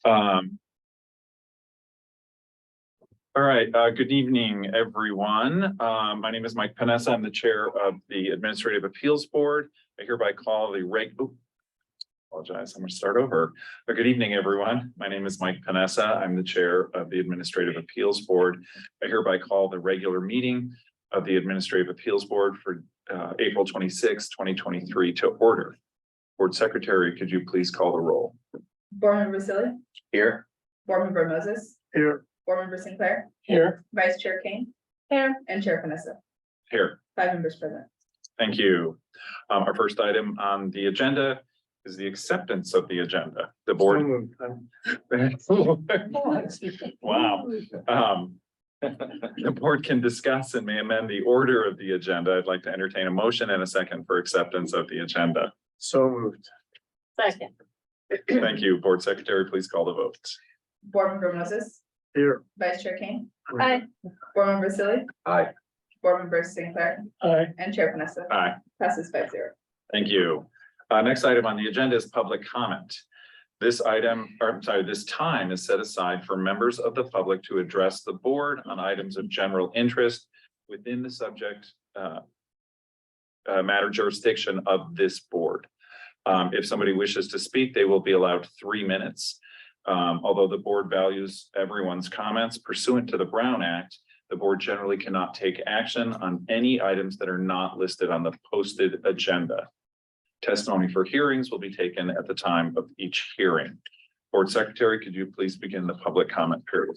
All right, good evening, everyone. My name is Mike Panessa. I'm the chair of the Administrative Appeals Board. I hereby call the apologize, I'm going to start over. Good evening, everyone. My name is Mike Panessa. I'm the chair of the Administrative Appeals Board. I hereby call the regular meeting of the Administrative Appeals Board for April 26, 2023 to order. Board Secretary, could you please call the roll? Board Member Vasily. Here. Board Member Moses. Here. Board Member Sinclair. Here. Vice Chair Kane. Here. And Chair Panessa. Here. 5 members present. Thank you. Our first item on the agenda is the acceptance of the agenda. The board. Wow. The board can discuss and may amend the order of the agenda. I'd like to entertain a motion and a second for acceptance of the agenda. So moved. Second. Thank you. Board Secretary, please call the vote. Board Member Moses. Here. Vice Chair Kane. Aye. Board Member Vasily. Aye. Board Member Sinclair. Aye. And Chair Panessa. Aye. Passes 5-0. Thank you. Next item on the agenda is public comment. This item, or I'm sorry, this time is set aside for members of the public to address the board on items of general interest within the subject matter jurisdiction of this board. If somebody wishes to speak, they will be allowed 3 minutes. Although the board values everyone's comments pursuant to the Brown Act, the board generally cannot take action on any items that are not listed on the posted agenda. Testimony for hearings will be taken at the time of each hearing. Board Secretary, could you please begin the public comment period?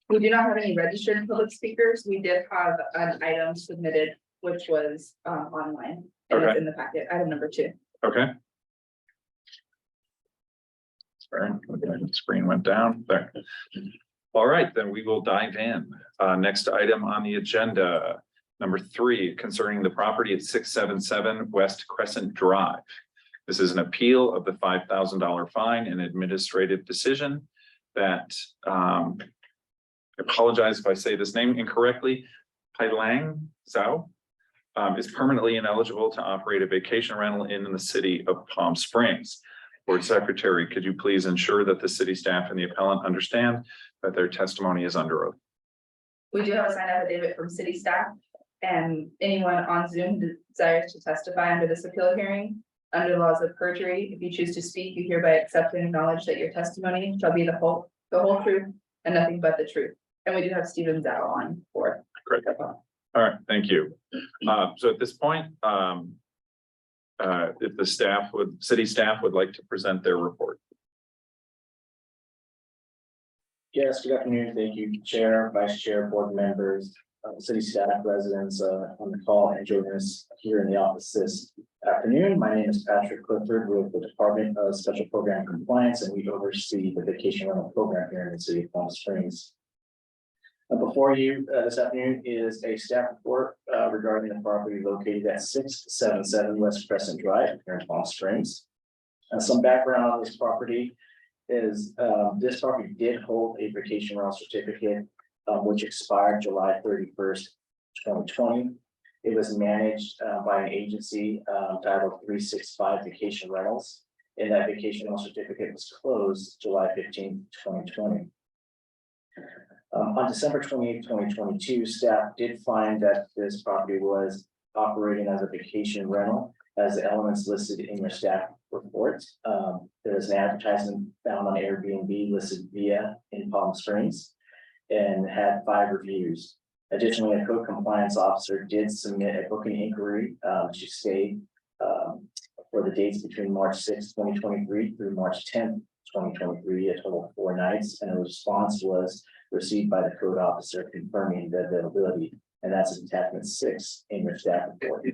We do not have any registered public speakers. We did have an item submitted, which was online. And Okay. it's in the packet. Item number 2. Okay. Sorry, the screen went down there. All right, then we will dive in. Next item on the agenda, number 3, concerning the property at 677 West Crescent Drive. This is an appeal of the $5,000 fine and administrative decision that, I apologize if I say this name incorrectly, Pailang Zhao is permanently ineligible to operate a vacation rental in the city of Palm Springs. Board Secretary, could you please ensure that the city staff and the appellant understand that their testimony is under oath? We do have a signed affidavit from city staff, and anyone on Zoom desires to testify under this appeal hearing under the laws of perjury. If you choose to speak, you hereby accept and acknowledge that your testimony shall be the whole truth and nothing but the truth. And we do have Stephen Zhao on board. Great. All right, thank you. So at this point, if the city staff would like to present their report. Yes, good afternoon. Thank you, Chair, Vice Chair, board members, city staff, residents on the call and joining us here in the office this afternoon. My name is Patrick Clifford with the Department of Special Program Compliance, and we oversee the vacation rental program here in the city of Palm Springs. Before you this afternoon is a staff report regarding the property located at 677 West Crescent Drive here in Palm Springs. Some background on this property is this property did hold a vacation rental certificate which expired July 31st, 2020. It was managed by an agency titled 365 Vacation Rentals, and that vacation rental certificate was closed July 15th, 2020. On December 28th, 2022, staff did find that this property was operating as a vacation rental as the elements listed in your staff report. There is an advertisement found on Airbnb listed via in Palm Springs and had 5 reviews. Additionally, a code compliance officer did submit a booking inquiry to stay for the dates between March 6th, 2023 through March 10th, 2023, a total of 4 nights, and a response was received by the code officer confirming the availability, and that's attachment 6 in your staff report.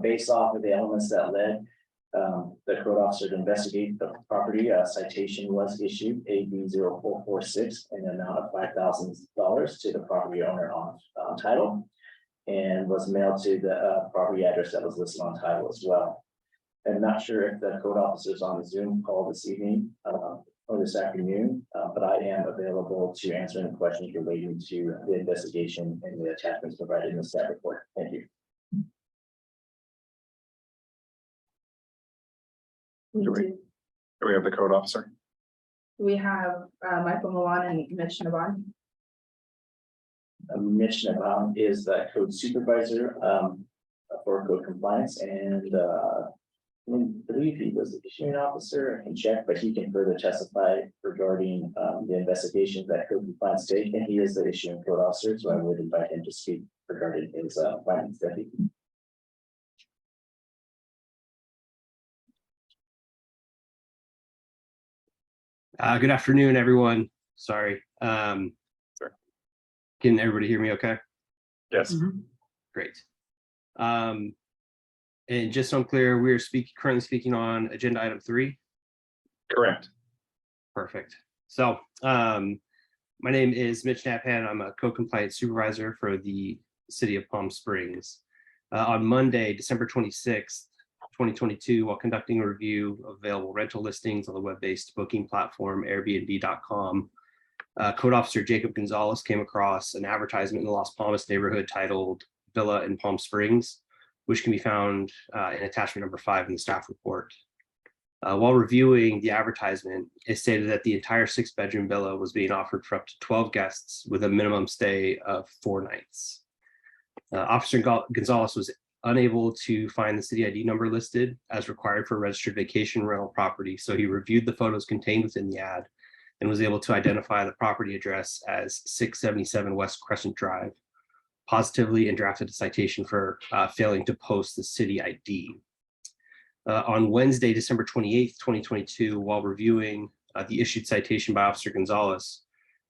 Based off of the elements that led the code officer to investigate the property, a citation was issued, AB 0446, in the amount of $5,000 to the property owner on title, and was mailed to the property address that was listed on title as well. I'm not sure if the code officers on the Zoom call this evening or this afternoon, but I am available to answer any questions relating to the investigation and the attachments provided in the staff report. Thank you. Do we have the code officer? We have Michael Milan and Mitch Navon. Mitch Nabhan is the code supervisor for code compliance, and I believe he was the issuing officer. I can check, but he can further testify regarding the investigations that code compliance take, and he is the issuing code officer, so I would invite him to speak regarding his findings that he. Good afternoon, everyone. Sorry. Sure. Can everybody hear me okay? Yes, Great. And just so I'm clear, we're currently speaking on agenda item 3. correct. Perfect. So my name is Mitch Naphan. I'm a co-compliance supervisor for the city of Palm Springs. On Monday, December 26th, 2022, while conducting a review of available rental listings on the web-based booking platform Airbnb.com, Code Officer Jacob Gonzalez came across an advertisement in the Las Palmas neighborhood titled Villa in Palm Springs, which can be found in attachment number 5 in the staff report. While reviewing the advertisement, it stated that the entire 6-bedroom villa was being offered for up to 12 guests with a minimum stay of 4 nights. Officer Gonzalez was unable to find the city ID number listed as required for a registered vacation rental property, so he reviewed the photos contained within the ad and was able to identify the property address as 677 West Crescent Drive, positively, and drafted a citation for failing to post the city ID. On Wednesday, December 28th, 2022, while reviewing the issued citation by Officer Gonzalez,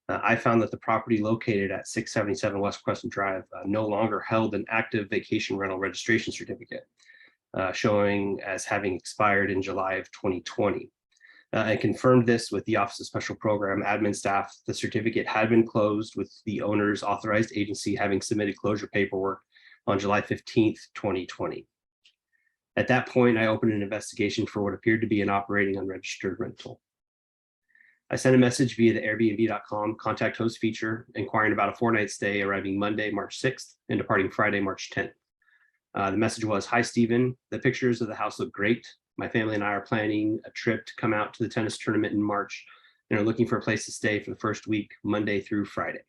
I found that the property located at 677 West Crescent Drive no longer held an active vacation rental registration certificate, showing as having expired in July of 2020. I confirmed this with the Office of Special Program admin staff. The certificate had been closed, with the owner's authorized agency having submitted closure paperwork on July 15th, 2020. At that point, I opened an investigation for what appeared to be an operating unregistered rental. I sent a message via the Airbnb.com contact host feature, inquiring about a 4-night stay arriving Monday, March 6th and departing Friday, March 10th. The message was, "Hi, Stephen. The pictures of the house look great. My family and I are planning a trip to come out to the tennis tournament in March and are looking for a place to stay for the first week, Monday through Friday.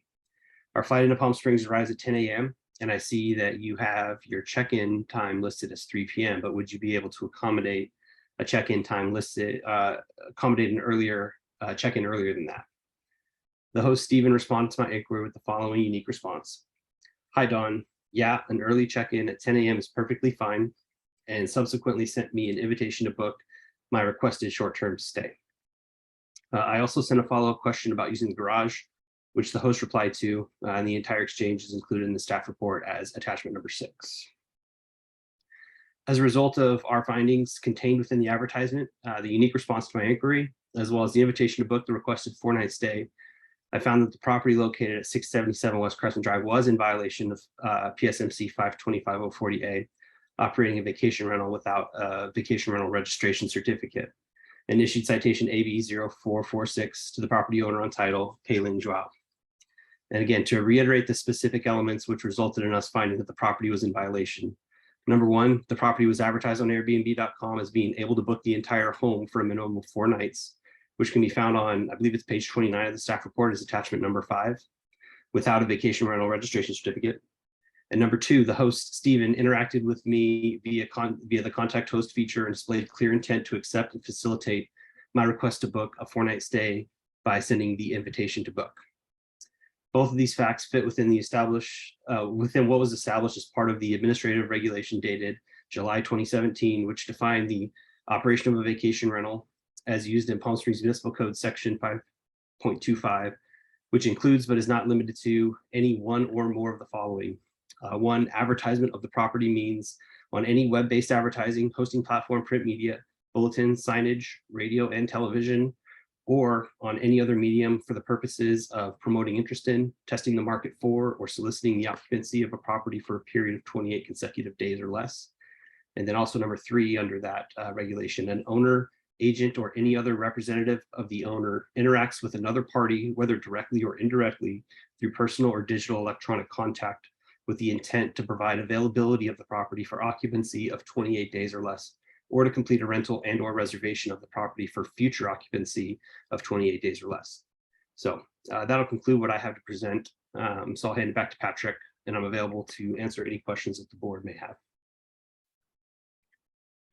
Our flight into Palm Springs arrives at 10 a.m. and I see that you have your check-in time listed as 3 p.m. But would you be able to accommodate a check-in time listed, accommodate an earlier check-in earlier than that?" The host, Stephen, responded to my inquiry with the following unique response. "Hi, Dawn. Yeah, an early check-in at 10 a.m. is perfectly fine," and subsequently sent me an invitation to book my requested short-term stay. I also sent a follow-up question about using the garage, which the host replied to, and the entire exchange is included in the staff report as attachment number 6. As a result of our findings contained within the advertisement, the unique response to my inquiry, as well as the invitation to book the requested 4-night stay, I found that the property located at 677 West Crescent Drive was in violation of PSMC 525-040A, operating a vacation rental without a vacation rental registration certificate, and issued citation AB 0446 to the property owner on title, Kaylin Joao. And again, to reiterate the specific elements which resulted in us finding that the property was in violation. Number 1, the property was advertised on Airbnb.com as being able to book the entire home for a minimum of 4 nights, which can be found on, I believe it's page 29 of the staff report as attachment number 5, without a vacation rental registration certificate. And number 2, the host, Stephen, interacted with me via the contact host feature and displayed clear intent to accept and facilitate my request to book a 4-night stay by sending the invitation to book. Both of these facts fit within within what was established as part of the administrative regulation dated July 2017, which defined the operation of a vacation rental as used in Palm Springs Municipal Code section 5.25, which includes but is not limited to any one or more of the following. 1, advertisement of the property means on any web-based advertising, hosting platform, print media, bulletin, signage, radio, and television, or on any other medium for the purposes of promoting interest in, testing the market for, or soliciting the occupancy of a property for a period of 28 consecutive days or less. And then also number 3 under that regulation, an owner, agent, or any other representative of the owner interacts with another party, whether directly or indirectly, through personal or digital electronic contact, with the intent to provide availability of the property for occupancy of 28 days or less or to complete a rental and or reservation of the property for future occupancy of 28 days or less. So that'll conclude what I have to present. So I'll hand it back to Patrick, and I'm available to answer any questions that the board may have.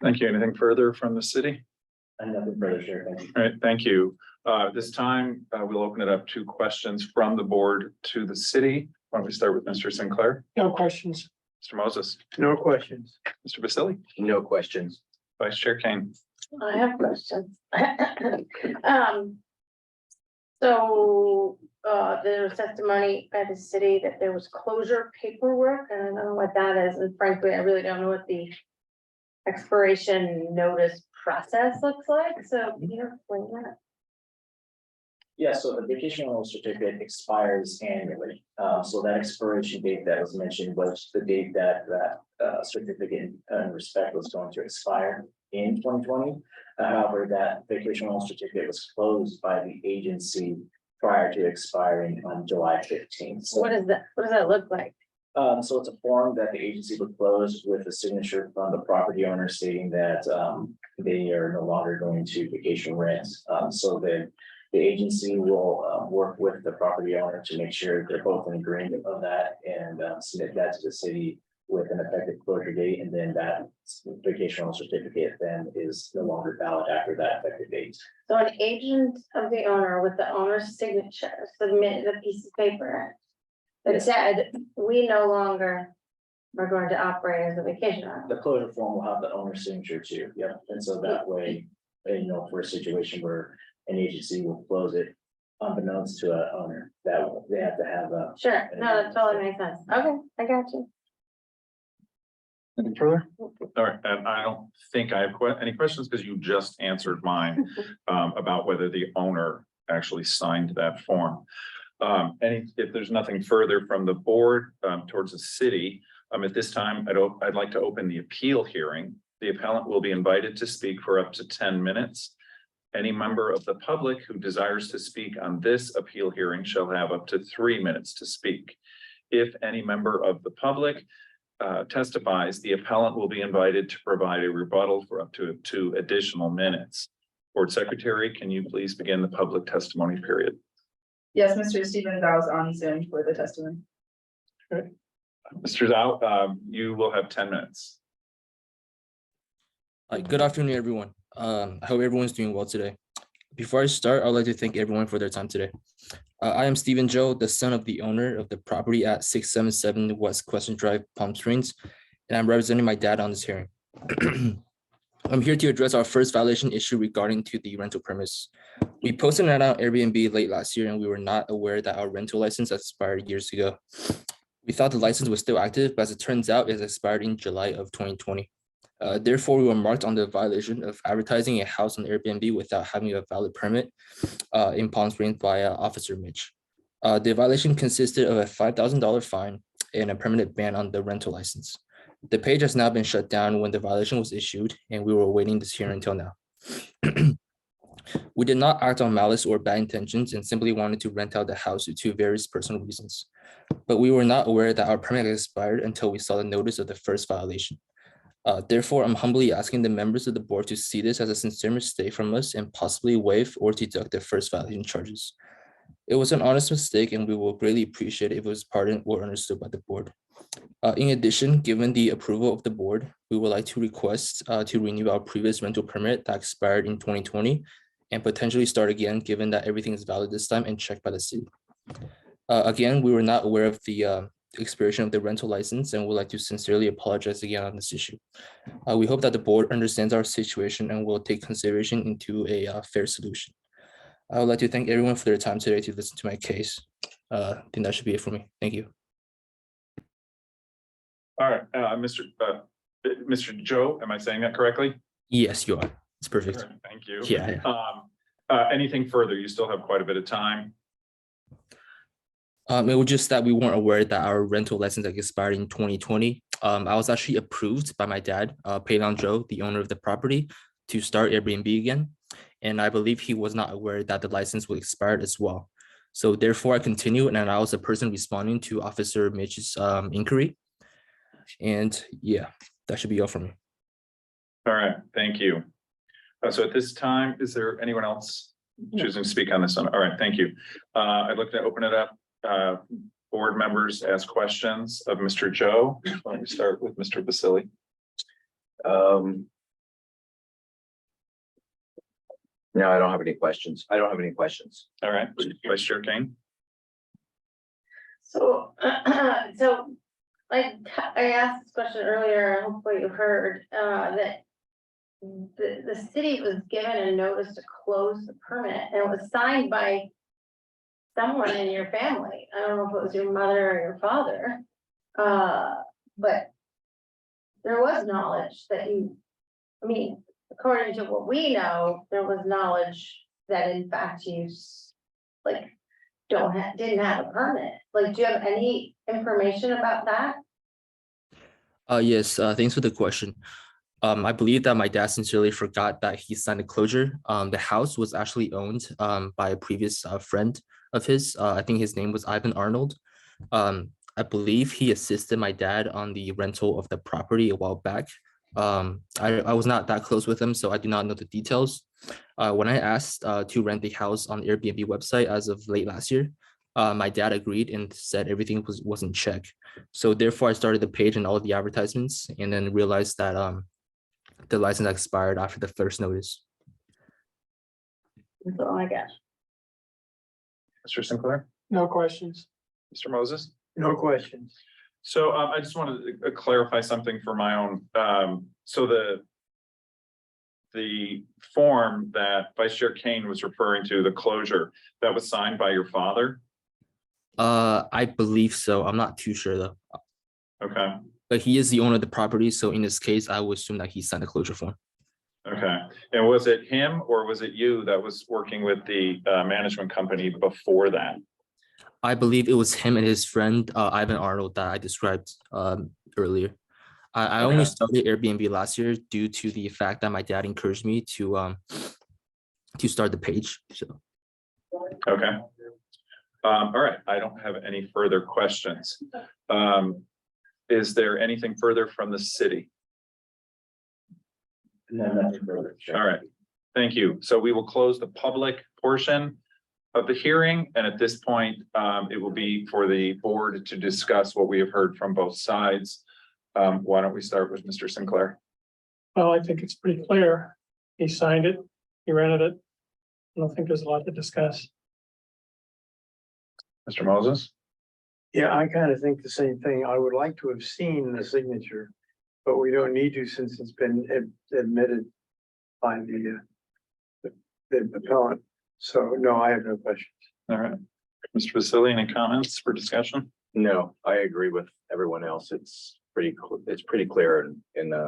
Thank you. Anything further from the city? And nothing further, Chair. Thank you. All right, thank you. This time, we'll open it up to questions from the board to the city. Why don't we start with Mr. Sinclair? No questions. Mr. Moses, No questions. Mr. Vasili, No questions. Vice Chair Kane. I have questions. So, there was testimony by the city that there was closure paperwork, and I don't know what that is, and frankly, I really don't know what the expiration notice process looks like, so can you explain that? Yeah, so the vacation rental certificate expires annually. So that expiration date that was mentioned was the date that certificate in respect was going to expire in 2020. However, that vacation rental certificate was closed by the agency prior to expiring on July 15th. So What is that, what does that look like? so it's a form that the agency would close with a signature from the property owner stating that they are no longer going to vacation rent. So the agency will work with the property owner to make sure they're both in agreement of that and submit that to the city with an effective closure date, and then that vacation rental certificate then is no longer valid after that effective date. So an agent of the owner with the owner's signature submitted a piece of paper that Yes. said, we no longer are going to operate as a vacation rental. The closure form will have the owner's signature too, yep, and so that way, for a situation where an agency will close it unbeknownst to an owner, that they have to have a. Sure, no, that totally makes sense. Okay, I got you. Any further? All right, and I don't think I have any questions because you just answered mine about whether the owner actually signed that form. If there's nothing further from the board towards the city, at this time, I'd like to open the appeal hearing. The appellant will be invited to speak for up to 10 minutes. Any member of the public who desires to speak on this appeal hearing shall have up to 3 minutes to speak. If any member of the public testifies, the appellant will be invited to provide a rebuttal for up to 2 additional minutes. Board Secretary, can you please begin the public testimony period? Yes, Mr. Stevens, I was on Zoom for the testimony. Mr. Zhao, you will have 10 minutes. Hi, good afternoon, everyone. I hope everyone's doing well today. Before I start, I'd like to thank everyone for their time today. I am Stephen Joe, the son of the owner of the property at 677 West Question Drive, Palm Springs, and I'm representing my dad on this hearing. I'm here to address our first violation issue regarding to the rental premise. We posted it on Airbnb late last year, and we were not aware that our rental license expired years ago. We thought the license was still active, but as it turns out, it expired in July of 2020. Therefore, we were marked on the violation of advertising a house on Airbnb without having a valid permit in Palm Springs by Officer Mitch. The violation consisted of a $5,000 fine and a permanent ban on the rental license. The page has now been shut down when the violation was issued, and we were awaiting this hearing until now. We did not act on malice or bad intentions and simply wanted to rent out the house due to various personal reasons. But we were not aware that our permit expired until we saw the notice of the first violation. Therefore, I'm humbly asking the members of the board to see this as a sincere mistake from us and possibly waive or deduct the first violation charges. It was an honest mistake, and we will greatly appreciate if it was pardoned or understood by the board. In addition, given the approval of the board, we would like to request to renew our previous rental permit that expired in 2020 and potentially start again, given that everything is valid this time and checked by the city. Again, we were not aware of the expiration of the rental license and would like to sincerely apologize again on this issue. We hope that the board understands our situation and will take consideration into a fair solution. I would like to thank everyone for their time today to listen to my case. I think that should be it for me. Thank you. All right, Mr. Joe, am I saying that correctly? Yes, you are. It's perfect. Thank you. Yeah. Anything further? You still have quite a bit of time. It was just that we weren't aware that our rental license expired in 2020. I was actually approved by my dad, Paydown Joe, the owner of the property, to start Airbnb again. And I believe he was not aware that the license would expire as well. So therefore I continued, and I was the person responding to Officer Mitch's inquiry. And yeah, that should be all for me. All right, thank you. So at this time, is there anyone else choosing to speak on this one? All right, thank you. I'd like to open it up. Board members ask questions of Mr. Joe. Let me start with Mr. Basili. No, I don't have any questions. I don't have any questions. All right, Vice Chair Kane. So, so I asked this question earlier, hopefully you heard, that the city was given a notice to close the permit and it was signed by someone in your family. I don't know if it was your mother or your father. But there was knowledge that I mean, according to what we know, there was knowledge that in fact you didn't have a permit. Like, do you have any information about that? Yes, thanks for the question. I believe that my dad sincerely forgot that he signed the closure. The house was actually owned by a previous friend of his. I think his name was Ivan Arnold. I believe he assisted my dad on the rental of the property a while back. I was not that close with him, so I do not know the details. When I asked to rent the house on the Airbnb website as of late last year, my dad agreed and said everything was in check. So therefore, I started the page and all of the advertisements, and then realized that the license expired after the first notice. That's all I got. Mr. Sinclair, No questions. Mr. Moses. No questions. So I just wanted to clarify something for my own. So the form that Vice Chair Kane was referring to, the closure, that was signed by your father? I believe so. I'm not too sure though. Okay, But he is the owner of the property, so in this case, I would assume that he signed a closure form. okay. And was it him or was it you that was working with the management company before that? I believe it was him and his friend Ivan Arnold that I described earlier. I only Okay. started Airbnb last year due to the fact that my dad encouraged me to start the page. So Okay. All right, I don't have any further questions. Is there anything further from the city? No, nothing further. All right, thank you. So we will close the public portion of the hearing, and at this point, it will be for the board to discuss what we have heard from both sides. Why don't we start with Mr. Sinclair? Well, I think it's pretty clear. He signed it, he rented it. I don't think there's a lot to discuss. Mr. Moses? Yeah, I kind of think the same thing. I would like to have seen the signature, but we don't need to since it's been admitted by the appellant. So no, I have no questions. All right. Mr. Vasili, any comments for discussion? No, I agree with everyone else. It's pretty clear and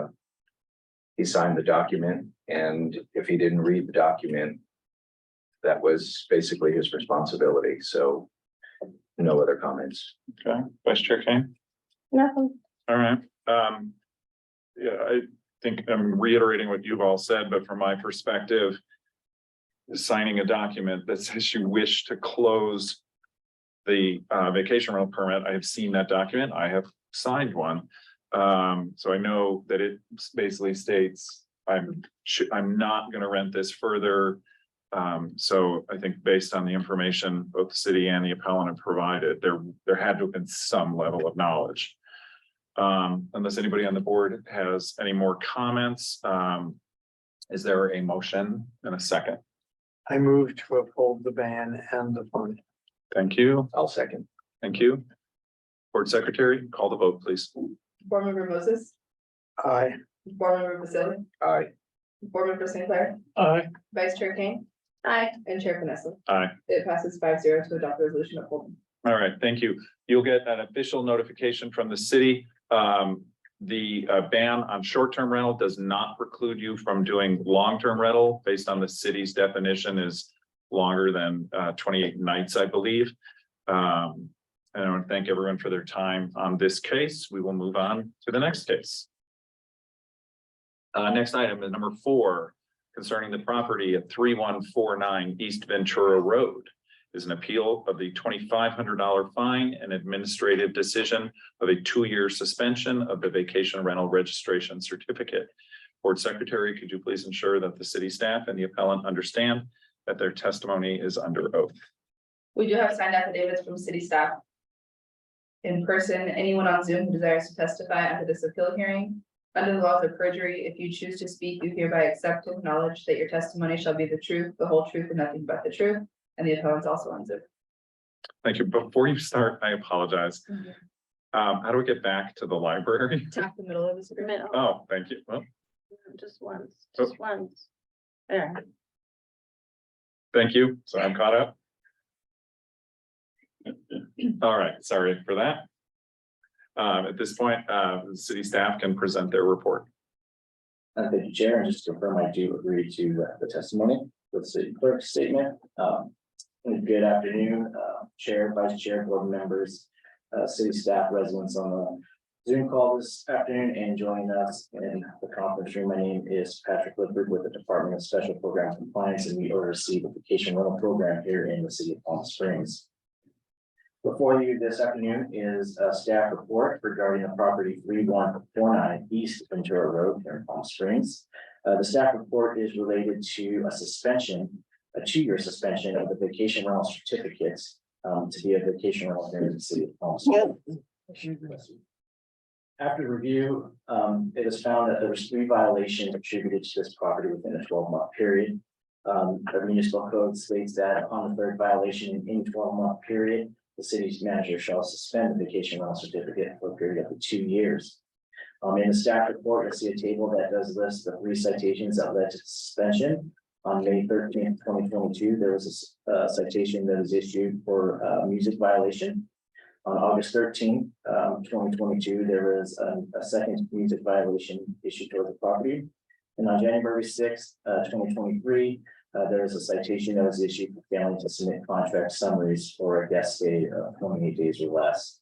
he signed the document, and if he didn't read the document, that was basically his responsibility. So no other comments. Okay, Vice Chair Kane? Nothing. All right. Yeah, I think I'm reiterating what you've all said, but from my perspective, signing a document that says you wish to close the vacation rental permit, I have seen that document. I have signed one. So I know that it basically states I'm not going to rent this further. So I think based on the information both the city and the appellant have provided, there had to have been some level of knowledge. Unless anybody on the board has any more comments, is there a motion and a second? I move to uphold the ban and the fine. Thank you. I'll second. Thank you. Board Secretary, call the vote, please. Board Member Moses, Aye. Board Member Vasili, Aye. Board Member Sinclair, Aye. Vice Chair Kane, Aye. and Chair Vanessa. Aye. It passes 5-0 to adopt the resolution upholding. All right, thank you. You'll get an official notification from the city. The ban on short-term rental does not preclude you from doing long-term rental based on the city's definition is longer than 28 nights, I believe. And I want to thank everyone for their time on this case. We will move on to the next case. Next item is number 4, concerning the property at 3149 East Ventura Road. Is an appeal of the $2,500 fine and administrative decision of a 2-year suspension of the vacation rental registration certificate. Board Secretary, could you please ensure that the city staff and the appellant understand that their testimony is under oath? We do have signed affidavits from city staff. In person, anyone on Zoom who desires to testify under this appeal hearing, under the laws of perjury, if you choose to speak, you hereby accept and acknowledge that your testimony shall be the truth, the whole truth, and nothing but the truth, and the appellant's also on Zoom. Thank you. Before you start, I apologize. How do we get back to the library? Tap the middle of the screen. Middle, Oh, thank you. Well, just once, Oh. just once. There. thank you. So I'm caught up. All right, sorry for that. At this point, the city staff can present their report. Thank you, Chair, and just to confirm, I do agree to the testimony with the city clerk's statement. Good afternoon, Chair, Vice Chair, board members, city staff, residents on the Zoom call this afternoon, and joining us in the conference room. My name is Patrick Clifford with the Department of Special Program Compliance, and we oversee the vacation rental program here in the city of Palm Springs. Before you this afternoon is a staff report regarding the property 3149 East Ventura Road here in Palm Springs. The staff report is related to a suspension, a 2-year suspension of the vacation rental certificates to be a vacation rental here in the city of Palm Springs. After review, it was found that there was 3 violations attributed to this property within a 12-month period. The municipal code states that upon the 3rd violation in 12-month period, the city's manager shall suspend the vacation rental certificate for a period of 2 years. In the staff report, I see a table that does list the 3 citations that led to suspension. On May 13th, 2022, there was a citation that was issued for music violation. On August 13th, 2022, there was a second music violation issued toward the property. And on January 6th, 2023, there was a citation that was issued for failing to submit contract summaries for a guest stay of 28 days or less.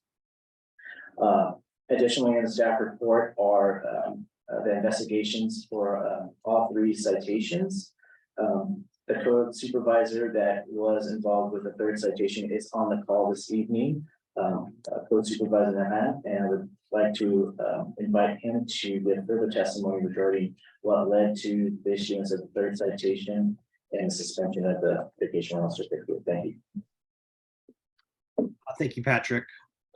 Additionally, in the staff report are the investigations for all 3 citations. The code supervisor that was involved with the 3rd citation is on the call this evening. Code supervisor Nahan, and I would like to invite him to give further testimony regarding what led to the issuance of the 3rd citation and the suspension of the vacation rental certificate. Thank you. Thank you, Patrick.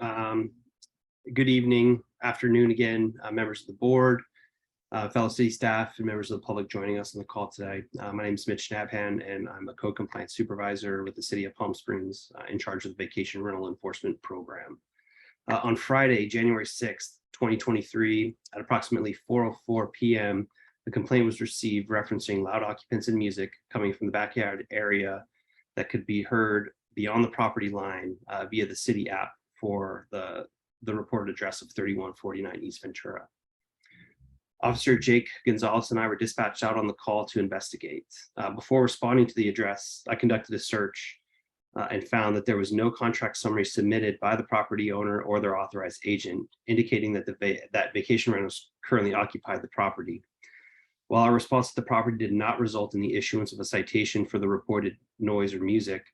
Good evening, afternoon again, members of the board, fellow city staff, and members of the public joining us on the call today. My name is Mitch Nabhan, and I'm a code compliance supervisor with the city of Palm Springs in charge of the vacation rental enforcement program. On Friday, January 6th, 2023, at approximately 4:04 p.m., the complaint was received referencing loud occupants and music coming from the backyard area that could be heard beyond the property line via the city app for the reported address of 3149 East Ventura. Officer Jake Gonzalez and I were dispatched out on the call to investigate. Before responding to the address, I conducted a search and found that there was no contract summary submitted by the property owner or their authorized agent, indicating that that vacation rentals currently occupied the property. While our response to the property did not result in the issuance of a citation for the reported noise or music,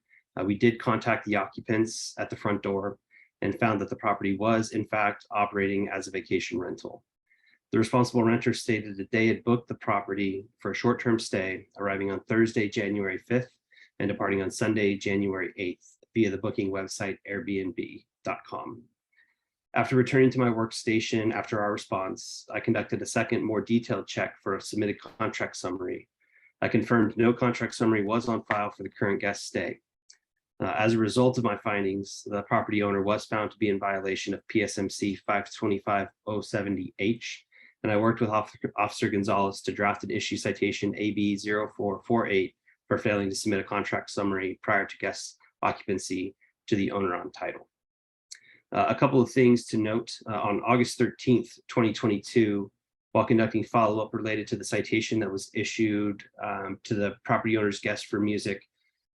we did contact the occupants at the front door and found that the property was in fact operating as a vacation rental. The responsible renter stated that they had booked the property for a short-term stay, arriving on Thursday, January 5th, and departing on Sunday, January 8th, via the booking website airbnb.com. After returning to my workstation after our response, I conducted a second, more detailed check for a submitted contract summary. I confirmed no contract summary was on file for the current guest stay. As a result of my findings, the property owner was found to be in violation of PSMC 525-070H, and I worked with Officer Gonzalez to draft and issue citation AB 0448 for failing to submit a contract summary prior to guest occupancy to the owner on title. A couple of things to note. On August 13th, 2022, while conducting follow-up related to the citation that was issued to the property owner's guest for music,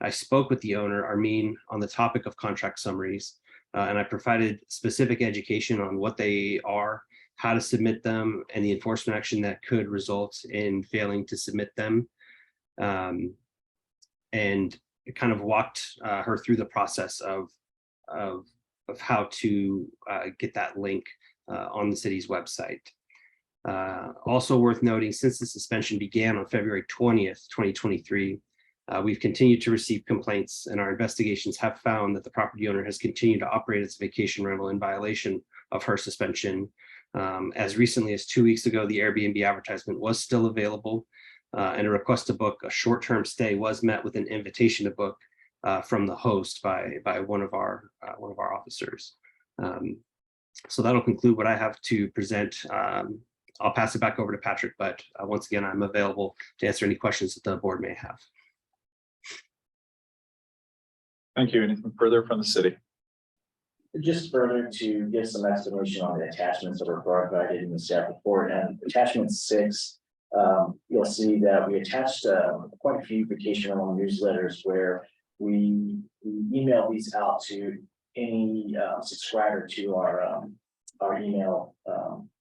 I spoke with the owner, Armin, on the topic of contract summaries, and I provided specific education on what they are, how to submit them, and the enforcement action that could result in failing to submit them, and kind of walked her through the process of how to get that link on the city's website. Also worth noting, since the suspension began on February 20th, 2023, we've continued to receive complaints, and our investigations have found that the property owner has continued to operate its vacation rental in violation of her suspension. As recently as 2 weeks ago, the Airbnb advertisement was still available, and a request to book a short-term stay was met with an invitation to book from the host by one of our officers. So that'll conclude what I have to present. I'll pass it back over to Patrick, but once again, I'm available to answer any questions that the board may have. Thank you. Anything further from the city? Just further to give some explanation on the attachments that were provided in the staff report, and attachment 6, you'll see that we attached quite a few vacation rental newsletters where we email these out to any subscriber to our email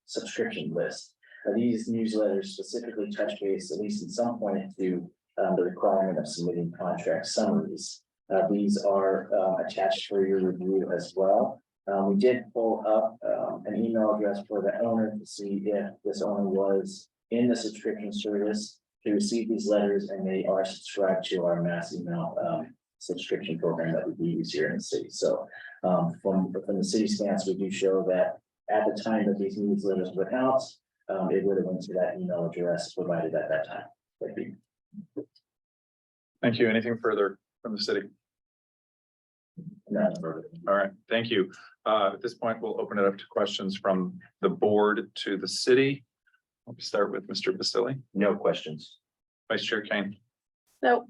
subscription list. These newsletters specifically touch base, at least at some point, to the requirement of submitting contract summaries. These are attached for your review as well. We did pull up an email address for the owner to see if this owner was in the subscription service to receive these letters, and they are subscribed to our mass email subscription program that we use here in the city. So from the city stance, we do show that at the time that these newsletters went out, it would have went to that email address provided at that time. Thank you. Thank you. Anything further from the city? None further. All right, thank you. At this point, we'll open it up to questions from the board to the city. Let me start with Mr. Basili. No questions. Vice Chair Kane, No,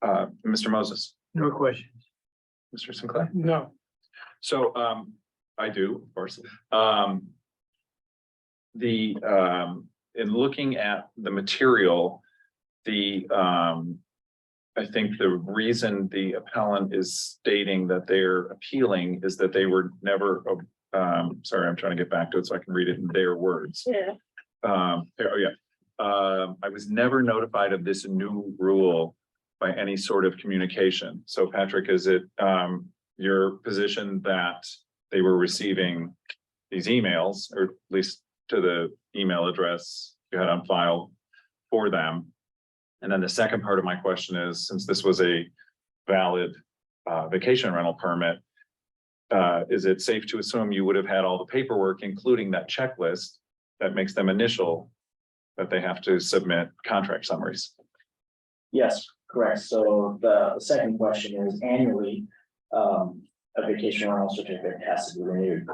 Mr. Moses, No questions. Mr. Sinclair. No, So I do, of course. In looking at the material, I think the reason the appellant is stating that they're appealing is that they were never, sorry, I'm trying to get back to it so I can read it in their words. yeah, I was never notified of this new rule by any sort of communication. So Patrick, is it your position that they were receiving these emails, or at least to the email address you had on file for them? And then the second part of my question is, since this was a valid vacation rental permit, is it safe to assume you would have had all the paperwork, including that checklist that makes them initial, that they have to submit contract summaries? Yes, correct. So the second question is annually, a vacation rental certificate has to be renewed.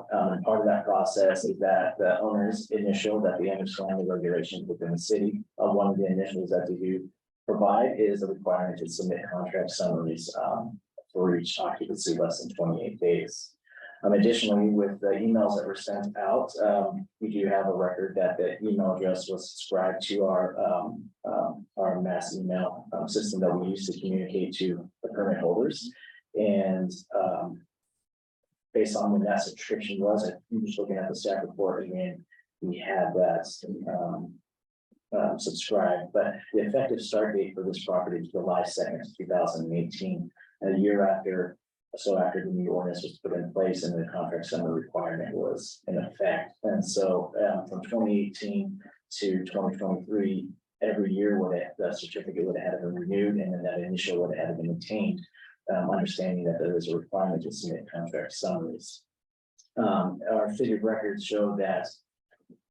Part of that process is that the owners initial that we understand the regulations within the city. One of the initials that they do provide is a requirement to submit contract summaries for each occupancy less than 28 days. Additionally, with the emails that were sent out, we do have a record that the email address was subscribed to our mass email system that we use to communicate to the permit holders. And based on when that subscription was, I'm just looking at the staff report again, we had that subscribed, but the effective start date for this property is July 2nd, 2018, a year after. So after the new ordinance was put in place and the contract summary requirement was in effect. And so from 2018 to 2023, every year the certificate would have had been renewed, and then that initial would have had been obtained, understanding that there is a requirement to submit contract summaries. Our city records show that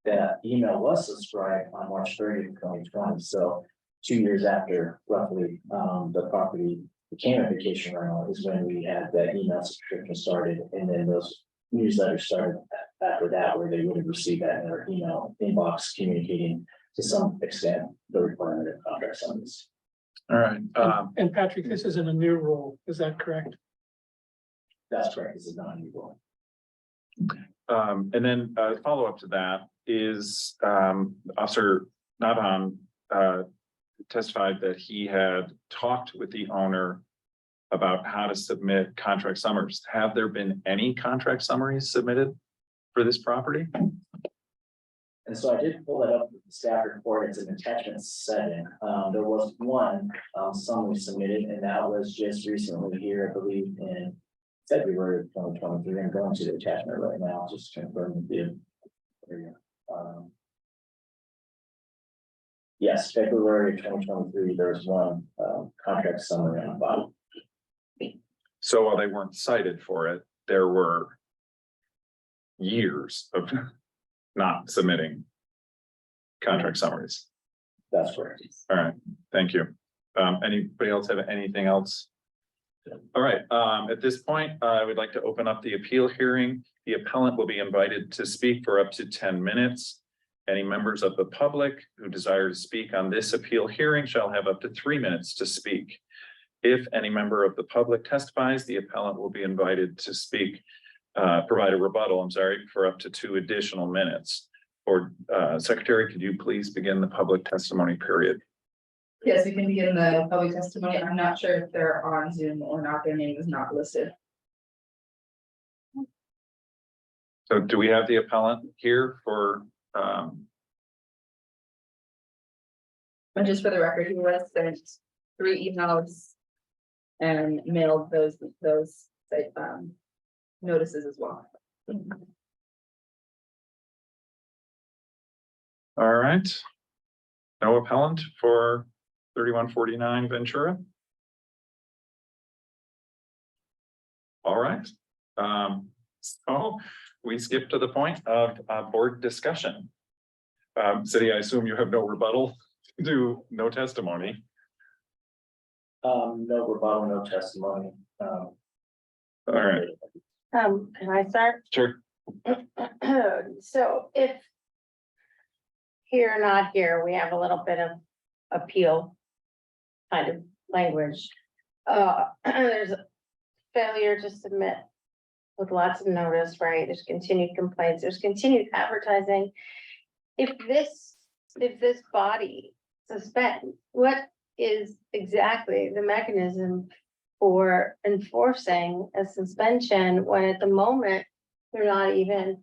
that email was subscribed on March 30th, 2020. So 2 years after roughly the property became a vacation rental is when we had that email subscription started, and then those newsletters started after that, where they would have received that in their email inbox, communicating to some extent the requirement of contract summaries. All right, and Patrick, this isn't a new rule, is that correct? That's correct. This is not unusual. and then follow up to that is Officer Nabhan testified that he had talked with the owner about how to submit contract summaries. Have there been any contract summaries submitted for this property? And so I did pull that up with the staff report. It's an attachment 7. There was one summary submitted, and that was just recently here, I believe, in February of 2023. I'm going to the attachment right now, just to confirm with you. There you go. Yes, February 2023, there was one contract summary on file. So while they weren't cited for it, there were years of not submitting contract summaries. That's correct. All right, thank you. Anybody else have anything else? All right, at this point, I would like to open up the appeal hearing. The appellant will be invited to speak for up to 10 minutes. Any members of the public who desire to speak on this appeal hearing shall have up to 3 minutes to speak. If any member of the public testifies, the appellant will be invited to speak, provide a rebuttal, I'm sorry, for up to 2 additional minutes. Or Secretary, could you please begin the public testimony period? Yes, we can begin the public testimony. I'm not sure if they're on Zoom or not. Their name is not listed. So do we have the appellant here for, And just for the record, he was sent 3 emails and mailed those notices as well. all right. No appellant for 3149 Ventura? All right. So we skip to the point of board discussion. City, I assume you have no rebuttal, no testimony. No rebuttal, no testimony. All right, Can I start? sure. So if here or not here, we have a little bit of appeal kind of language. There's a failure to submit with lots of notice, right? There's continued complaints, there's continued advertising. If this body suspends, what is exactly the mechanism for enforcing a suspension when at the moment they're not even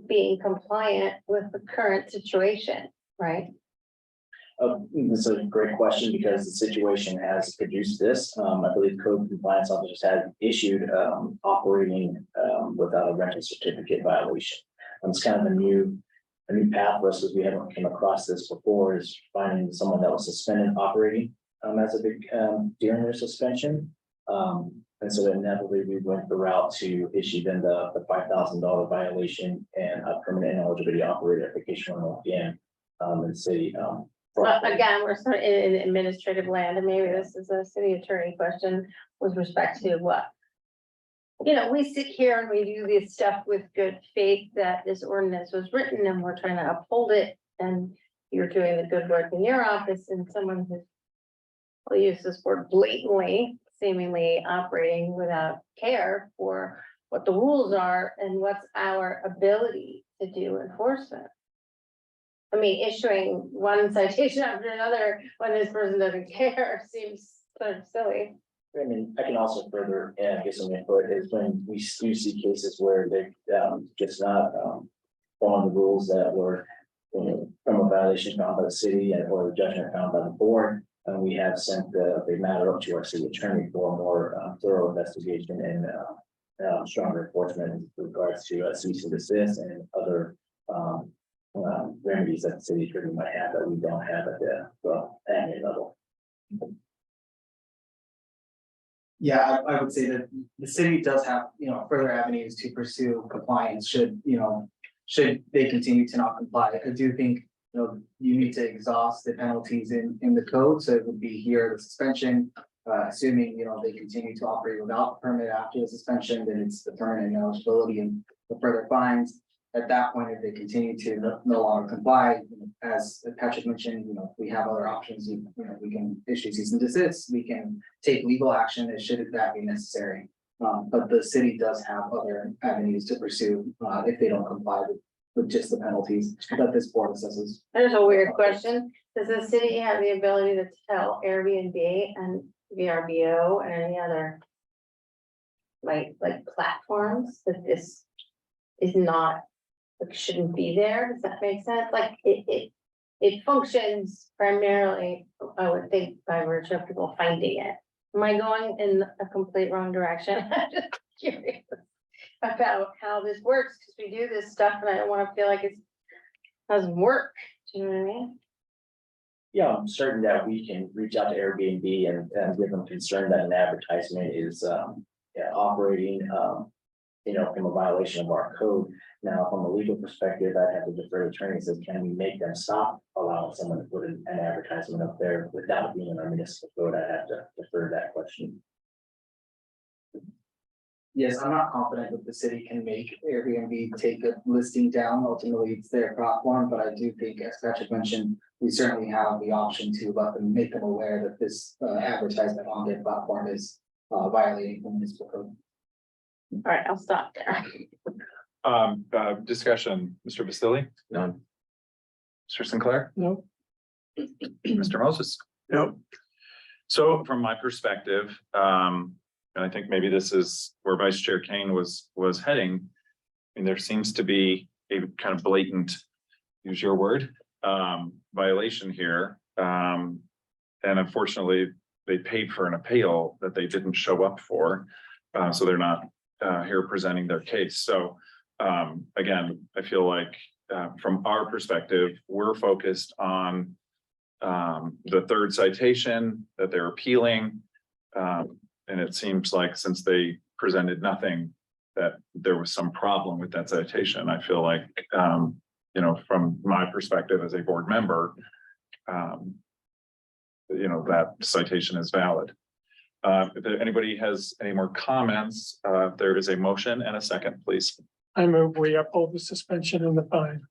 being compliant with the current situation, right? This is a great question because the situation has produced this. I believe code compliance officers had issued operating without a rental certificate violation. It's kind of a new path for us because we haven't come across this before, is finding someone that was suspended operating as a big during their suspension. And so inevitably we went the route to issue them the $5,000 violation and a permanent ineligibility operator application on again and say Again, we're sort of in administrative land, and maybe this is a city attorney question with respect to what? You know, we sit here and we do this stuff with good faith that this ordinance was written and we're trying to uphold it. And you're doing the good work in your office and someone who's, I'll use this word blatantly, seemingly operating without care for what the rules are and what's our ability to do enforcement. I mean, issuing one citation after another when this person doesn't care seems sort of silly. I mean, I can also further give some input is when we do see cases where they just not following the rules that were from a violation found by the city and or the judgment found by the board. And we have sent the matter up to our city attorney for a more thorough investigation and stronger enforcement in regards to cease and desist and other remedies that the city attorney might have that we don't have at the admin level. Yeah, I would say that the city does have, further avenues to pursue compliance should they continue to not comply. I do think, you need to exhaust the penalties in the code. So it would be here, the suspension, assuming, they continue to operate without a permit after the suspension, then it's the permanent ineligibility and the further fines. At that point, if they continue to no longer comply, as Patrick mentioned, we have other options. We can issue cease and desist, we can take legal action should that be necessary. But the city does have other avenues to pursue if they don't comply with just the penalties that this board assesses. There's a weird question. Does the city have the ability to tell Airbnb and VRBO and any other like platforms that this is not, shouldn't be there? Does that make sense? Like it functions primarily, I would think, by virtue of people finding it. Am I going in a complete wrong direction? I'm just curious. about how this works, because we do this stuff and I don't wanna feel like it doesn't work, do you know what I mean? Yeah, I'm certain that we can reach out to Airbnb and give them concern that an advertisement is, yeah, operating, from a violation of our code. Now, from a legal perspective, I have to defer to attorneys, and can we make them stop allowing someone to put an advertisement up there without being in our municipal code? I have to defer that question. Yes, I'm not confident that the city can make Airbnb take a listing down. Ultimately, it's their platform, but I do think, as Patrick mentioned, we certainly have the option to let them, make them aware that this advertisement on their platform is violating the municipal code. All right, I'll stop there. Discussion, Mr. Vasili, None. Mr. Sinclair, No, Mr. Moses. Nope. So from my perspective, and I think maybe this is where Vice Chair Kane was heading. And there seems to be a kind of blatant, use your word, violation here. And unfortunately, they paid for an appeal that they didn't show up for. So they're not here presenting their case. So again, I feel like from our perspective, we're focused on the third citation that they're appealing. And it seems like since they presented nothing, that there was some problem with that citation. I feel like, from my perspective as a board member, that citation is valid. If anybody has any more comments, there is a motion and a second, please. I move we uphold the suspension and the fine.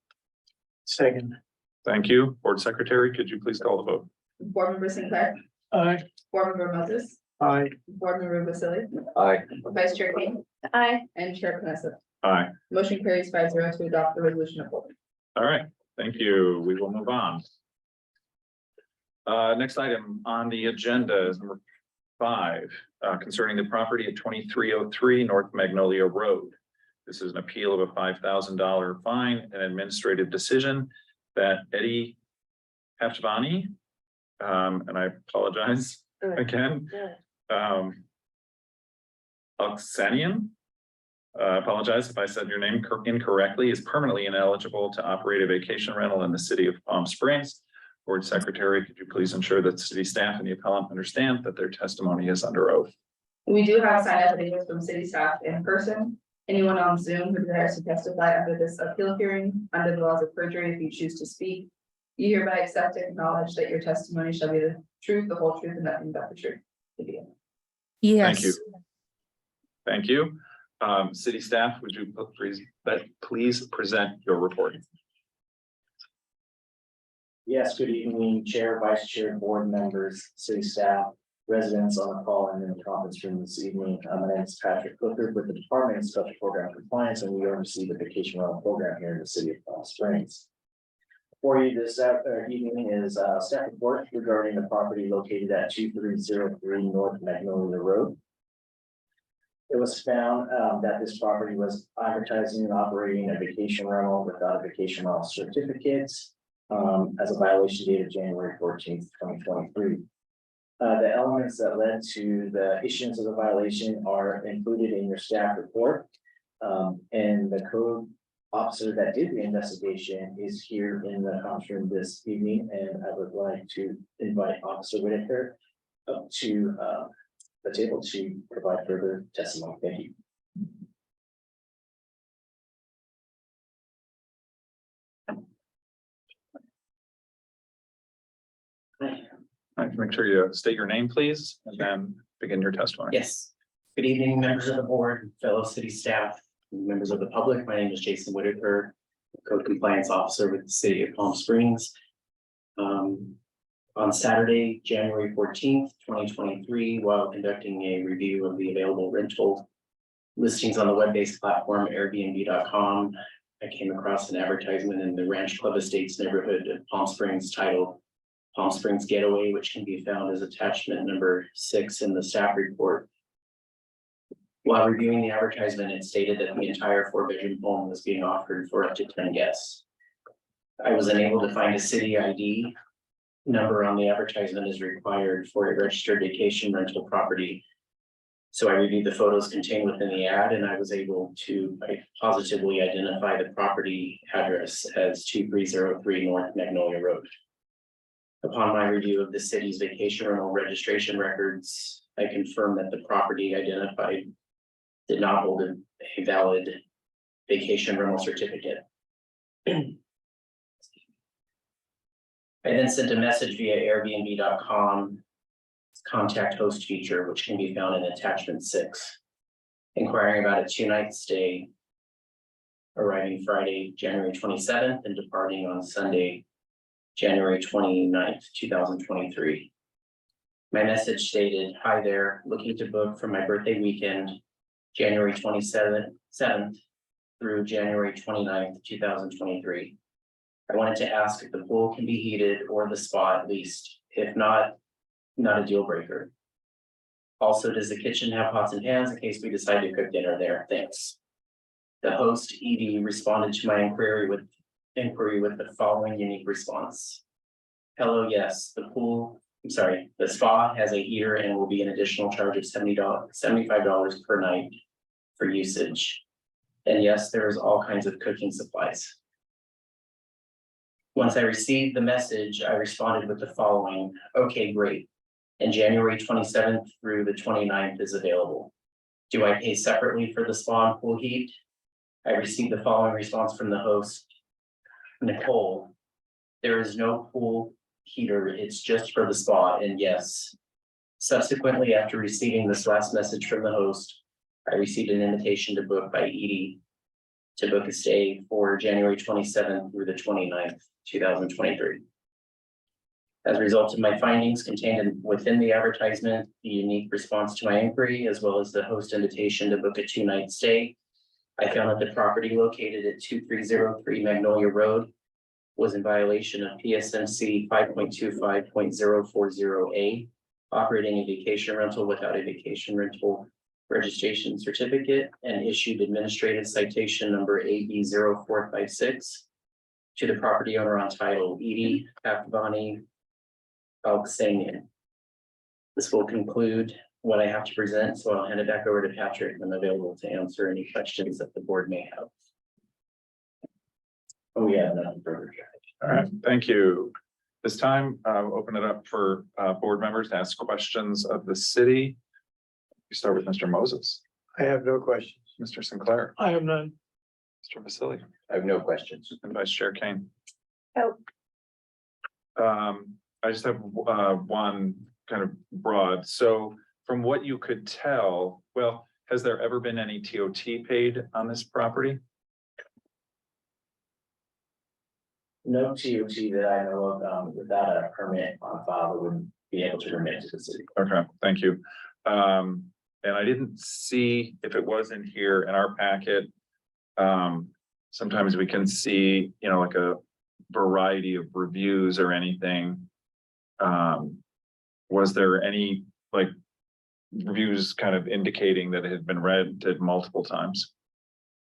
Second. Thank you. Board Secretary, could you please call the vote? Board Member Sinclair, Aye. Board Member Moses, Aye. Board Member Vasili, Aye. Vice Chair Kane, Aye. and Chair Knesset. Aye. Motion carries 5-0 to adopt the resolution of board. All right, thank you. We will move on. Next item on the agenda is number 5, concerning the property at 2303 North Magnolia Road. This is an appeal of a $5,000 fine and administrative decision that Eddie Haftvani, and I apologize again, Good. Oksanian, apologize if I said your name incorrectly, is permanently ineligible to operate a vacation rental in the city of Palm Springs. Board Secretary, could you please ensure that city staff and the appellant understand that their testimony is under oath? We do have signed affidavits from city staff in person. Anyone on Zoom who desires to testify under this appeal hearing, under the laws of perjury, if you choose to speak, you hereby accept and acknowledge that your testimony shall be the truth, the whole truth, and nothing but the truth. Thank you. Thank you. City staff, would you please present your report? Yes, good evening, Chair, Vice Chair, board members, city staff, residents on the call and in the conference room this evening. My name is Patrick Clifford with the Department of Special Program Compliance, and we oversee the vacation rental program here in the city of Palm Springs. For you this evening is a staff report regarding the property located at 2303 North Magnolia Road. It was found that this property was advertising and operating a vacation rental without a vacation rental certificate as a violation date of January 14th, 2023. The elements that led to the issuance of the violation are included in your staff report. And the code officer that did the investigation is here in the conference room this evening, and I would like to invite Officer Whitaker up to the table to provide further testimony. Thank you. Make sure you state your name, please, and then begin your testimony. Yes. Good evening, members of the board, fellow city staff, members of the public. My name is Jason Whitaker, Code Compliance Officer with the City of Palm Springs. On Saturday, January 14th, 2023, while conducting a review of the available rental listings on the web-based platform Airbnb.com, I came across an advertisement in the Ranch Club Estates neighborhood of Palm Springs titled Palm Springs Getaway, which can be found as attachment number 6 in the staff report. While reviewing the advertisement, it stated that the entire 4-bedroom home was being offered for up to 10 guests. I was unable to find a city ID number on the advertisement as required for a registered vacation rental property. So I reviewed the photos contained within the ad and I was able to positively identify the property address as 2303 North Magnolia Road. Upon my review of the city's vacation rental registration records, I confirmed that the property identified did not hold a valid vacation rental certificate. I then sent a message via Airbnb.com contact host feature, which can be found in attachment 6, inquiring about a 2-night stay, arriving Friday, January 27th and departing on Sunday, January 29th, 2023. My message stated, "Hi there, looking to book for my birthday weekend, January 27th through January 29th, 2023. I wanted to ask if the pool can be heated or the spa at least. If not, not a deal breaker. Also, does the kitchen have pots and pans in case we decide to cook dinner there? Thanks." The host, Edie, responded to my inquiry with the following unique response. "Hello, yes, the spa has a heater and will be an additional charge of $75 per night for usage. And yes, there's all kinds of cooking supplies." Once I received the message, I responded with the following: "Okay, great. And January 27th through the 29th is available. Do I pay separately for the spa and pool heat?" I received the following response from the host, Nicole: "There is no pool heater, it's just for the spa, and yes." Subsequently, after receiving this last message from the host, I received an invitation to book by Edie to book a stay for January 27th through the 29th, 2023. As a result of my findings contained within the advertisement, the unique response to my inquiry, as well as the host invitation to book a 2-night stay, I found that the property located at 2303 Magnolia Road was in violation of PSMC 5.25.040A, operating a vacation rental without a vacation rental registration certificate, and issued administrative citation number AB 0456 to the property owner on title Edie Akbani Alksanian. This will conclude what I have to present, so I'll hand it back over to Patrick. I'm available to answer any questions that the board may have. Oh, yeah, nothing further. All right, thank you. This time, I'll open it up for board members to ask questions of the city. We start with Mr. Moses, I have no questions. Mr. Sinclair, I have none. Mr. Vasily, I have no questions. and Vice Chair Kane. Oh. I just have one kind of broad. So from what you could tell, well, has there ever been any TOT paid on this property? No TOT that I know of, without a permit on file, wouldn't be able to remit to the city. Okay, thank you. And I didn't see if it was in here in our packet. Sometimes we can see, you know, like a variety of reviews or anything. Was there any like reviews kind of indicating that it had been read multiple times?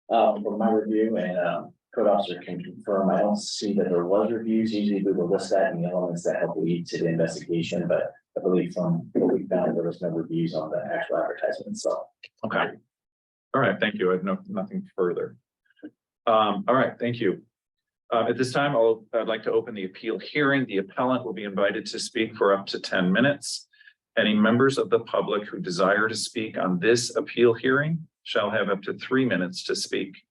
From my review and, code officer can confirm, I don't see that there was reviews. Usually we will list that in the elements that help lead to the investigation, but I believe from what we found, there was no reviews on the actual advertisement itself. Okay. All right, thank you. I have nothing further. All right, thank you. At this time, I'd like to open the appeal hearing. The appellant will be invited to speak for up to 10 minutes. Any members of the public who desire to speak on this appeal hearing shall have up to 3 minutes to speak.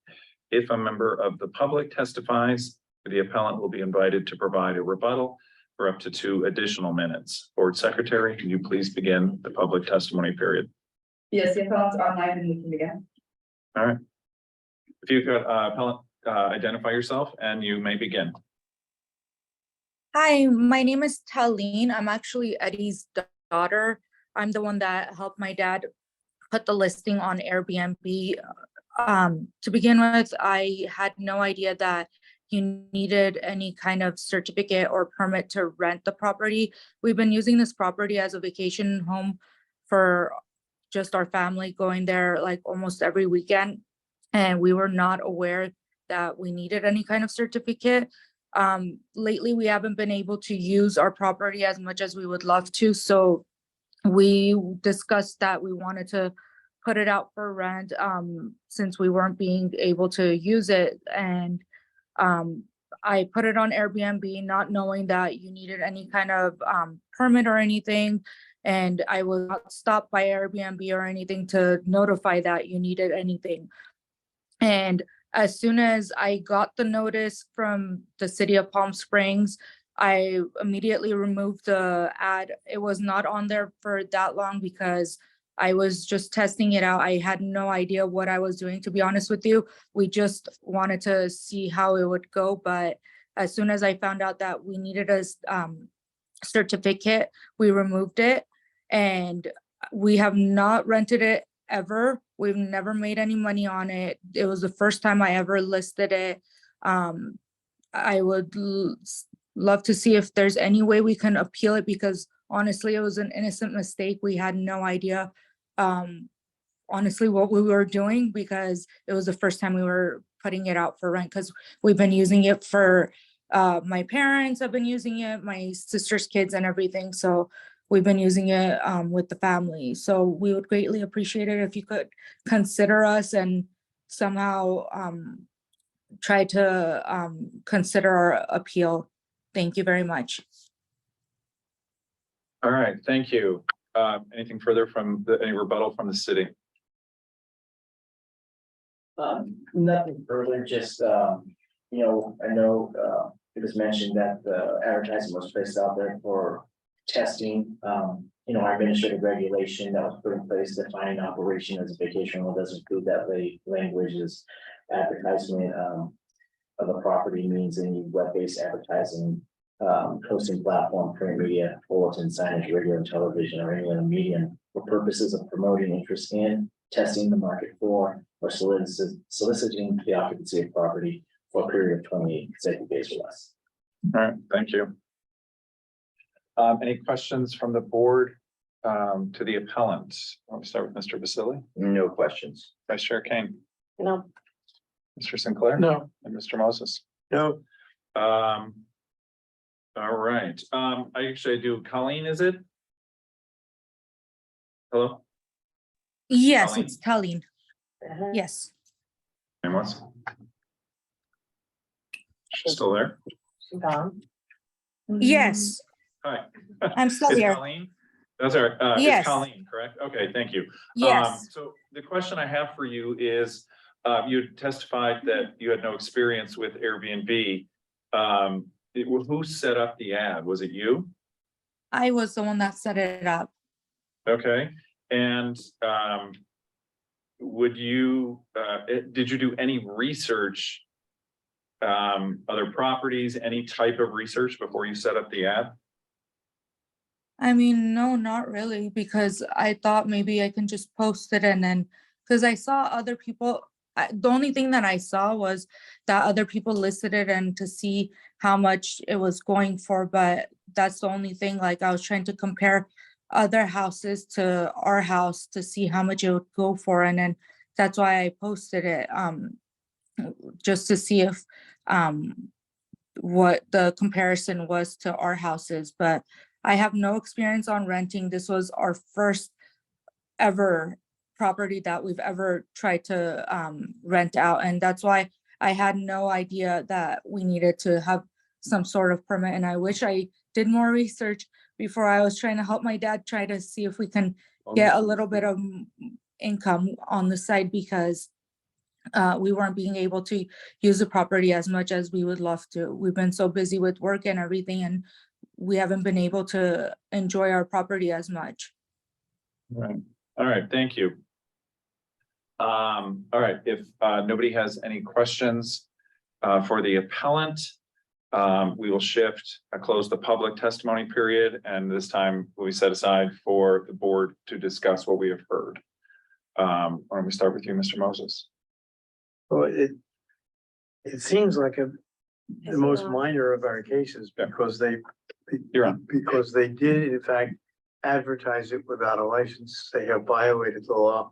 If a member of the public testifies, the appellant will be invited to provide a rebuttal for up to 2 additional minutes. Board Secretary, can you please begin the public testimony period? Yes, the appellant's online and we can begin. All right. If you could, appellant, identify yourself and you may begin. Hi, my name is Talene. I'm actually Eddie's daughter. I'm the one that helped my dad put the listing on Airbnb. To begin with, I had no idea that you needed any kind of certificate or permit to rent the property. We've been using this property as a vacation home for just our family, going there like almost every weekend. And we were not aware that we needed any kind of certificate. Lately, we haven't been able to use our property as much as we would love to. So we discussed that we wanted to put it out for rent, since we weren't being able to use it. And I put it on Airbnb, not knowing that you needed any kind of permit or anything. And I was not stopped by Airbnb or anything to notify that you needed anything. And as soon as I got the notice from the city of Palm Springs, I immediately removed the ad. It was not on there for that long because I was just testing it out. I had no idea what I was doing, to be honest with you. We just wanted to see how it would go. But as soon as I found out that we needed a certificate, we removed it. And we have not rented it ever. We've never made any money on it. It was the first time I ever listed it. I would love to see if there's any way we can appeal it, because honestly, it was an innocent mistake. We had no idea honestly what we were doing, because it was the first time we were putting it out for rent, because we've been using it for my parents have been using it, my sister's kids and everything. So we've been using it with the family. So we would greatly appreciate it if you could consider us and somehow try to consider our appeal. Thank you very much. All right, thank you. Anything further from any rebuttal from the city? Nothing further, just, you know, I know, it was mentioned that the advertising was placed out there for testing. You know, our administrative regulation that was put in place defining operation as a vacation rental does include that language is advertisement, of a property means any web-based advertising, posting platform, print media, bulletin, signage, radio and television, or any other medium for purposes of promoting interest in, testing the market for, or soliciting the occupancy of property for a period of 28 consecutive days or less. All right, thank you. Any questions from the board to the appellant? Want to start with Mr. Vasili? No questions. Vice Chair Kane, No, Mr. Sinclair? No, And Mr. Moses? no, All right, I do, Colleen, is it? Hello? Yes, Colleen? it's Colleen. Uh-huh. Yes. And what's? She's still there? Gone. Yes, Hi. I'm still It's here. Colleen? That's all right. It's Yes. Colleen, correct? Okay, thank you. Yes. So the question I have for you is, you testified that you had no experience with Airbnb. Who set up the ad? Was it you? I was the one that set it up. Okay, and would you, did you do any research? Other properties, any type of research before you set up the ad? I mean, no, not really, because I thought maybe I can just post it and then, because I saw other people, the only thing that I saw was that other people listed it and to see how much it was going for, but that's the only thing. Like, I was trying to compare other houses to our house to see how much it would go for, and then that's why I posted it, just to see if what the comparison was to our houses. But I have no experience on renting. This was our first ever property that we've ever tried to rent out. And that's why I had no idea that we needed to have some sort of permit. And I wish I did more research before. I was trying to help my dad try to see if we can get a little bit of income on the side, because we weren't being able to use the property as much as we would love to. We've been so busy with work and everything, and we haven't been able to enjoy our property as much. Right. All right, thank you. All right, if nobody has any questions for the appellant, we will close the public testimony period, and this time will be set aside for the board to discuss what we have heard. Why don't we start with you, Mr. Moses? well, it seems like the most minor of our cases, because You're on. because they did in fact advertise it without a license. They have violated the law,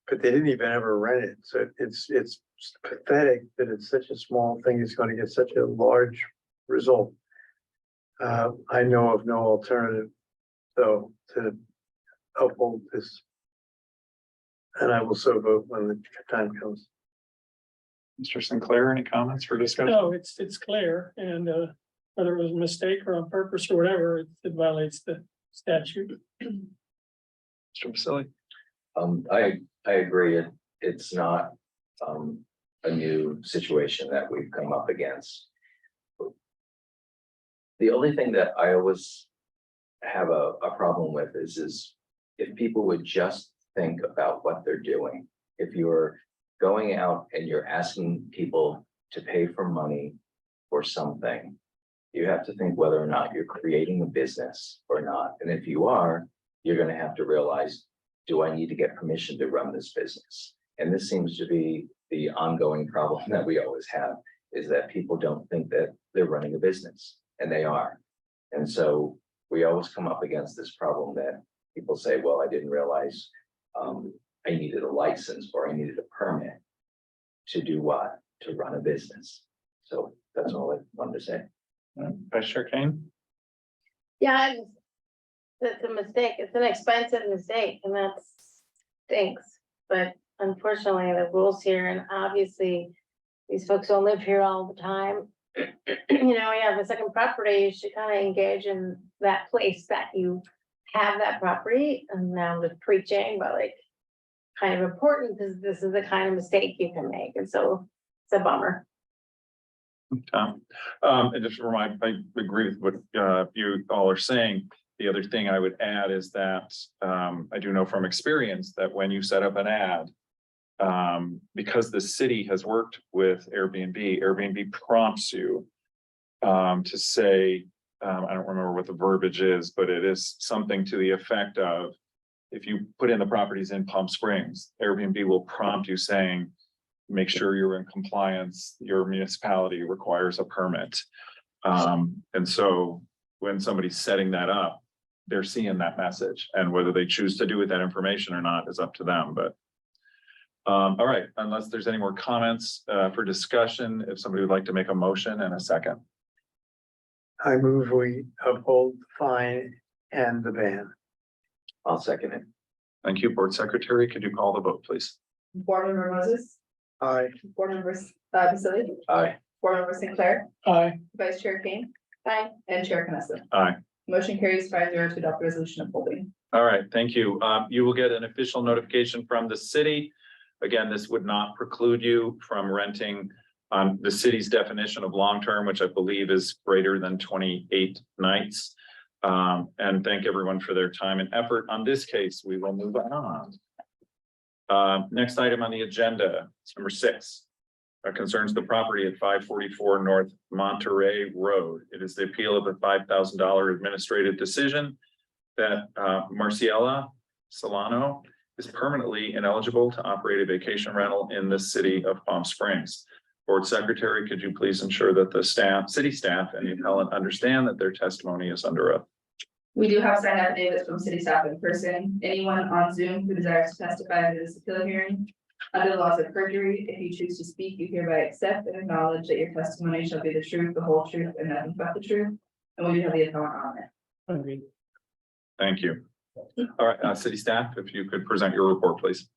but they didn't even ever rent it. So it's pathetic that it's such a small thing. It's going to get such a large result. I know of no alternative, though, to uphold this. And I will so vote when the time comes. Mr. Sinclair, any comments for discussion? No, it's clear, and whether it was a mistake or on purpose or whatever, it violates the statute. Mr. Vasily? I agree. It's not, a new situation that we've come up against. The only thing that I always have a problem with is if people would just think about what they're doing. If you're going out and you're asking people to pay for money for something, you have to think whether or not you're creating a business or not. And if you are, you're gonna have to realize, do I need to get permission to run this business? And this seems to be the ongoing problem that we always have, is that people don't think that they're running a business, and they are. And so we always come up against this problem that people say, well, I didn't realize I needed a license or I needed a permit to do what? To run a business. So that's all I wanted to say. Vice Chair Kane? Yeah, it's a mistake. It's an expensive mistake and that stinks. But unfortunately, the rules here, and obviously these folks don't live here all the time. You know, you have a second property, you should kind of engage in that place that you have that property. And now I'm just preaching, but like kind of important because this is the kind of mistake you can make. And so it's a bummer. Tom, and just remind, I agree with what you all are saying. The other thing I would add is that I do know from experience that when you set up an ad, because the city has worked with Airbnb prompts you to say, I don't remember what the verbiage is, but it is something to the effect of, if you put in the properties in Palm Springs, Airbnb will prompt you saying, make sure you're in compliance, your municipality requires a permit. And so when somebody's setting that up, they're seeing that message, and whether they choose to do with that information or not is up to them, but. All right, unless there's any more comments for discussion, if somebody would like to make a motion and a second. I move we uphold the fine and the ban. I'll second it. Thank you, Board Secretary. Could you call the vote, please? Board Member Moses, Aye. Board Member Vasily, Aye. Board Member Sinclair, Aye. Vice Chair Kane, Bye. and Chair Knessel. Aye. Motion carries 5-0 to adopt the resolution upholding. All right, thank you. You will get an official notification from the city. Again, this would not preclude you from renting on the city's definition of long-term, which I believe is greater than 28 nights. And thank everyone for their time and effort on this case. We will move on. Next item on the agenda, number 6. Concerns the property at 544 North Monterey Road. It is the appeal of a $5,000 administrative decision that Marciela Solano is permanently ineligible to operate a vacation rental in the city of Palm Springs. Board Secretary, could you please ensure that the staff, city staff, and the appellant understand that their testimony is under oath? We do have signed affidavits from city staff in person. Anyone on Zoom who desires to testify at this appeal hearing under the laws of perjury, if you choose to speak, you hereby accept and acknowledge that your testimony shall be the truth, the whole truth, and nothing but the truth. And we do have the appellant on it. Agreed. Thank you. All right, city staff, if you could present your report, please.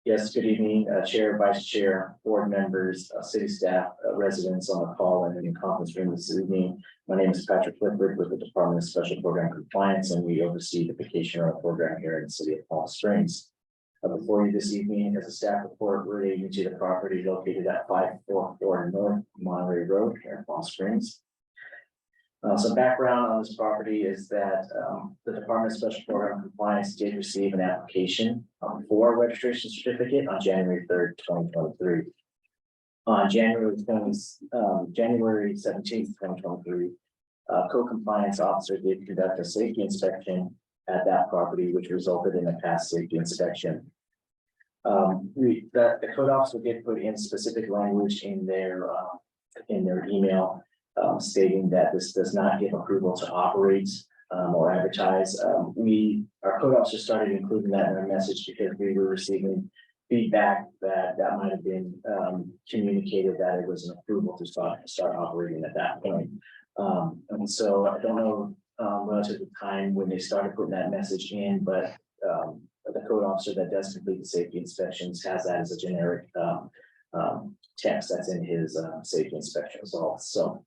Yes, good evening, Chair, Vice Chair, board members, city staff, residents on the call and in the conference room this evening. My name is Patrick Clifford with the Department of Special Program Compliance, and we oversee the vacation rental program here in the city of Palm Springs. Before you this evening is a staff report relating to the property located at 544 North Monterey Road here in Palm Springs. Some background on this property is that the Department of Special Program Compliance did receive an application for a registration certificate on January 3rd, 2023. On January 17th, 2023, co-compliance officer did conduct a safety inspection at that property, which resulted in a past safety inspection. The code officer did put in specific language in their email stating that this does not give approval to operate or advertise. Our code officer started including that in our message because we were receiving feedback that might have been communicated that it was an approval to start operating at that point. And so I don't know relative to the time when they started putting that message in, but the code officer that does complete the safety inspections has that as a generic text that's in his safety inspection results. So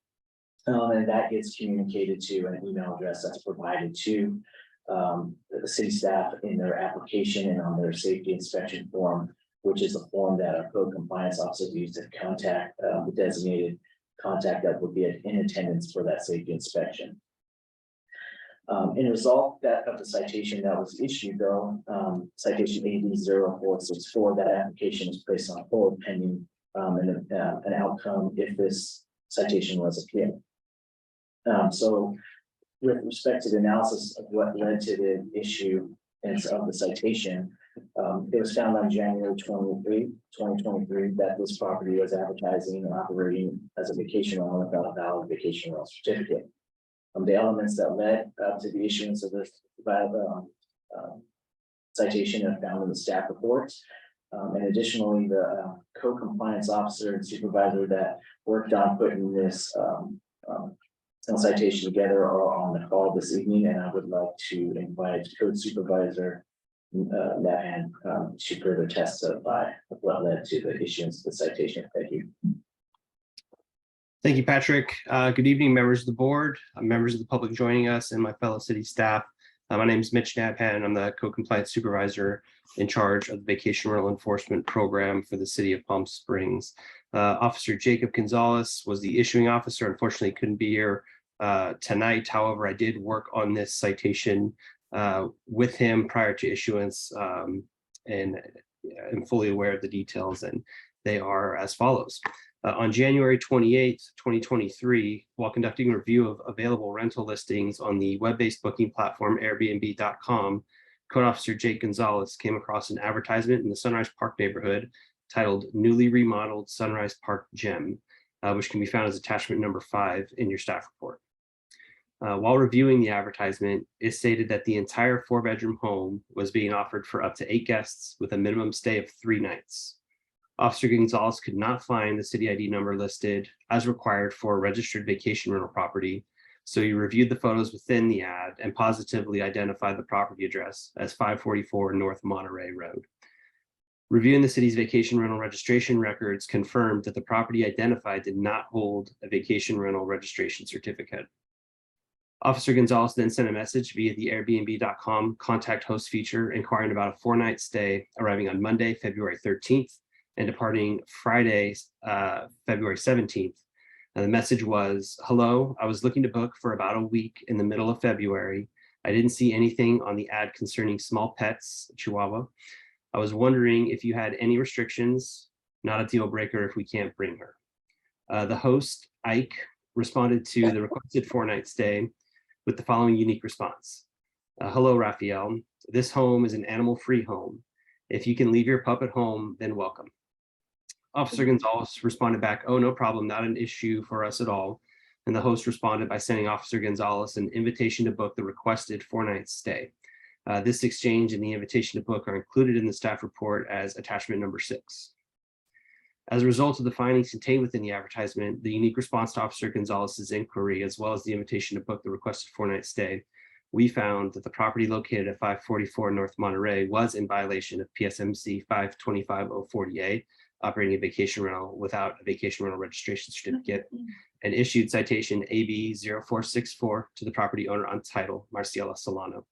and that gets communicated to an email address that's provided to the city staff in their application and on their safety inspection form, which is a form that our code compliance officer used to contact the designated contact that would be in attendance for that safety inspection. In result of the citation that was issued though, citation AD 0464, that application is placed on hold pending an outcome if this citation was appealed. So with respect to the analysis of what led to the issue and of the citation, it was found on January 23, 2023, that this property was advertising and operating as a vacation rental without a valid vacation rental certificate. The elements that led to the issuance of this citation are found in the staff reports. And additionally, the co-compliance officer and supervisor that worked on putting this citation together are on the call this evening, and I would like to invite code supervisor Napan to further testify of what led to the issuance of the citation. Thank you. Thank you, Patrick. Good evening, members of the board, members of the public joining us, and my fellow city staff. My name is Mitch Napan. I'm the co-compliance supervisor in charge of the vacation rental enforcement program for the city of Palm Springs. Officer Jacob Gonzalez was the issuing officer. Unfortunately, couldn't be here tonight. However, I did work on this citation with him prior to issuance, and I'm fully aware of the details, and they are as follows. On January 28th, 2023, while conducting a review of available rental listings on the web-based booking platform Airbnb.com, Code Officer Jake Gonzalez came across an advertisement in the Sunrise Park neighborhood titled Newly Remodeled Sunrise Park Gem, which can be found as attachment number 5 in your staff report. While reviewing the advertisement, it stated that the entire 4-bedroom home was being offered for up to 8 guests with a minimum stay of 3 nights. Officer Gonzalez could not find the city ID number listed as required for a registered vacation rental property, so he reviewed the photos within the ad and positively identified the property address as 544 North Monterey Road. Reviewing the city's vacation rental registration records confirmed that the property identified did not hold a vacation rental registration certificate. Officer Gonzalez then sent a message via the Airbnb.com contact host feature inquiring about a 4-night stay arriving on Monday, February 13th, and departing Friday, February 17th. And the message was, hello, I was looking to book for about a week in the middle of February. I didn't see anything on the ad concerning small pets, Chihuahua. I was wondering if you had any restrictions, not a deal breaker if we can't bring her. The host, Ike, responded to the requested 4-night stay with the following unique response. Hello, Raphael. This home is an animal-free home. If you can leave your pup at home, then welcome. Officer Gonzalez responded back, oh, no problem, not an issue for us at all. And the host responded by sending Officer Gonzalez an invitation to book the requested 4-night stay. This exchange and the invitation to book are included in the staff report as attachment number 6. As a result of the findings contained within the advertisement, the unique response to Officer Gonzalez's inquiry, as well as the invitation to book the requested 4-night stay, we found that the property located at 544 North Monterey was in violation of PSMC 525-040A, operating a vacation rental without a vacation rental registration certificate, and issued citation AB 0464 to the property owner on title, Marciela Solano.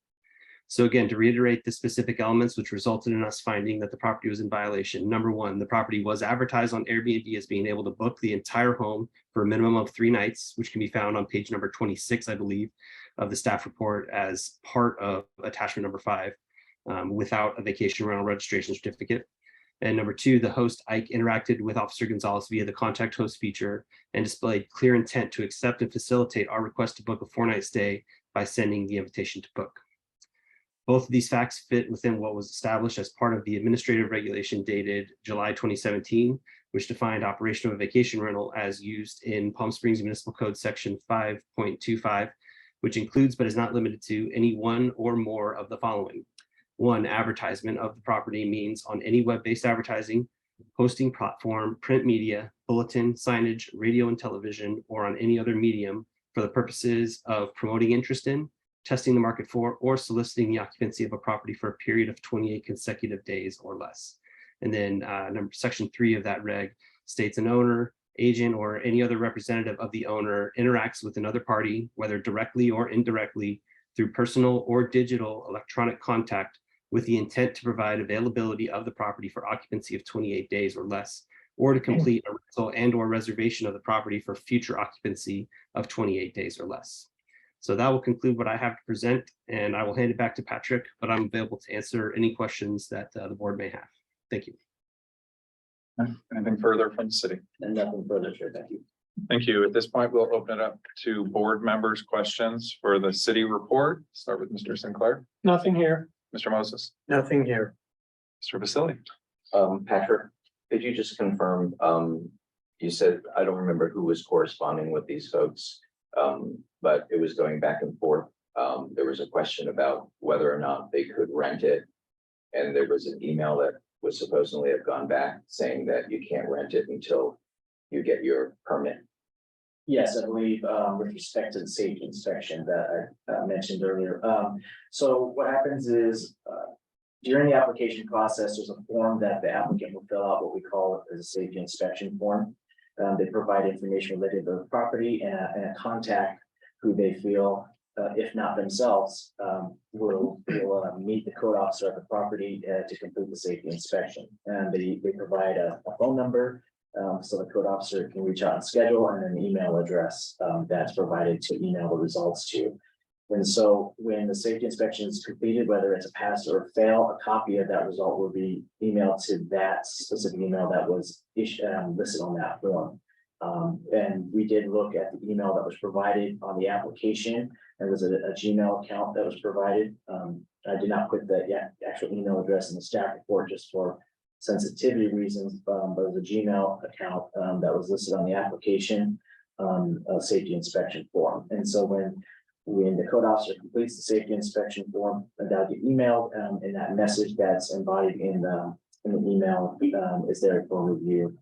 So again, to reiterate the specific elements which resulted in us finding that the property was in violation. Number 1, the property was advertised on Airbnb as being able to book the entire home for a minimum of 3 nights, which can be found on page number 26, I believe, of the staff report as part of attachment number 5, without a vacation rental registration certificate. And number 2, the host, Ike, interacted with Officer Gonzalez via the contact host feature and displayed clear intent to accept and facilitate our request to book a 4-night stay by sending the invitation to book. Both of these facts fit within what was established as part of the administrative regulation dated July 2017, which defined operation of a vacation rental as used in Palm Springs Municipal Code section 5.25, which includes but is not limited to any one or more of the following. 1, advertisement of the property means on any web-based advertising, hosting platform, print media, bulletin, signage, radio and television, or on any other medium for the purposes of promoting interest in, testing the market for, or soliciting the occupancy of a property for a period of 28 consecutive days or less. And then section 3 of that reg states an owner, agent, or any other representative of the owner interacts with another party, whether directly or indirectly, through personal or digital electronic contact with the intent to provide availability of the property for occupancy of 28 days or less, or to complete a rental and or reservation of the property for future occupancy of 28 days or less. So that will conclude what I have to present, and I will hand it back to Patrick, but I'm available to answer any questions that the board may have. Thank you. Anything further from the city? And nothing further, Chair. Thank you. Thank you. At this point, we'll open it up to board members' questions for the city report. Start with Mr. Sinclair, Nothing here. Mr. Moses, Nothing here. Mr. Vasili. Patrick, could you just confirm, you said, I don't remember who was corresponding with these folks, but it was going back and forth. There was a question about whether or not they could rent it. And there was an email that was supposedly have gone back saying that you can't rent it until you get your permit. Yes, I believe, with respect to the safety inspection that I mentioned earlier. So what happens is, during the application process, there's a form that the applicant will fill out, what we call as a safety inspection form. They provide information related to the property and a contact who they feel, if not themselves, will meet the code officer at the property to complete the safety inspection. And they provide a phone number, so the code officer can reach out and schedule, and an email address that's provided to email the results to. And so when the safety inspection is completed, whether it's a pass or a fail, a copy of that result will be emailed to that specific email that was listed on that form. And we did look at the email that was provided on the application. There was a Gmail account that was provided. I did not put the actual email address in the staff report just for sensitivity reasons, but it was a Gmail account that was listed on the application safety inspection form. And so when the code officer completes the safety inspection form, that'll get emailed, and that message that's embodied in the email is there for review,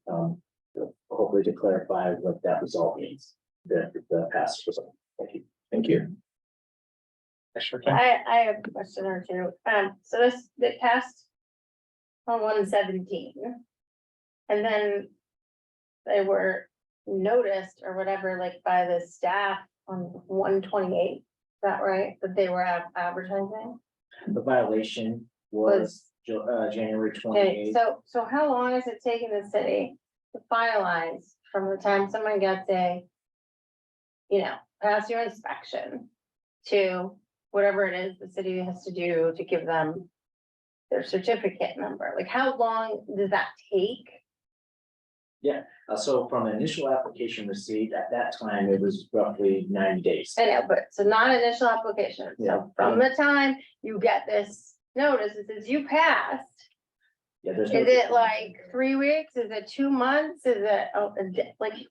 hopefully to clarify what that result means, the past result. Thank you. Thank you. I have a question or two. So they passed on 117. And then they were noticed or whatever, like by the staff on 128. Is that right? That they were advertising? The violation was January Okay, 28th. so how long is it taking the city to finalize from the time someone gets pass your inspection to whatever it is the city has to do to give them their certificate number? Like, how long does that take? So from initial application received, at that time, it was roughly 90 days. I know, but so not initial application. Yeah. So from the time you get this notice, it says you passed. Yeah, there's. Is it like 3 weeks? Is it 2 months? Is it like, do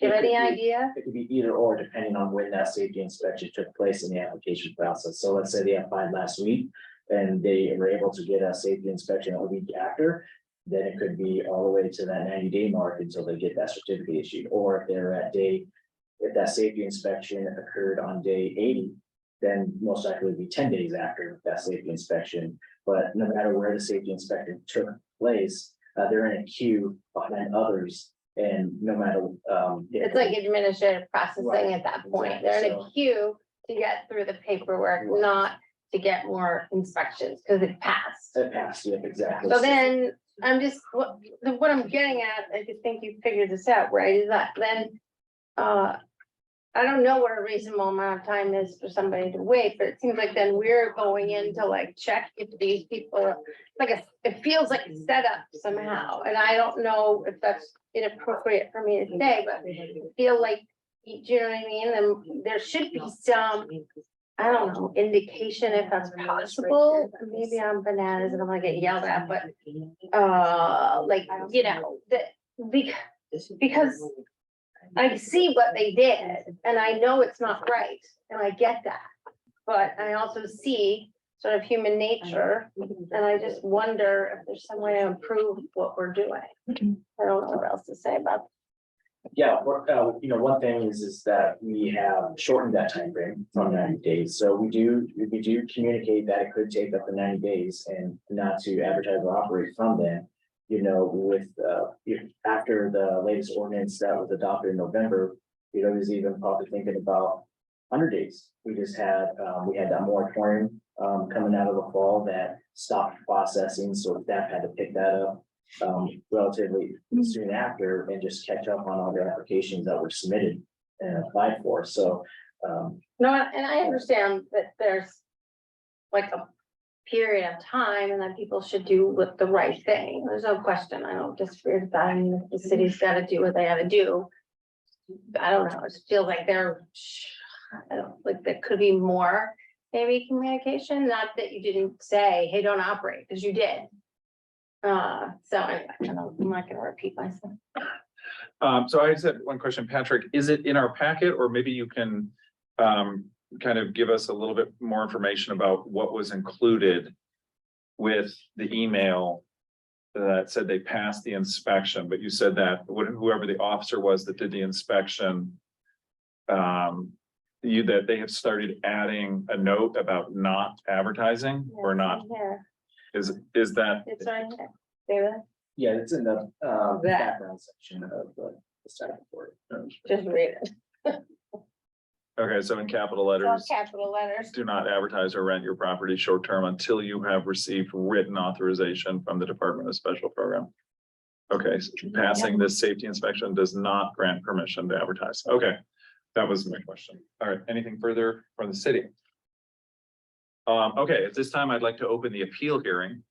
you have any idea? It could be either or, depending on when that safety inspection took place in the application process. So let's say they applied last week and they were able to get a safety inspection a week after, then it could be all the way to that 90-day mark until they get that certificate issued. Or if they're if that safety inspection occurred on day 80, then most likely it'd be 10 days after that safety inspection. But no matter where the safety inspection took place, they're in a queue behind others. And no matter. It's like administrative processing at that point. Exactly. They're in a queue to get through the paperwork, not to get more inspections because it passed. It passed, yeah, exactly. So then I'm just, what I'm getting at, I just think you figured this out, right, is that then, I don't know what a reasonable amount of time is for somebody to wait, but it seems like then we're going in to like check if these people are, it feels like a setup somehow, and I don't know if that's inappropriate for me to say, but I feel like, do you know what I mean? And there should be some, I don't know, indication if that's possible. Maybe I'm bananas and I'm gonna get yelled at, but because I see what they did and I know it's not right and I get that. But I also see sort of human nature and I just wonder if there's some way to improve what we're doing. I don't know what else to say about Yeah, one thing is that we have shortened that time frame from 90 days. So we do communicate that it could take up to 90 days and not to advertise or operate from then. After the latest ordinance that was adopted in November, was even probably thinking about 100 days. We had that moratorium coming out of the fall that stopped processing, so staff had to pick that up relatively soon after and just catch up on all the applications that were submitted and applied for. So No, and I understand that there's like a period of time and that people should do with the right thing. There's no question. I don't disagree with that. I mean, the city's gotta do what they gotta do. I don't know, it feels like I don't, like there could be more, maybe communication, not that you didn't say, hey, don't operate, because you did. So I don't know, I'm not gonna repeat myself. So I just had one question, Patrick, is it in our packet, or maybe you can kind of give us a little bit more information about what was included with the email that said they passed the inspection, but you said that whoever the officer was that did the inspection, that they have started adding a note about not advertising or not, Here, is that? it's right here. David, yeah, it's in the That. background section of the staff report. just read it. Okay, so in capital It's all letters, capital letters. do not advertise or rent your property short term until you have received written authorization from the Department of Special Program. Okay, so passing this safety inspection does not grant permission to advertise. Okay, that was my question. All right, anything further from the city? Okay, at this time, I'd like to open the appeal hearing.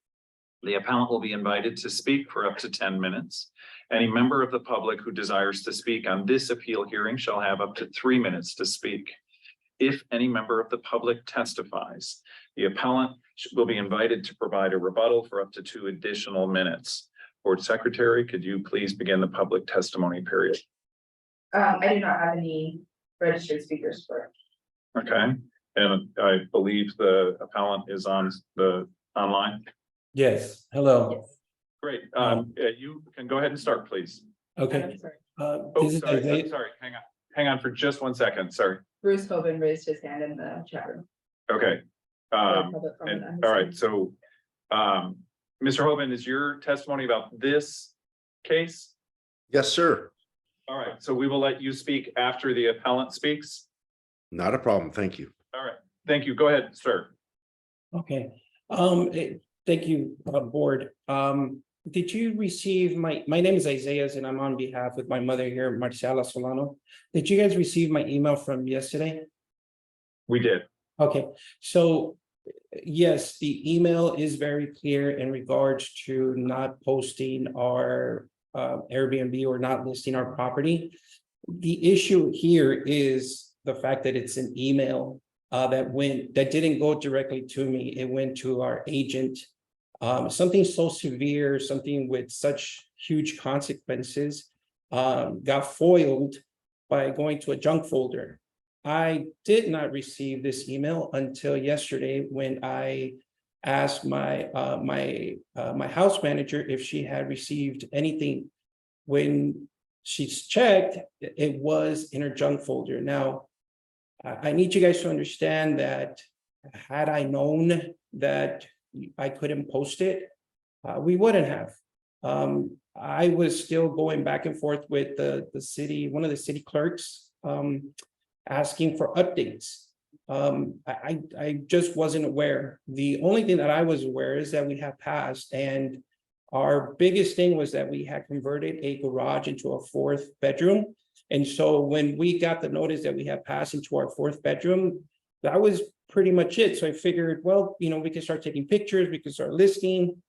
The appellant will be invited to speak for up to 10 minutes. Any member of the public who desires to speak on this appeal hearing shall have up to 3 minutes to speak. If any member of the public testifies, the appellant will be invited to provide a rebuttal for up to 2 additional minutes. Board Secretary, could you please begin the public testimony period? I do not have any registered speakers for. Okay, and I believe the appellant is on the online. Yes, hello. Great, you can go ahead and start, please. Okay. Oh, This is sorry, Isaiah. sorry, hang on for just 1 second, sorry. Bruce Hoban raised his hand in the chat room. Okay. Public comment, And, I'm all right, assuming. so, Mr. Hoban, is your testimony about this case? Yes, sir. All right, so we will let you speak after the appellant speaks. Not a problem. Thank you. All right, thank you. Go ahead, sir. Okay, thank you, board. Did you receive my name is Isaiah and I'm on behalf with my mother here, Marcela Solano. Did you guys receive my email from yesterday? We did. Okay, so yes, the email is very clear in regards to not posting our Airbnb or not listing our property. The issue here is the fact that it's an email that didn't go directly to me. It went to our agent. Something so severe, something with such huge consequences, got foiled by going to a junk folder. I did not receive this email until yesterday when I asked my house manager if she had received anything. When she's checked, it was in her junk folder. Now, I need you guys to understand that had I known that I couldn't post it, we wouldn't have. I was still going back and forth with the city, one of the city clerks, asking for updates. I just wasn't aware. The only thing that I was aware is that we have passed, and our biggest thing was that we had converted a garage into a 4th bedroom. And so when we got the notice that we had passed into our 4th bedroom, that was pretty much it. So I figured, well, we can start taking pictures, we can start listing.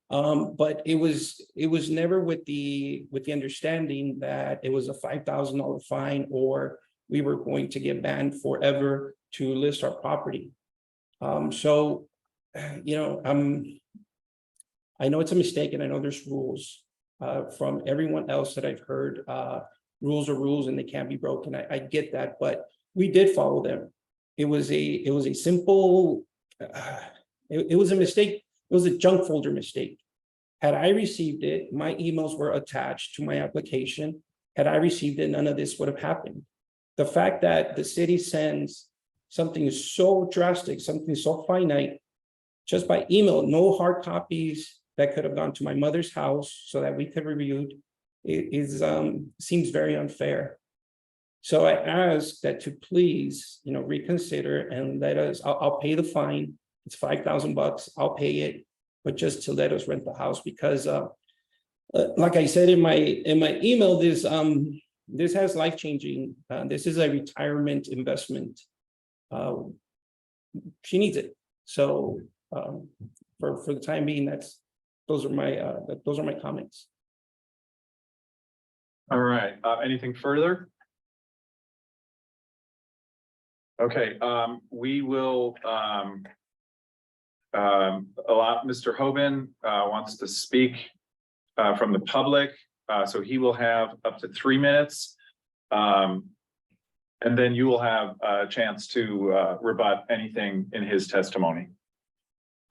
But it was never with the understanding that it was a $5,000 fine or we were going to get banned forever to list our property. I know it's a mistake, and I know there's rules from everyone else that I've heard. Rules are rules and they can't be broken. I get that, but we did follow them. It was a simple, it was a mistake. It was a junk folder mistake. Had I received it, my emails were attached to my application. Had I received it, none of this would have happened. The fact that the city sends something so drastic, something so finite, just by email, no hard copies that could have gone to my mother's house so that we could review it seems very unfair. So I ask that to please, reconsider and let us, I'll pay the fine. It's $5,000. I'll pay it, but just to let us rent the house because like I said in my email, this has life-changing. This is a retirement investment. She needs it. So for the time being, those are my comments. All right, anything further? Okay, we will allow Mr. Hoban wants to speak from the public, so he will have up to 3 minutes. And then you will have a chance to rebut anything in his testimony.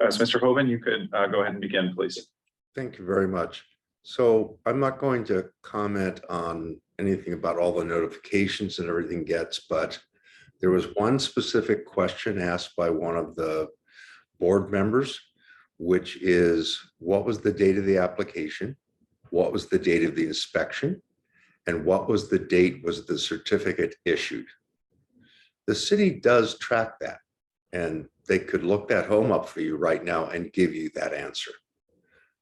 So Mr. Hoban, you could go ahead and begin, please. Thank you very much. So I'm not going to comment on anything about all the notifications and everything gets, but there was one specific question asked by one of the board members, which is what was the date of the application? What was the date of the inspection? And what was the date was the certificate issued? The city does track that, and they could look that home up for you right now and give you that answer.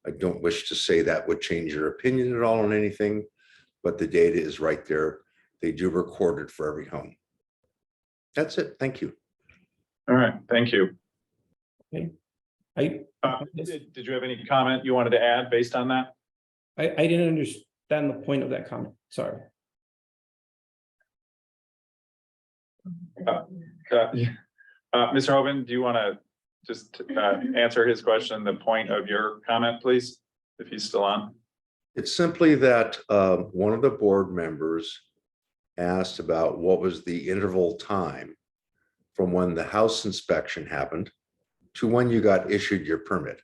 I don't wish to say that would change your opinion at all on anything, but the data is right there. They do record it for every home. That's it. Thank you. All right, thank you. Okay. Did you have any comment you wanted to add based on that? I didn't understand the point of that comment. Sorry. Mr. Hoban, do you want to just answer his question, the point of your comment, please, if he's still on? It's simply that one of the board members asked about what was the interval time from when the house inspection happened to when you got issued your permit.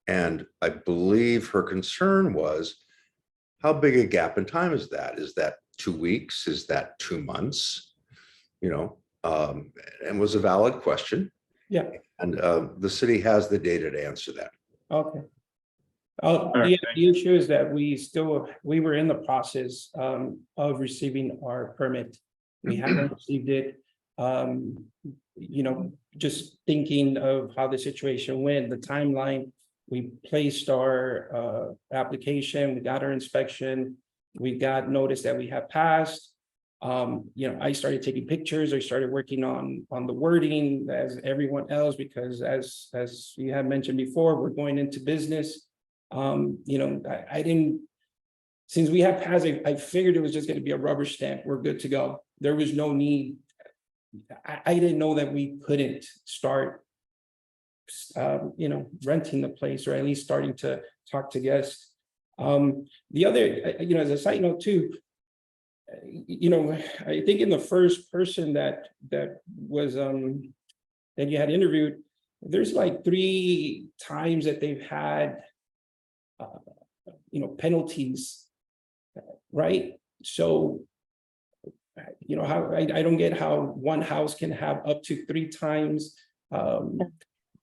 And I believe her concern was, how big a gap in time is that? Is that 2 weeks? Is that 2 months? And was a valid question. Yeah. And the city has the data to answer that. Okay. right, The issue is that we were in the process of receiving our permit. We haven't received it. Just thinking of how the situation went, the timeline, we placed our application, we got our inspection, we got notice that we have passed. I started taking pictures, I started working on the wording as everyone else, because as you had mentioned before, we're going into business. I didn't, since we have passed, I figured it was just going to be a rubber stamp. We're good to go. There was no need. I didn't know that we couldn't start, renting the place, or at least starting to talk to guests. The other, as a side note too, I think in the first person that was, that you had interviewed, there's like 3 times that they've had, penalties, right? So, how I don't get how one house can have up to 3 times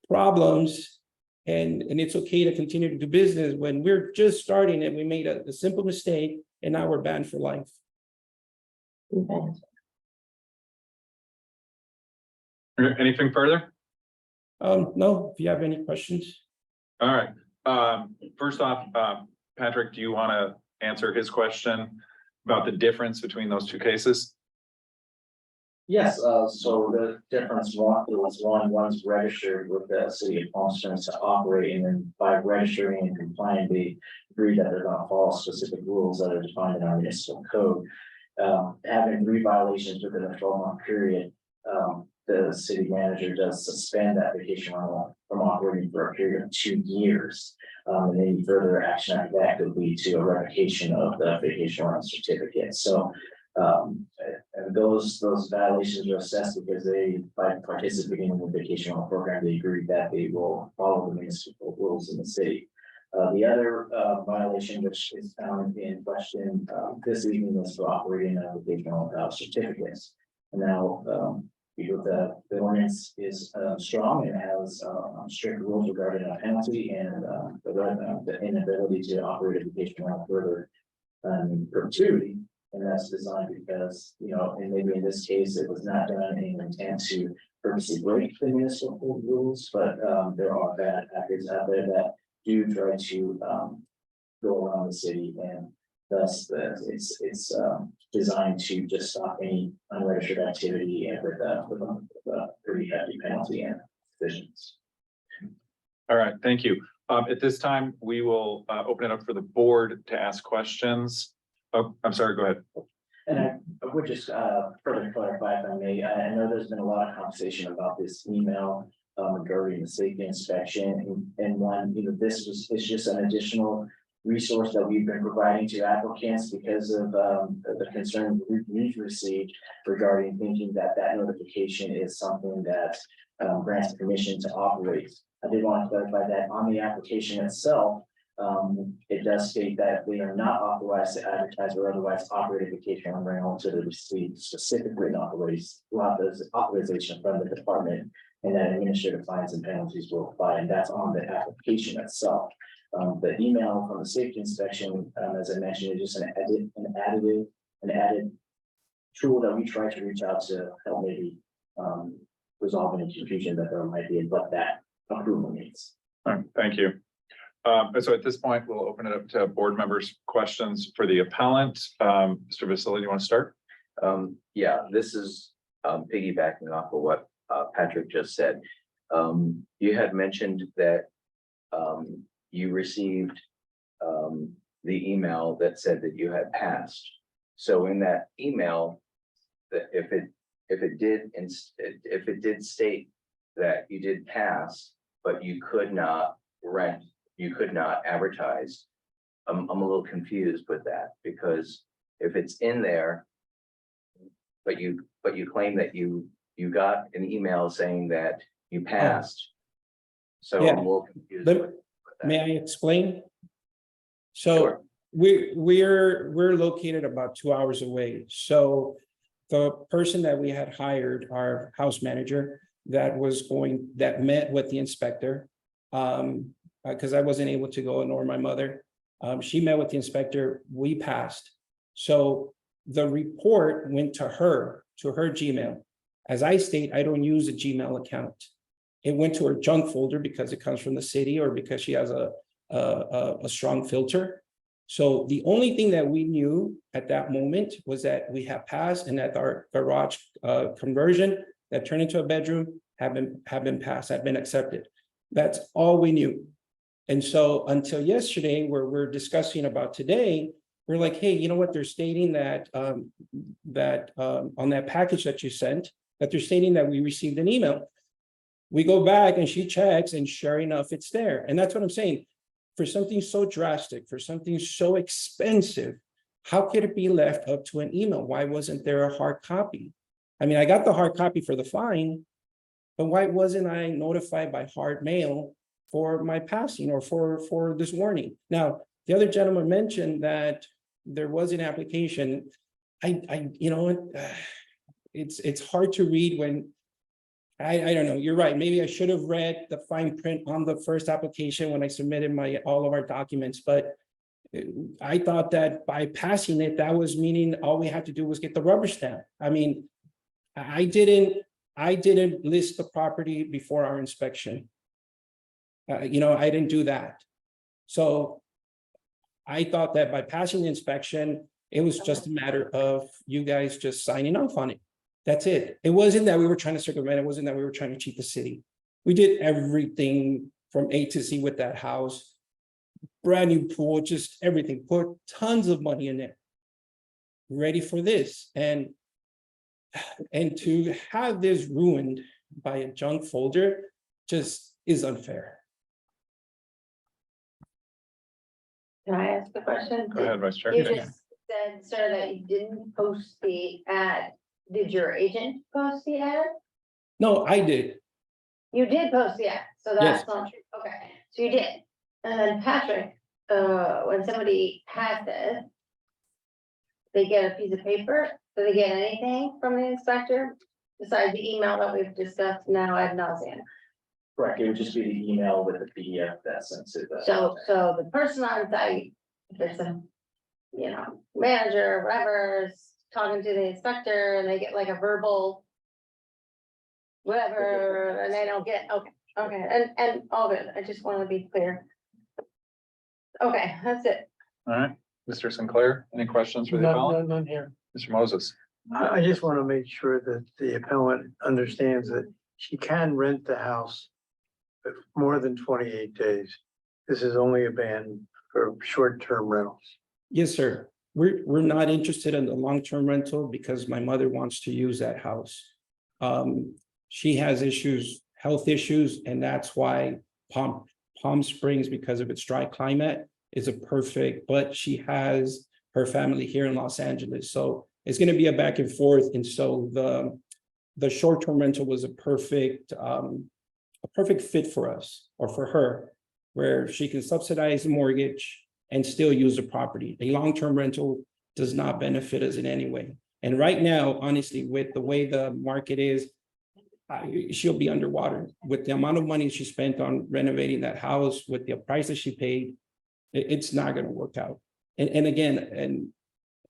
problems, and it's okay to continue to do business when we're just starting and we made a simple mistake and now we're banned for life. Anything further? No, if you have any questions. All right. First off, Patrick, do you want to answer his question about the difference between those 2 cases? Yes, so the difference one's registered with the city of Palm Springs to operate, and then by registering and complying, they agree that they're gonna follow specific rules that are defined in our municipal code. Having 3 violations within a 12-month period, the city manager does suspend that vacation rental from operating for a period of 2 years. And any further action after that could lead to a revocation of the vacation rental certificate. So and those violations are assessed because they, by participating in the vacation rental program, they agree that they will follow the municipal rules in the city. The other violation which is found in question this evening was for operating an application without certificates. And now, the ordinance is strong and has strict rules regarding a penalty and the inability to operate education without further perpetuity. And that's designed because, and maybe in this case, it was not done in intent to purposely break the municipal rules, but there are bad actors out there that do try to go around the city, and thus it's designed to just stop any unregistered activity and with a pretty hefty penalty and decisions. All right, thank you. At this time, we will open it up for the board to ask questions. Oh, I'm sorry, go ahead. And I would just further clarify if I may, I know there's been a lot of conversation about this email regarding the safety inspection and one, it's just an additional resource that we've been providing to applicants because of the concern we've received regarding thinking that notification is something that grants permission to operate. I did want to clarify that on the application itself, it does state that they are not authorized to advertise or otherwise operate a vacation rental until they receive specifically authorization from the department, and that administrative fines and penalties will apply, and that's on the application itself. The email from the safety inspection, as I mentioned, is just an added tool that we try to reach out to help maybe resolve any confusion that there might be in what that approval means. All right, thank you. So at this point, we'll open it up to board members' questions for the appellant. Mr. Vasily, you want to start? Yeah, this is piggybacking off of what Patrick just said. You had mentioned that you received the email that said that you had passed. So in that email, that if it did state that you did pass, but you could not rent, you could not advertise, I'm a little confused with that, because if it's in there, but you claim that you got an email saying that you passed. So Yeah. I'm a little confused. Let- with that. May I explain? So Sure. we're located about 2 hours away. So the person that we had hired, our house manager, that met with the inspector, because I wasn't able to go, nor my mother. She met with the inspector, we passed. So the report went to her Gmail. As I state, I don't use a Gmail account. It went to her junk folder because it comes from the city or because she has a strong filter. So the only thing that we knew at that moment was that we have passed and that our garage conversion that turned into a bedroom have been passed, have been accepted. That's all we knew. And so until yesterday, where we're discussing about today, we're like, hey, you know what? They're stating that on that package that you sent, that they're stating that we received an email. We go back and she checks, and sure enough, it's there. And that's what I'm saying. For something so drastic, for something so expensive, how could it be left up to an email? Why wasn't there a hard copy? I mean, I got the hard copy for the fine, but why wasn't I notified by hard mail for my passing or for this warning? Now, the other gentleman mentioned that there was an application. You know, it's hard to read when I don't know. You're right. Maybe I should have read the fine print on the first application when I submitted all of our documents, but I thought that by passing it, that was meaning all we had to do was get the rubber stamp. I mean, I didn't list the property before our inspection. You know, I didn't do that. So I thought that by passing the inspection, it was just a matter of you guys just signing off on it. That's it. It wasn't that we were trying to circumvent. It wasn't that we were trying to cheat the city. We did everything from A to Z with that house. Brand new pool, just everything. Put tons of money in there. Ready for this. And to have this ruined by a junk folder just is unfair. Can I ask the question? Go ahead, Vice Chair. You just said, sir, that you didn't post the ad. Did your agent post the ad? No, I did. You did post the ad, so Yes. that's not true. Okay, so you did. And then Patrick, when somebody passes, they get a piece of paper, do they get anything from the inspector? Besides the email that we've discussed now ad nauseam. Correct, it would just be the email with the PDF that's sent to the. So the person on site, if it's a, you know, manager, or whatever, is talking to the inspector and they get like a verbal. Whatever, and they don't get, okay, and all good, I just want to be clear. Okay, that's it. All right, Mr. Sinclair, any questions for the None, appellant? none here. Mr. Moses? I just want to make sure that the appellant understands that she can rent the house for more than 28 days. This is only a ban for short-term rentals. Yes, sir. We're not interested in the long-term rental because my mother wants to use that house. She has issues, health issues, and that's why Palm Springs, because of its dry climate, is a perfect, but she has her family here in Los Angeles. So it's going to be a back and forth. And so the short-term rental was a perfect fit for us or for her, where she can subsidize the mortgage and still use the property. A long-term rental does not benefit us in any way. And right now, honestly, with the way the market is, she'll be underwater with the amount of money she spent on renovating that house, with the price that she paid. It's not going to work out. And again,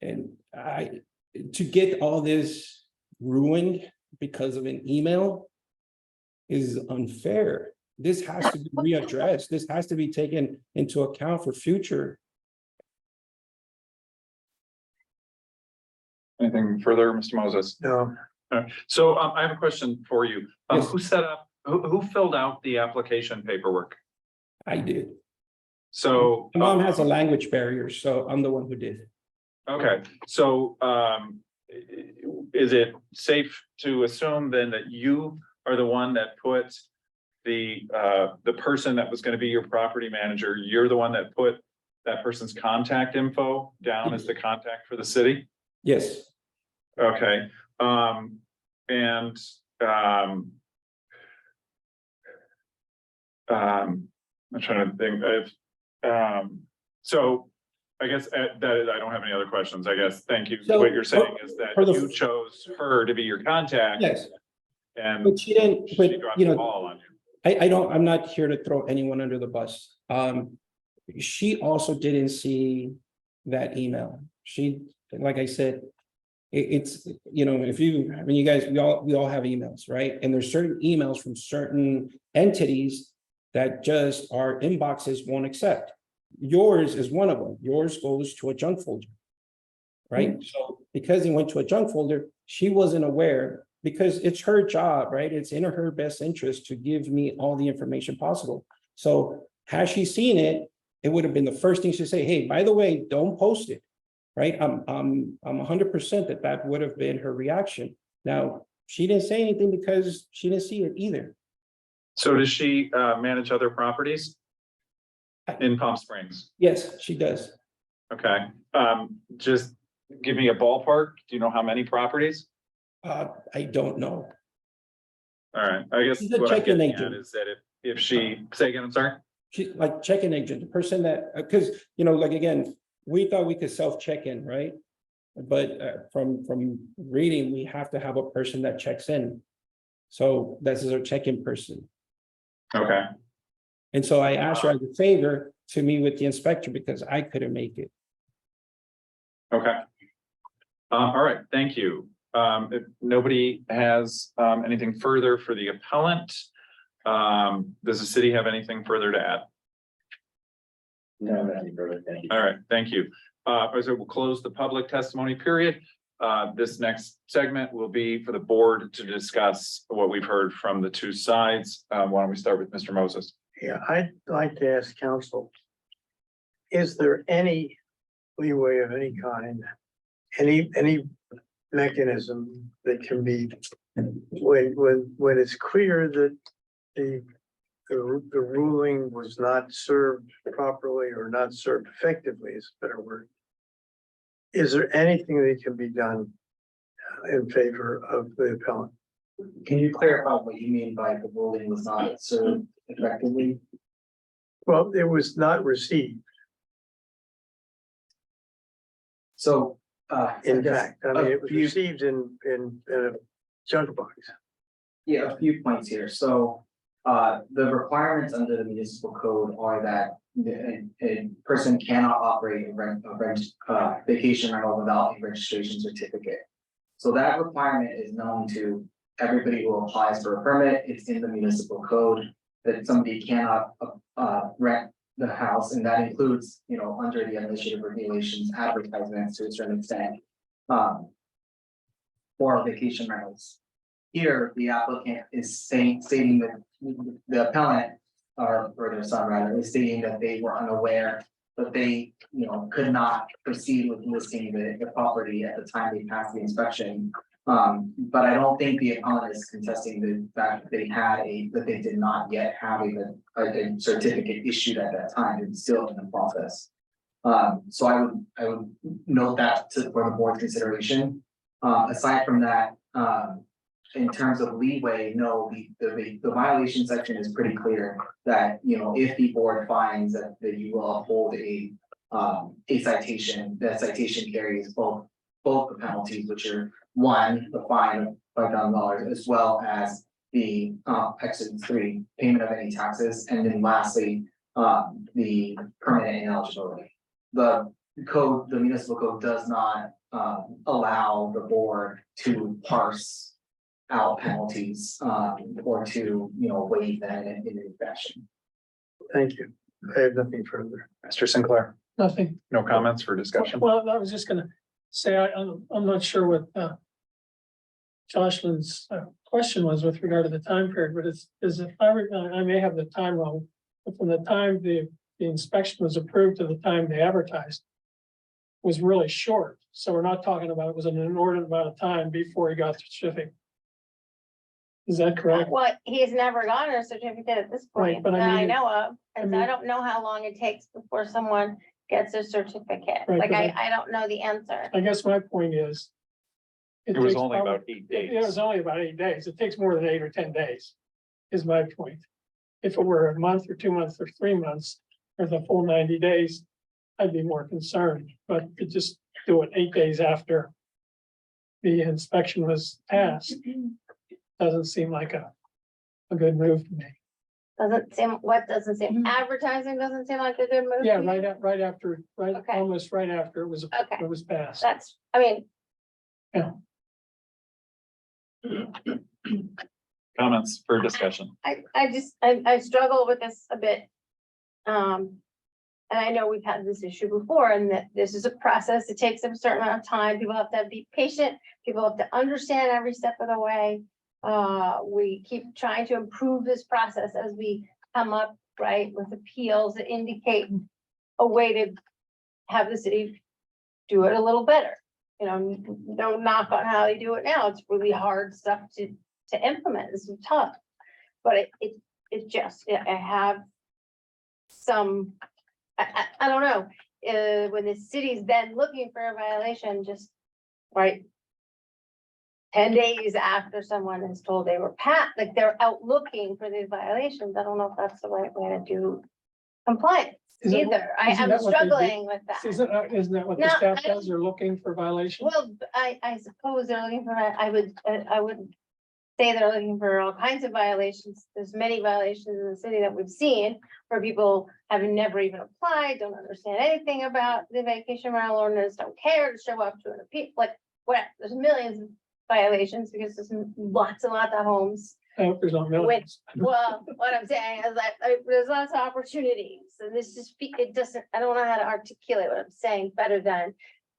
to get all this ruined because of an email is unfair. This has to be readdressed. This has to be taken into account for future. Anything further, Mr. Moses? No, So I have a question for you. Yes. Who set up, who filled out the application paperwork? I did. So. My mom has a language barrier, so I'm the one who did. Okay, so is it safe to assume then that you are the one that put the person that was gonna be your property manager, you're the one that put that person's contact info down as the contact for the city? Yes. Okay, I'm trying to think if, so I guess that is, I don't have any other questions, I guess. Thank you. So, What you're saying is that for the- you chose her to be your contact. Yes, And but she didn't, she but dropped you the know, ball on you. I'm not here to throw anyone under the bus. She also didn't see that email. She, like I said, it's, you know, when you guys, we all have emails, right? And there's certain emails from certain entities that just our inboxes won't accept. Yours is one of them. Yours goes to a junk folder. Right? So because it went to a junk folder, she wasn't aware, because it's her job, right? It's in her best interest to give me all the information possible. So had she seen it, it would have been the first thing she'd say, hey, by the way, don't post it. Right? I'm 100% that would have been her reaction. Now, she didn't say anything because she didn't see it either. So does she manage other properties in Palm Springs? Yes, she does. Okay, just give me a ballpark. Do you know how many properties? I don't know. All right, I guess She's a what I'm check-in getting at agent. is that if she, say again, I'm sorry? She like check-in agent, the person that, because, you know, like, again, we thought we could self-check-in, right? But from reading, we have to have a person that checks in. So this is our check-in person. Okay, And so I asked her as a favor to meet with the inspector because I couldn't make it. okay. All right, thank you. If nobody has anything further for the appellant, does the city have anything further to add? No, nothing further, thank you. All right, thank you. So we'll close the public testimony period. This next segment will be for the board to discuss what we've heard from the two sides. Why don't we start with Mr. Moses? yeah, I'd like to ask council, is there any leeway of any kind, any mechanism that can be, when it's clear that the ruling was not served properly or not served effectively is a better word. Is there anything that can be done in favor of the appellant? Can you clarify what you mean by the ruling was not served effectively? Well, it was not received, So, in fact. I mean, it was a few- received in a junk box. Yeah, a few points here. So, the requirements under the municipal code are that a person cannot operate a vacation rental without a registration certificate. So that requirement is known to everybody who applies for a permit. It's in the municipal code that somebody cannot, rent the house, and that includes, you know, under the administrative regulations, advertisements to a certain extent. For vacation rentals. Here, the applicant is stating that the appellant, or their son rather, is stating that they were unaware that they, you know, could not proceed with listing the property at the time they passed the inspection. But I don't think the appellant is contesting the fact that that they did not yet have a certificate issued at that time. It's still in the process. So I would note that for the board's consideration. Aside from that, in terms of leeway, no, the violation section is pretty clear that, you know, if the board finds that you will uphold a citation, that citation carries both the penalties, which are one, the fine of $5,000, as well as the section 3, payment of any taxes, and then lastly, the permanent ineligibility. The municipal code does not allow the board to parse out penalties or to, you know, waive that in any fashion. Thank you. I have nothing further. Mr. Sinclair, Nothing. no comments for discussion? Well, I was just gonna say, I'm not sure what Jocelyn's question was with regard to the time period, but I may have the time wrong. But from the time the inspection was approved to the time they advertised was really short. So we're not talking about, it was an inordinate amount of time before he got the certificate. Is that correct? Well, he's never gotten a certificate at this Right, point but that I I mean- know of, and I I mean- don't know how long it takes before someone gets a certificate. Right, Like, but I don't know the answer. I guess my point is. It was takes only probably- about 8 It was days. only about 8 days. It takes more than 8 or 10 days. Is my point. If it were a month or 2 months or 3 months, or the full 90 days, I'd be more concerned, but to just do it 8 days after. The inspection was passed. Doesn't seem like a good move to me. Doesn't seem, advertising doesn't seem like a good move. Yeah, to you? right after, Okay. almost right after it was Okay. passed. That's, I mean, Comments for discussion? I struggle with this a bit. And I know we've had this issue before, and that this is a process. It takes a certain amount of time. People have to be patient. People have to understand every step of the way. We keep trying to improve this process as we come up, right, with appeals that indicate a way to have the city do it a little better. You know, no knock on how they do it now. It's really hard stuff to implement. This is tough. But it just, I have some, I don't know, when the city's then looking for a violation, just, right? 10 days after someone is told they were like they're out looking for these violations. I don't know if that's the right way to do compliance Isn't- either. isn't I'm that what they do? struggling with that. Isn't that what the No, staff I don't- does? They're looking for violations? Well, I suppose they're looking for, I would say they're looking for all kinds of violations. There's many violations in the city that we've seen where people have never even applied, don't understand anything about the vacation rental ordinance, don't care to show up to an appeal, like, what, there's millions of violations because there's lots and lots of homes. I hope there's not millions. Well, what I'm saying is that there's lots of opportunities, and this just, it doesn't, I don't know how to articulate what I'm saying better than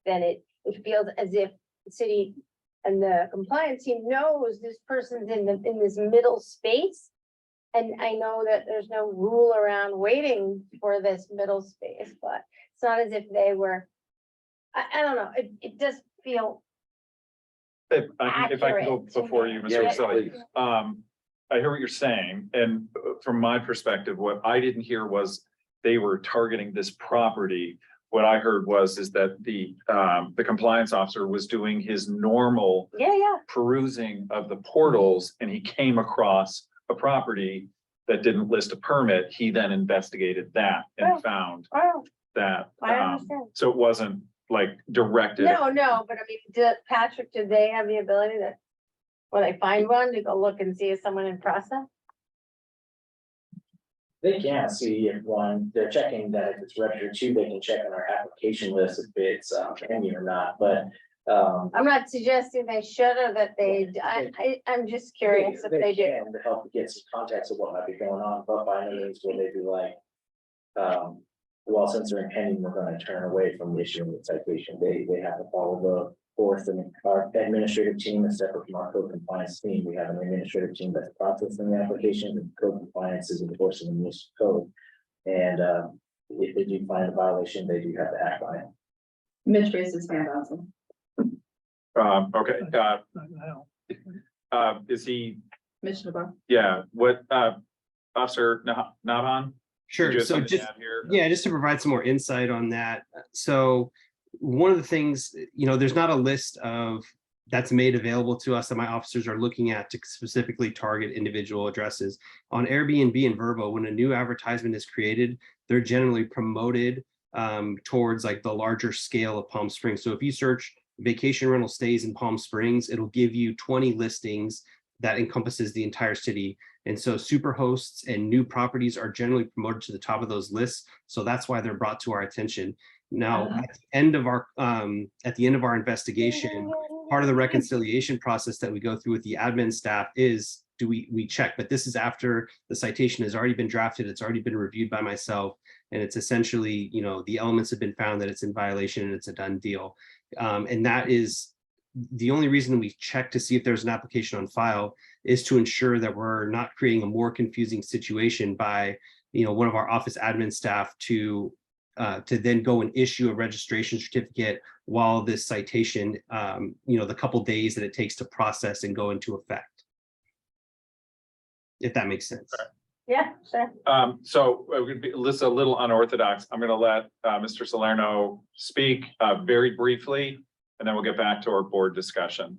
it feels as if the city and the compliance team knows this person's in this middle space. And I know that there's no rule around waiting for this middle space, but it's not as if they were, I don't know, it does feel. If I can go Accurate to before me. you, Yeah, Mr. Selly, please. I hear what you're saying, and from my perspective, what I didn't hear was they were targeting this property. What I heard is that the compliance officer was doing his normal Yeah, perusing of the portals, and he came across a property that didn't list a permit, he then investigated that Oh. and found Oh, that. I understand. So it wasn't like directed. no, but I mean, Patrick, do they have the ability to, when they find one, to go look and see if someone in process? They can see if one, they're checking that if it's registered too, they can check on our application list if it's pending or not, but. I'm not suggesting they should or that I'm just curious if they do. can To help get some context of what might be going on, but by no means will they be like. Well, since they're impending, we're gonna turn away from issuing the citation. They have to follow the course, and our administrative team is separate from our code compliance team. We have an administrative team that's processing the application, and code compliance is enforcing the municipal code. And if they do find a violation, they do have to act on it. Mitch raised his hand also. Okay, Now, is he, Mitch Navarro. yeah, what, Officer Navon? Sure. Did you have So something to just, add here? yeah, just to provide some more insight on that. So one of the things, there's not a list of that's made available to us that my officers are looking at to specifically target individual addresses. On Airbnb and Vrbo, when a new advertisement is created, they're generally promoted towards like the larger scale of Palm Springs. So if you search vacation rental stays in Palm Springs, it'll give you 20 listings that encompasses the entire city. And so super hosts and new properties are generally promoted to the top of those lists. So that's why they're brought to our attention. Now, at the end of our investigation, part of the reconciliation process that we go through with the admin staff is we check, but this is after the citation has already been drafted, it's already been reviewed by myself, and it's essentially, the elements have been found that it's in violation and it's a done deal. And that is the only reason we check to see if there's an application on file is to ensure that we're not creating a more confusing situation by, one of our office admin staff to then go and issue a registration certificate while this citation, the couple days that it takes to process and go into effect. If that makes sense. Yeah, sure. So this is a little unorthodox. I'm gonna let Mr. Salerno speak very briefly, and then we'll get back to our board discussion.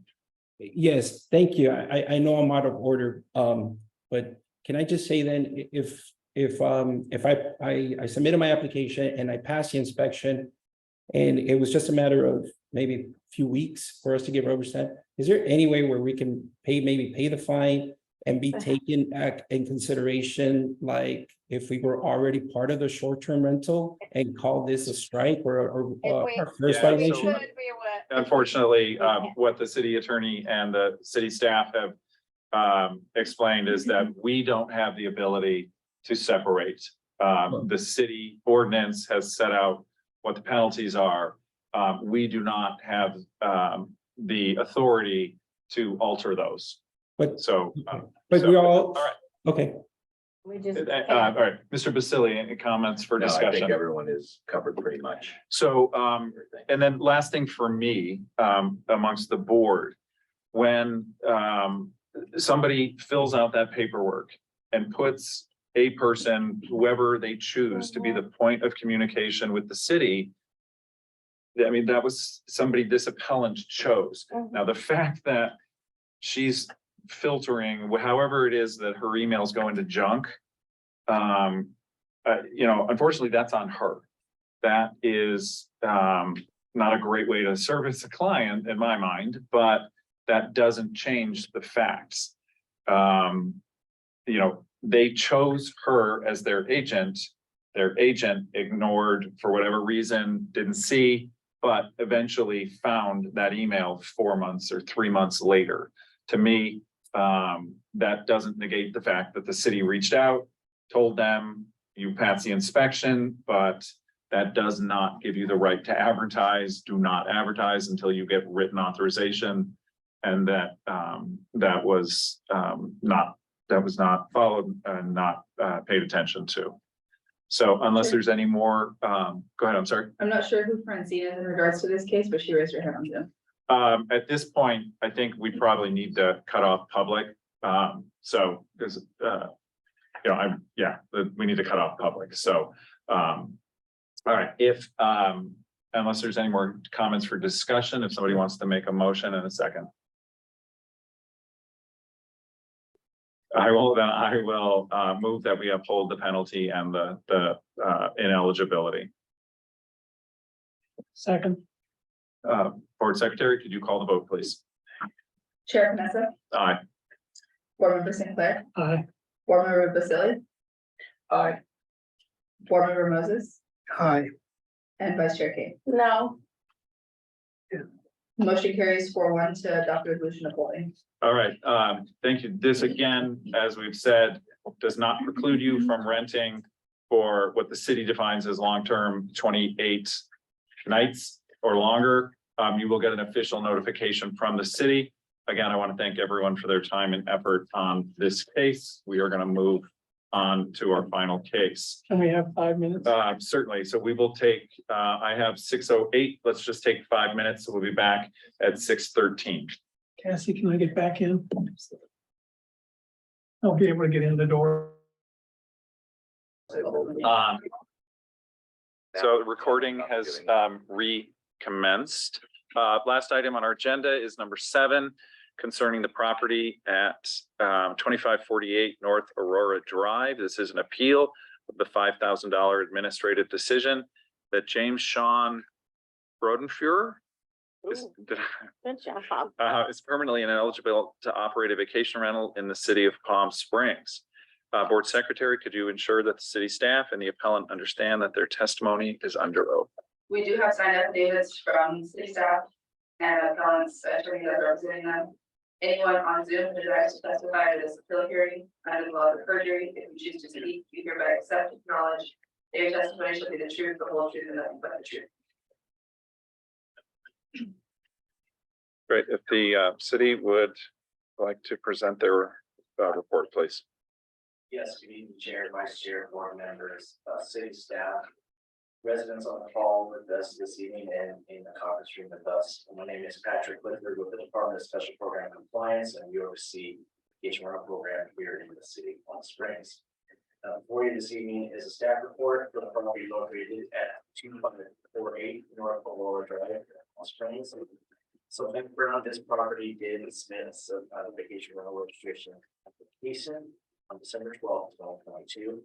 Yes, thank you. I know I'm out of order, but can I just say then, if I submitted my application and I passed the inspection, and it was just a matter of maybe a few weeks for us to get rubber stamp, is there any way where we can pay the fine and be taken in consideration, like if we were already part of the short-term rental and call this a strike or our first Yeah, violation? so- Unfortunately, what the city attorney and the city staff have explained is that we don't have the ability to separate. The city ordinance has set out what the penalties are. We do not have the authority to alter those. But So. But we all, All right, okay, We just. all right, Mr. Basili, any comments for No, I think discussion? everyone is covered pretty much. So, and then last thing for me, amongst the board, when somebody fills out that paperwork and puts a person, whoever they choose to be the point of communication with the city, I mean, that was somebody this appellant chose. Now, the fact that she's filtering, however it is that her emails go into junk, unfortunately, that's on her. That is not a great way to service a client in my mind, but that doesn't change the facts. They chose her as their agent. Their agent ignored for whatever reason, didn't see, but eventually found that email 4 months or 3 months later. To me, that doesn't negate the fact that the city reached out, told them you pass the inspection, but that does not give you the right to advertise. Do not advertise until you get written authorization. And that was not followed and not paid attention to. So unless there's any more, go ahead, I'm sorry. I'm not sure who Francine is in regards to this case, but she raised her hand on Zoom. At this point, I think we probably need to cut off public. So, because, we need to cut off public. So, all right, unless there's any more comments for discussion, if somebody wants to make a motion in a second. I will move that we uphold the penalty and the ineligibility. Second, Board Secretary, could you call the vote, please? Chair Panessa, Aye. Board Member Sinclair, aye. Board Member Basili. Aye. Board Member Moses Hi, and Vice Chair Kane. No, Motion carries 4-1 to adopt the resolution upholding. All right, thank you. This again, as we've said, does not preclude you from renting for what the city defines as long-term 28 nights or longer. You will get an official notification from the city. Again, I want to thank everyone for their time and effort on this case. We are going to move on to our final case. Can we have 5 minutes? Certainly. So we will take, I have 6:08. Let's just take 5 minutes. We'll be back at 6:13. Cassie, can I get back in? I'll be able to get in the door. So the recording has recommenced. Last item on our agenda is number 7, concerning the property at 2548 North Aurora Drive. This is an appeal of the $5,000 administrative decision that James Sean Brodenfuhrer is, good job, Bob. is permanently ineligible to operate a vacation rental in the city of Palm Springs. Board Secretary, could you ensure that the city staff and the appellant understand that their testimony is under oath? We do have signed affidavits from city staff and appellant's attorney that are representing them. Anyone on Zoom who desires to testify at this appeal hearing under the law of perjury, if you choose to speak, you hereby accept and acknowledge that your testimony shall be the truth, the whole truth, and nothing but the truth. Great. If the city would like to present their report, please. Yes, good evening, Chair, Vice Chair, board members, city staff, residents on the call with us this evening and in the conference room with us. My name is Patrick Clifford with the Department of Special Program Compliance, and we oversee the HMRO program here in the city of Palm Springs. For you this evening is a staff report for the property located at 2548 North Aurora Drive, Palm Springs. So background, this property did submit a vacation rental registration application on December 12th, 2022.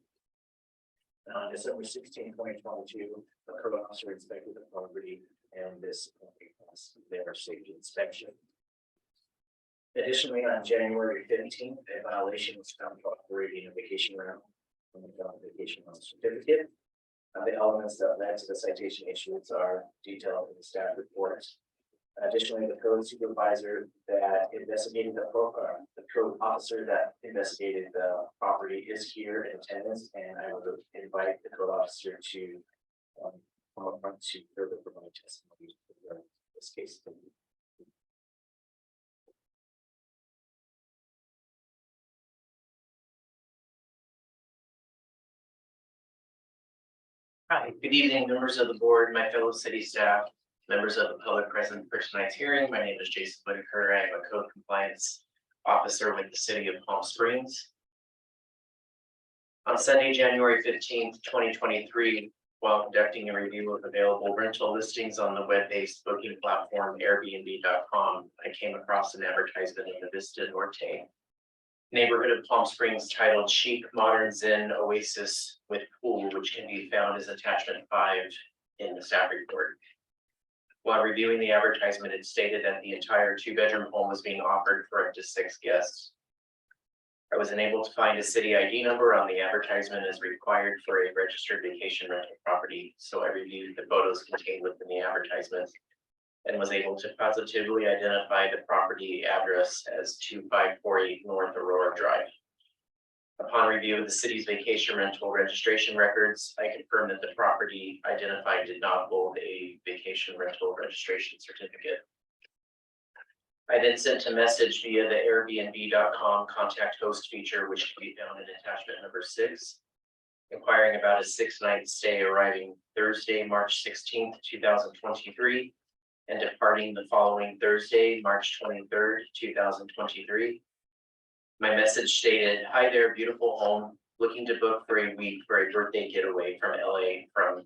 On December 16th, 2022, the code officer inspected the property and this passed their safety inspection. Additionally, on January 15th, a violation was found for operating a vacation rental from the vacation rental certificate. The elements that led to the citation issuance are detailed in the staff report. Additionally, the code supervisor that investigated the code officer that investigated the property is here in attendance, and I would invite the code officer to come up front to further provide testimony for this case. Hi, good evening, members of the board, my fellow city staff, members of the public present for tonight's hearing. My name is Jason Whitaker. I am a code compliance officer with the city of Palm Springs. On Sunday, January 15th, 2023, while conducting a review of available rental listings on the web-based booking platform Airbnb.com, I came across an advertisement in the Vista Norte neighborhood of Palm Springs titled Chic Modern Zen Oasis with Pool, which can be found as attachment 5 in the staff report. While reviewing the advertisement, it stated that the entire 2-bedroom home was being offered for up to 6 guests. I was unable to find a city ID number on the advertisement as required for a registered vacation rental property, so I reviewed the photos contained within the advertisement and was able to positively identify the property address as 2548 North Aurora Drive. Upon review of the city's vacation rental registration records, I confirmed that the property identified did not hold a vacation rental registration certificate. I then sent a message via the Airbnb.com contact host feature, which can be found in attachment number 6, inquiring about a 6-night stay arriving Thursday, March 16th, 2023, and departing the following Thursday, March 23rd, 2023. My message stated, "Hi there, beautiful home. Looking to book for a week for a birthday getaway from LA from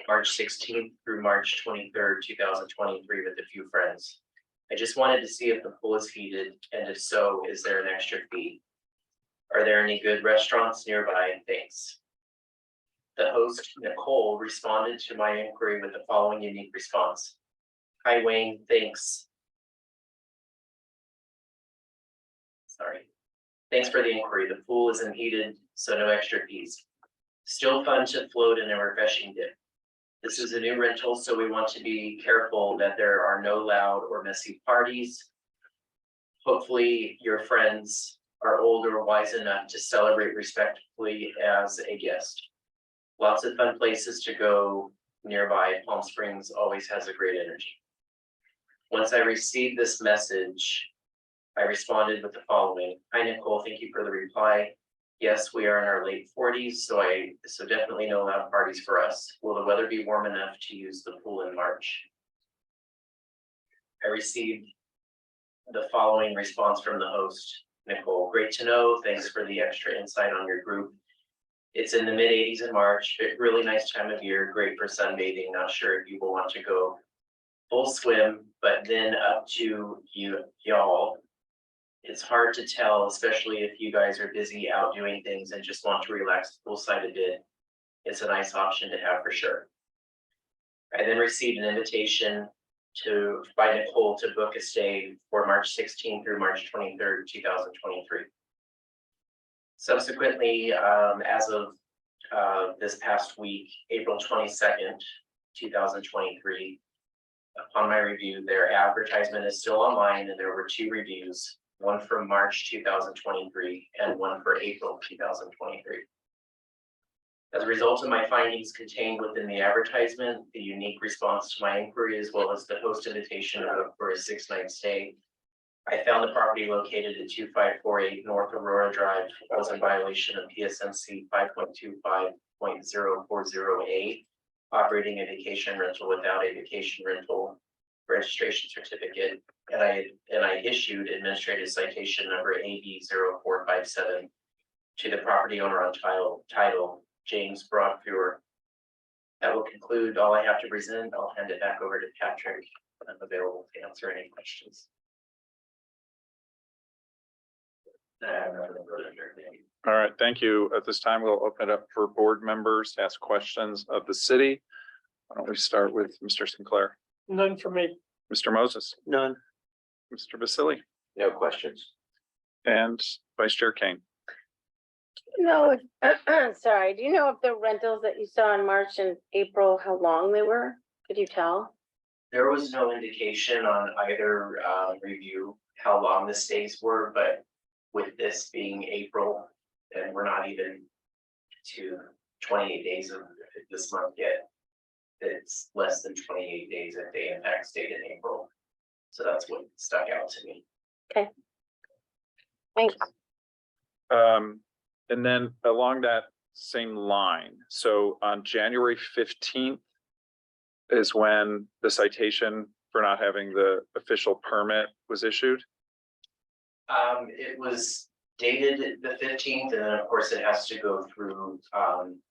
March 16th through March 23rd, 2023 with a few friends. I just wanted to see if the pool is heated, and if so, is there an extra fee? Are there any good restaurants nearby? Thanks. The host, Nicole, responded to my inquiry with the following unique response. Hi, Wayne, thanks. Sorry. Thanks for the inquiry. The pool isn't heated, so no extra fees. Still fun to float in a refreshing dip. This is a new rental, so we want to be careful that there are no loud or messy parties. Hopefully your friends are old or wise enough to celebrate respectfully as a guest. Lots of fun places to go nearby. Palm Springs always has a great energy. Once I received this message, I responded with the following. Hi, Nicole, thank you for the reply. Yes, we are in our late 40s, so definitely no loud parties for us. Will the weather be warm enough to use the pool in March? I received the following response from the host, Nicole. Great to know. Thanks for the extra insight on your group. It's in the mid-80s in March, but really nice time of year, great for sunbathing. Not sure if you will want to go full swim, but then up to y'all. It's hard to tell, especially if you guys are busy out doing things and just want to relax poolside a bit. It's a nice option to have for sure. I then received an invitation by Nicole to book a stay for March 16th through March 23rd, 2023. Subsequently, as of this past week, April 22nd, 2023, upon my review, their advertisement is still online and there were 2 reviews, one from March 2023 and one for April 2023. As a result of my findings contained within the advertisement, the unique response to my inquiry, as well as the host invitation for a 6-night stay, I found the property located at 2548 North Aurora Drive was in violation of PSMC 5.25.040A, operating a vacation rental without a vacation rental registration certificate, and I issued administrative citation number AB 0457 to the property owner on title James Broadpure. That will conclude all I have to present. I'll hand it back over to Patrick. I'm available to answer any questions. All right, thank you. At this time, we'll open it up for board members to ask questions of the city. Why don't we start with Mr. Sinclair? None for me. Mr. Moses? None. Mr. Vasili? No questions. And Vice Chair Kane? No, sorry, do you know if the rentals that you saw in March and April, how long they were? Could you tell? There was no indication on either review how long the stays were, but with this being April, and we're not even to 28 days of this month yet, it's less than 28 days if they in fact stayed in April. So that's what stuck out to me. Okay. Thanks. And then along that same line, so on January 15th is when the citation for not having the official permit was issued? It was dated the 15th, and then of course it has to go through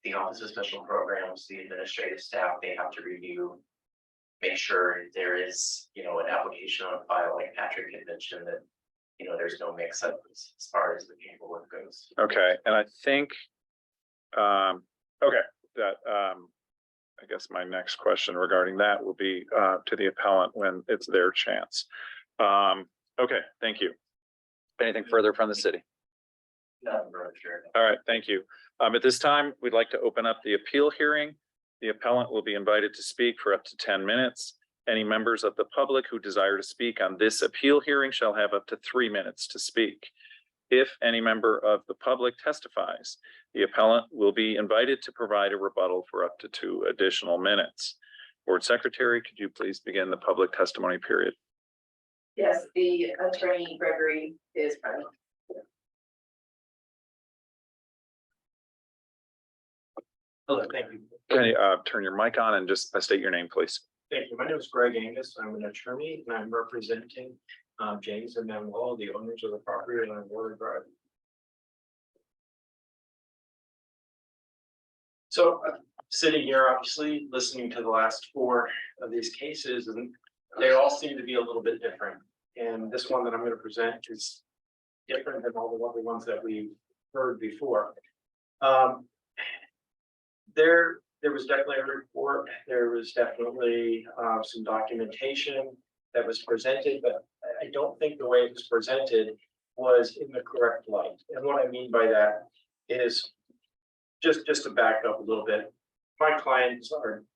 the Office of Special Programs, the administrative staff. They have to review, make sure there is, an application on file, like Patrick had mentioned, that there's no mix up as far as the paperwork goes. Okay, and I think, I guess my next question regarding that will be to the appellant when it's their chance. Okay, thank you. Anything further from the city? Nothing further, sure. All right, thank you. At this time, we'd like to open up the appeal hearing. The appellant will be invited to speak for up to 10 minutes. Any members of the public who desire to speak on this appeal hearing shall have up to 3 minutes to speak. If any member of the public testifies, the appellant will be invited to provide a rebuttal for up to 2 additional minutes. Board Secretary, could you please begin the public testimony period? Yes, the attorney Gregory is present. Hello, thank you. Can you turn your mic on and just state your name, please? Thank you. My name is Greg Angus. I'm an attorney and I'm representing James and Manuel, the owners of the property on Water Drive. So sitting here, obviously, listening to the last 4 of these cases, and they all seem to be a little bit different. And this one that I'm going to present is different than all the other ones that we've heard before. There was definitely a report, there was definitely some documentation that was presented, but I don't think the way it was presented was in the correct light. And what I mean by that is just to back up a little bit. My client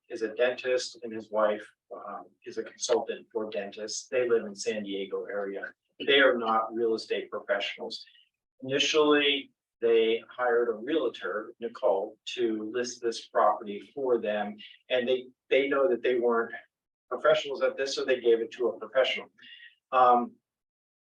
is a dentist and his wife is a consultant for dentists. They live in San Diego area. They are not real estate professionals. Initially, they hired a realtor, Nicole, to list this property for them. And they know that they weren't professionals at this, so they gave it to a professional.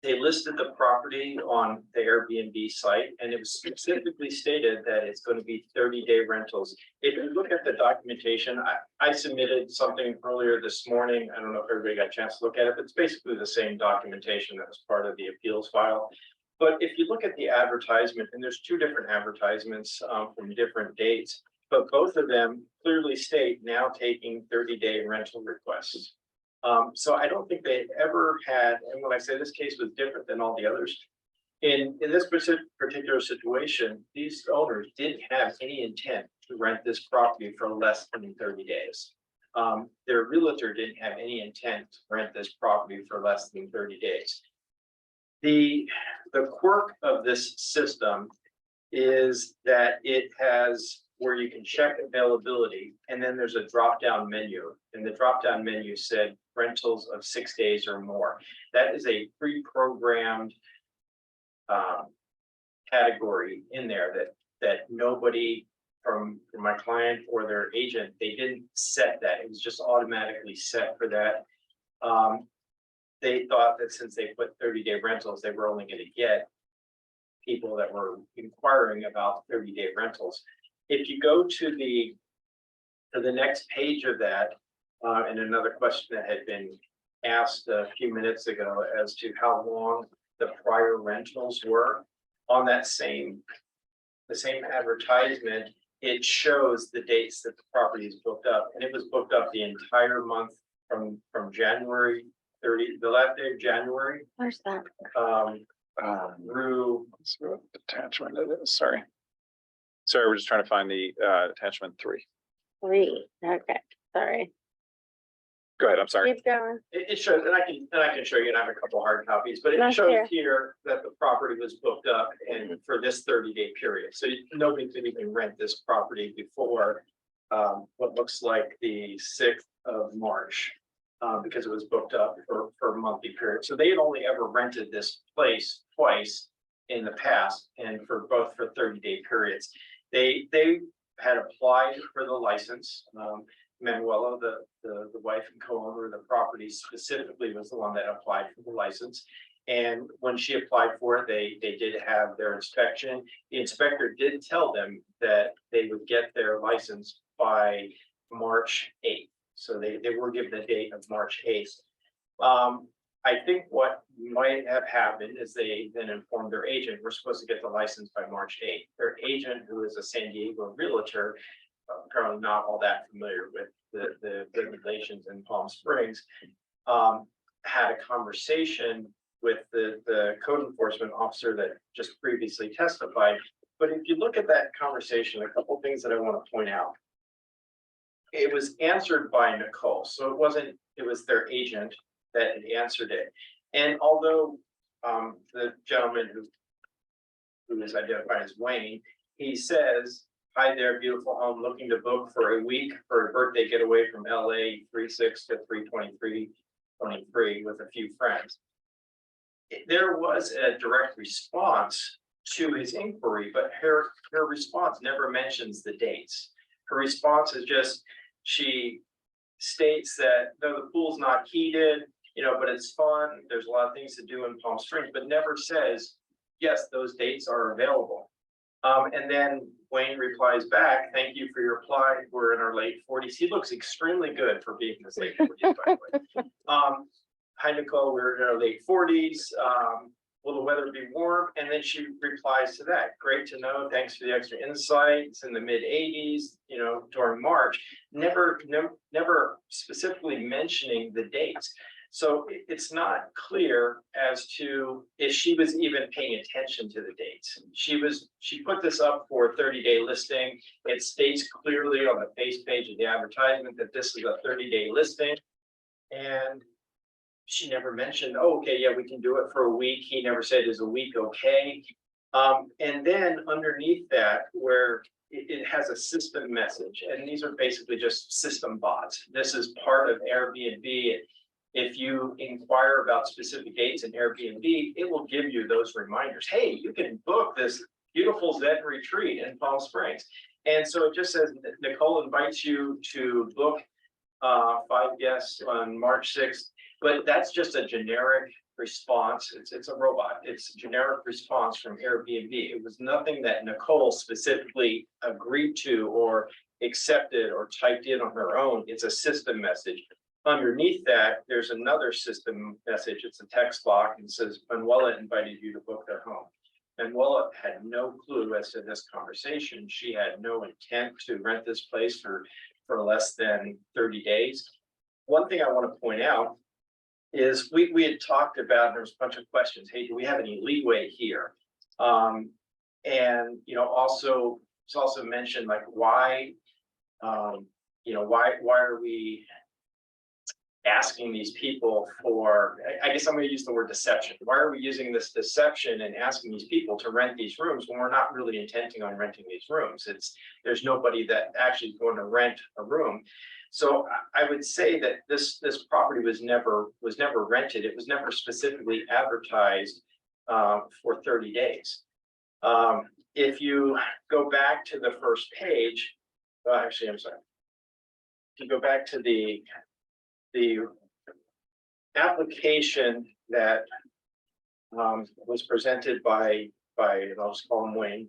They listed the property on the Airbnb site, and it was specifically stated that it's going to be 30-day rentals. If you look at the documentation, I submitted something earlier this morning. I don't know if everybody got a chance to look at it, but it's basically the same documentation that was part of the appeals file. But if you look at the advertisement, and there's two different advertisements from different dates, but both of them clearly state now taking 30-day rental requests. So I don't think they ever had, and when I say this case was different than all the others, in this particular situation, these owners didn't have any intent to rent this property for less than 30 days. Their realtor didn't have any intent to rent this property for less than 30 days. The quirk of this system is that it has where you can check availability, and then there's a drop-down menu, and the drop-down menu said rentals of 6 days or more. That is a pre-programmed category in there that nobody from my client or their agent, they didn't set that. It was just automatically set for that. They thought that since they put 30-day rentals, they were only going to get people that were inquiring about 30-day rentals. If you go to the next page of that, and another question that had been asked a few minutes ago as to how long the prior rentals were, on that the same advertisement, it shows the dates that the property is booked up, and it was booked up the entire month from January 30, the last day of January. Where's that? Through let's see what attachment it is. Sorry, we're just trying to find the attachment 3. 3, okay, sorry. Go ahead. I'm sorry. Keep going. It shows, and I can show you, and I have a couple hard copies, but it Not shows here. here that the property was booked up and for this 30-day period. So nobody could even rent this property before what looks like the 6th of March, because it was booked up for a monthly period. So they had only ever rented this place twice in the past, and for 30-day periods. They had applied for the license. Manuela, the wife and co-owner of the property, specifically was the one that applied for the license. And when she applied for it, they did have their inspection. The inspector did tell them that they would get their license by March 8th. So they were given a date of March 8th. I think what might have happened is they then informed their agent, we're supposed to get the license by March 8th. Their agent, who is a San Diego realtor, apparently not all that familiar with the regulations in Palm Springs, had a conversation with the code enforcement officer that just previously testified. But if you look at that conversation, a couple things that I want to point out. It was answered by Nicole, so it was their agent that had answered it. And although the gentleman who is identified as Wayne, he says, "Hi there, beautiful home, looking to book for a week for a birthday getaway from LA 3/6 to 3/23/23 with a few friends." There was a direct response to his inquiry, but her response never mentions the dates. Her response is just, she states that no, the pool's not heated, but it's fun. There's a lot of things to do in Palm Springs, but never says, yes, those dates are available. And then Wayne replies back, "Thank you for your reply. We're in our late 40s. He looks extremely good for being in his late 40s, by the way. "Hi, Nicole, we're in our late 40s. Will the weather be warm?" And then she replies to that, "Great to know. Thanks for the extra insights." In the mid 80s, during March, never specifically mentioning the dates. So it's not clear as to if she was even paying attention to the dates. She put this up for a 30-day listing. It states clearly on the face page of the advertisement that this is a 30-day listing. And she never mentioned, oh, okay, yeah, we can do it for a week. He never said, is a week okay? And then underneath that, where it has a system message, and these are basically just system bots. This is part of Airbnb. If you inquire about specific dates in Airbnb, it will give you those reminders. Hey, you can book this beautiful Zen retreat in Palm Springs. And so it just says, Nicole invites you to book 5 guests on March 6th, but that's just a generic response. It's a robot. It's a generic response from Airbnb. It was nothing that Nicole specifically agreed to or accepted or typed in on her own. It's a system message. Underneath that, there's another system message. It's a text block and says, Manuela invited you to book their home. Manuela had no clue as to this conversation. She had no intent to rent this place for less than 30 days. One thing I want to point out is we had talked about, there was a bunch of questions. Hey, do we have any leeway here? And, you know, also, it's also mentioned like why, you know, why are we asking these people for, I guess I'm going to use the word deception. Why are we using this deception and asking these people to rent these rooms when we're not really intending on renting these rooms? There's nobody that actually is going to rent a room. So I would say that this property was never rented. It was never specifically advertised for 30 days. If you go back to the first page, actually, I'm sorry. If you go back to the application that was presented by I'll just call him Wayne,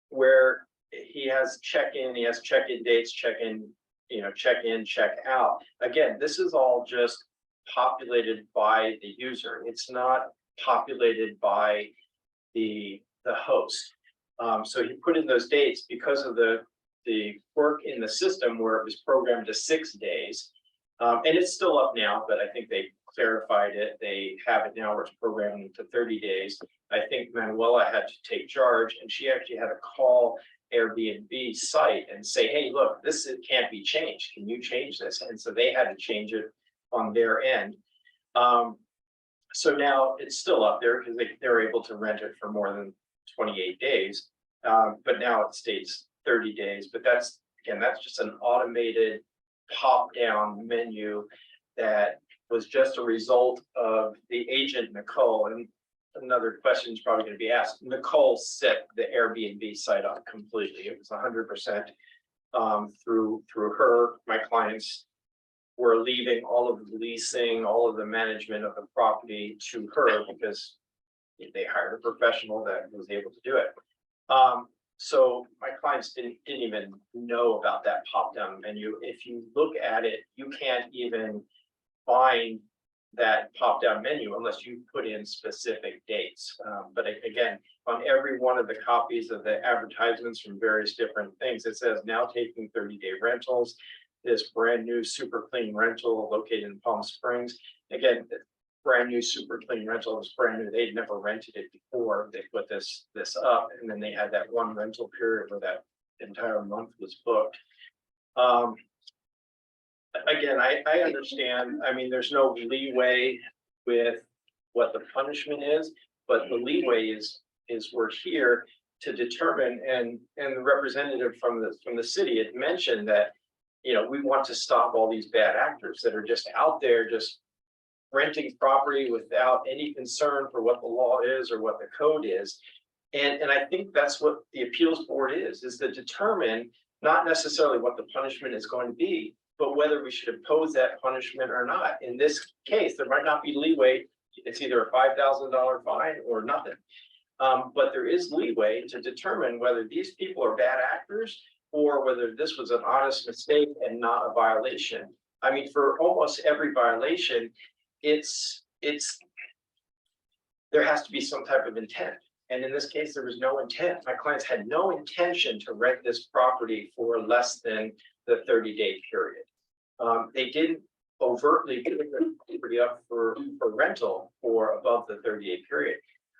where he has check-in, he has check-in dates, check-in, you know, check-in, check-out. Again, this is all just populated by the user. It's not populated by the host. So he put in those dates because of the work in the system where it was programmed to 6 days. And it's still up now, but I think they clarified it. They have it now where it's programmed to 30 days. I think Manuela had to take charge and she actually had to call Airbnb site and say, hey, look, it can't be changed. Can you change this? And so they had to change it on their end. So now it's still up there because they're able to rent it for more than 28 days. But now it states 30 days, but that's just an automated pop-down menu that was just a result of the agent Nicole. And another question is probably going to be asked. Nicole set the Airbnb site up completely. It was 100% through her. My clients were leaving all of the leasing, all of the management of the property to her because they hired a professional that was able to do it. So my clients didn't even know about that pop-down menu. If you look at it, you can't even find that pop-down menu unless you put in specific dates. But again, on every one of the copies of the advertisements from various different things, it says now taking 30-day rentals, this brand new super clean rental located in Palm Springs. Again, brand new super clean rental was brand new. They'd never rented it before. They put this up, and then they had that one rental period where that entire month was booked. Again, I understand. I mean, there's no leeway with what the punishment is, but the leeway is we're here to determine, and the representative from the city had mentioned that, you know, we want to stop all these bad actors that are just out there just renting property without any concern for what the law is or what the code is. And I think that's what the appeals board is to determine not necessarily what the punishment is going to be, but whether we should impose that punishment or not. In this case, there might not be leeway. It's either a $5,000 fine or nothing. But there is leeway to determine whether these people are bad actors or whether this was an honest mistake and not a violation. I mean, for almost every violation, there has to be some type of intent. And in this case, there was no intent. My clients had no intention to rent this property for less than the 30-day period. They didn't overtly putting the property up for rental for above the 30-day period.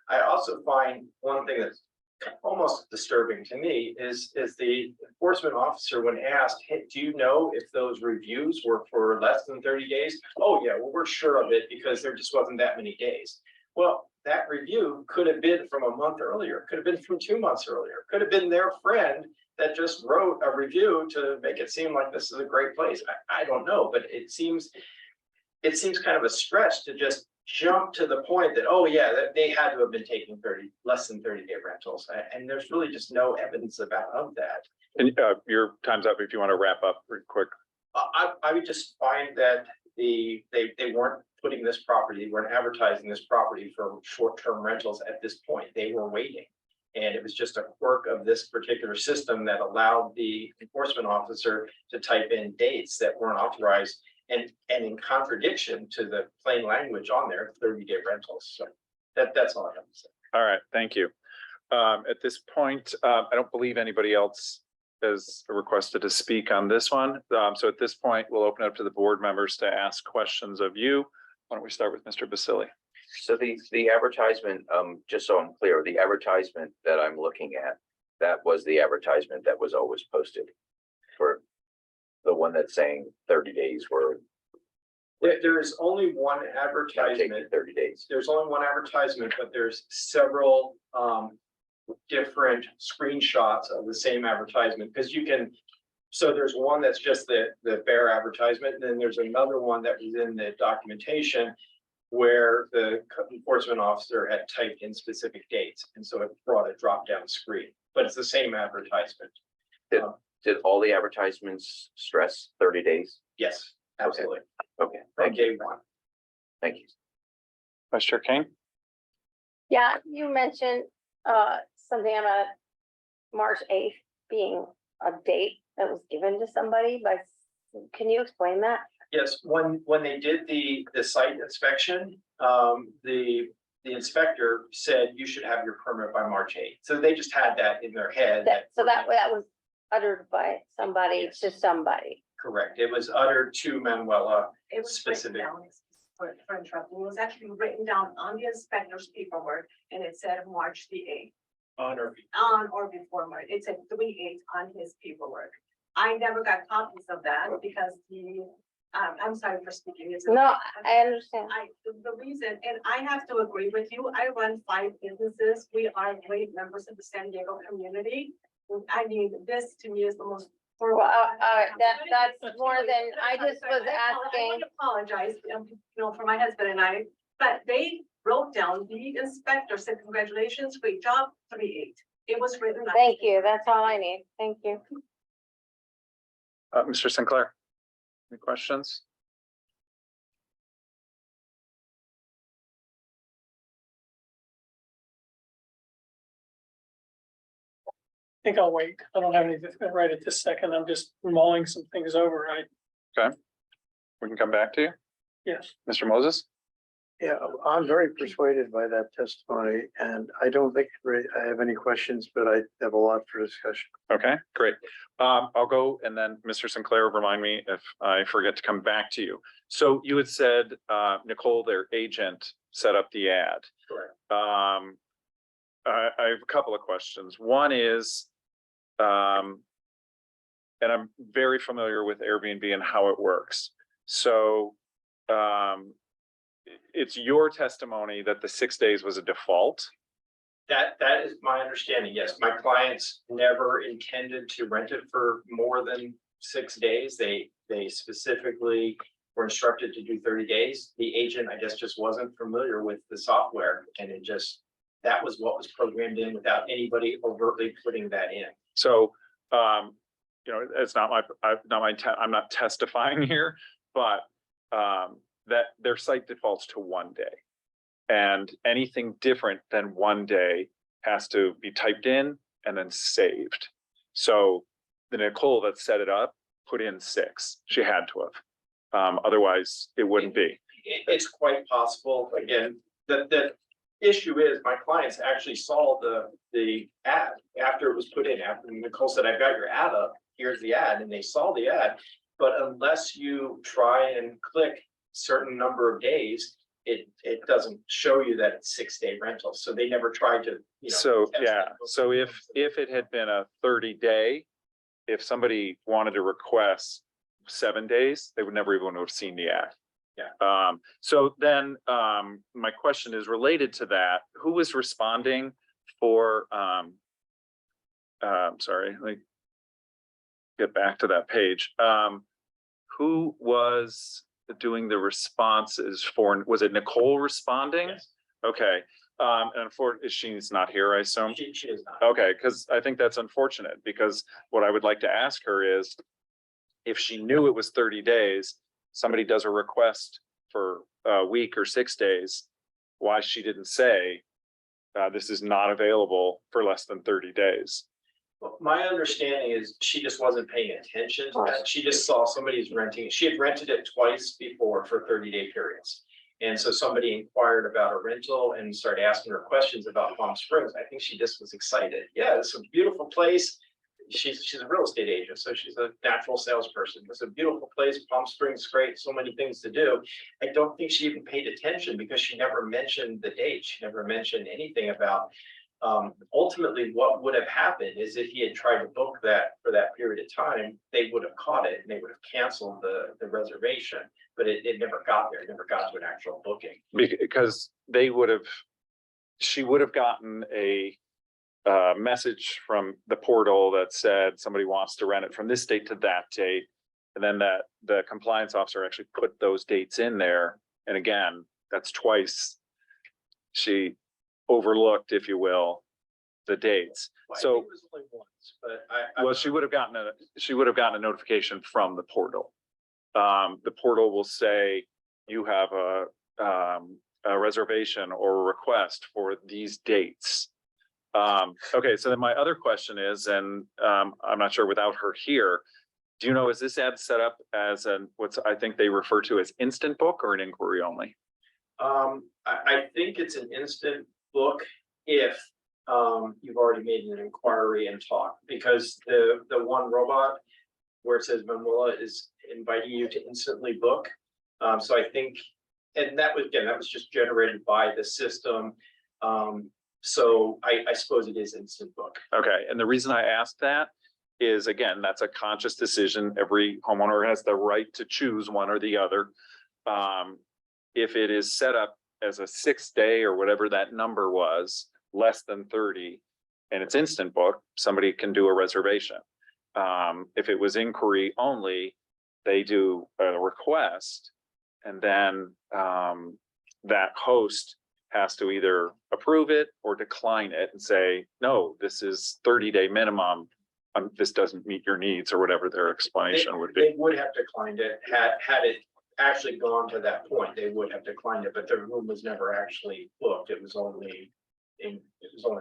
I also find one thing that's almost disturbing to me is the enforcement officer, when asked, hey, do you know if those reviews were for less than 30 days? Oh, yeah, well, we're sure of it because there just wasn't that many days. Well, that review could have been from a month earlier, could have been from 2 months earlier, could have been their friend that just wrote a review to make it seem like this is a great place. I don't know, but it seems kind of a stretch to just jump to the point that, oh yeah, that they had to have been taking less than 30-day rentals. And there's really just no evidence of that. And your time's up if you want to wrap up real quick. I would just find that they weren't putting this property, weren't advertising this property for short-term rentals at this point. They were waiting. And it was just a quirk of this particular system that allowed the enforcement officer to type in dates that weren't authorized and in contradiction to the plain language on there, 30-day rentals. So that's all I have to say. All right, thank you. At this point, I don't believe anybody else has requested to speak on this one. So at this point, we'll open up to the board members to ask questions of you. Why don't we start with Mr. Basili? So the advertisement, just so I'm clear, the advertisement that I'm looking at, that was the advertisement that was always posted for the one that's saying 30 days were. There is only one advertisement. 30 days. There's only one advertisement, but there's several different screenshots of the same advertisement because you can. So there's one that's just the bare advertisement, and then there's another one that was in the documentation where the enforcement officer had typed in specific dates, and so it brought a drop-down screen. But it's the same advertisement. Did all the advertisements stress 30 days? Yes, absolutely. Okay, From thank you. day one. Thank you. Vice Chair Kane? Yeah, you mentioned something about March 8th being a date that was given to somebody, but can you explain that? Yes, when they did the site inspection, the inspector said you should have your permit by March 8th. So they just had that in their head. So that was uttered by somebody to somebody. Correct. It was uttered to Manuela It was specific. written down, for interrupting, it was actually written down on the inspector's paperwork, and it said March the 8th. On Or before March, it said 3/8 on his paperwork. I never got copies of that because I'm sorry for speaking. No, I understand. The reason, and I have to agree with you, I run 5 businesses. We are great members of the San Diego community. I mean, this to me is the most. Well, that's more than, I just was I asking. want to apologize, for my husband and I, but they wrote down, the inspector said, congratulations, great job, 3/8. It was written. Thank you, that's all I need, thank you. Mr. Sinclair? Any questions? I think I'll wait. I don't have anything right at this second. I'm just mulling some things over. We can come back to you. Yes. Mr. Moses? Yeah, I'm very persuaded by that testimony, and I don't think I have any questions, but I have a lot for discussion. Okay, great. I'll go and then Mr. Sinclair, remind me if I forget to come back to you. So you had said, Nicole, their agent, set up the ad. Correct. I have a couple of questions. One is, and I'm very familiar with Airbnb and how it works. So it's your testimony that the 6 days was a default. That is my understanding. Yes, my clients never intended to rent it for more than 6 days. They specifically were instructed to do 30 days. The agent, I guess, just wasn't familiar with the software, and that was what was programmed in without anybody overtly putting that in. So, it's not I'm not testifying here, but that their site defaults to 1 day. And anything different than 1 day has to be typed in and then saved. So the Nicole that set it up put in 6. She had to have. Otherwise, it wouldn't be. It's quite possible. Again, the issue is my clients actually saw the ad after it was put in. After Nicole said, "I've got your ad up. Here's the ad," and they saw the ad. but unless you try and click certain number of days, it doesn't show you that it's 6-day rental, so they never tried to, you know. So, test yeah, that. so if it had been a 30-day, if somebody wanted to request 7 days, they would never even have seen the ad. Yeah. So then, my question is related to that. Who was responding for, sorry, let me get back to that page. Who was doing the responses for, was it Nicole responding? Yes. Okay, and she's not here, I assume? She is not. Okay, because I think that's unfortunate, because what I would like to ask her is, if she knew it was 30 days, somebody does a request for a week or 6 days, why she didn't say, this is not available for less than 30 days. Well, my understanding is she just wasn't paying attention to that. She just saw somebody's renting. She had rented it twice before for 30-day periods. And so somebody inquired about a rental and started asking her questions about Palm Springs. I think she just was excited. Yeah, it's a beautiful place. She's a real estate agent, so she's a natural salesperson. It's a beautiful place. Palm Springs is great. So many things to do. I don't think she even paid attention because she never mentioned the date. She never mentioned anything about. Ultimately, what would have happened is if he had tried to book that for that period of time, they would have caught it and they would have canceled the reservation. But it never got there. It never got to an actual booking. Because she would have gotten a message from the portal that said somebody wants to rent it from this date to that date. And then that the compliance officer actually put those dates in there. And again, that's twice she overlooked, if you will, the dates. Well, I So, think it was only once, but I. well, she would have gotten a notification from the portal. The portal will say you have a reservation or a request for these dates. Okay, so then my other question is, and I'm not sure without her here, do you know, is this ad set up as what's I think they refer to as instant book or an inquiry only? I think it's an instant book if you've already made an inquiry and talked, because the one robot where it says Manuela is inviting you to instantly book. So I think, and that was just generated by the system. So I suppose it is instant book. Okay, and the reason I asked that is, again, that's a conscious decision. Every homeowner has the right to choose one or the other. If it is set up as a 6-day or whatever that number was, less than 30, and it's instant book, somebody can do a reservation. If it was inquiry only, they do a request, and then that host has to either approve it or decline it and say, no, this is 30-day minimum. This doesn't meet your needs, or whatever their explanation would be. They would have declined it had it actually gone to that point. They would have declined it, but the room was never actually booked. It was only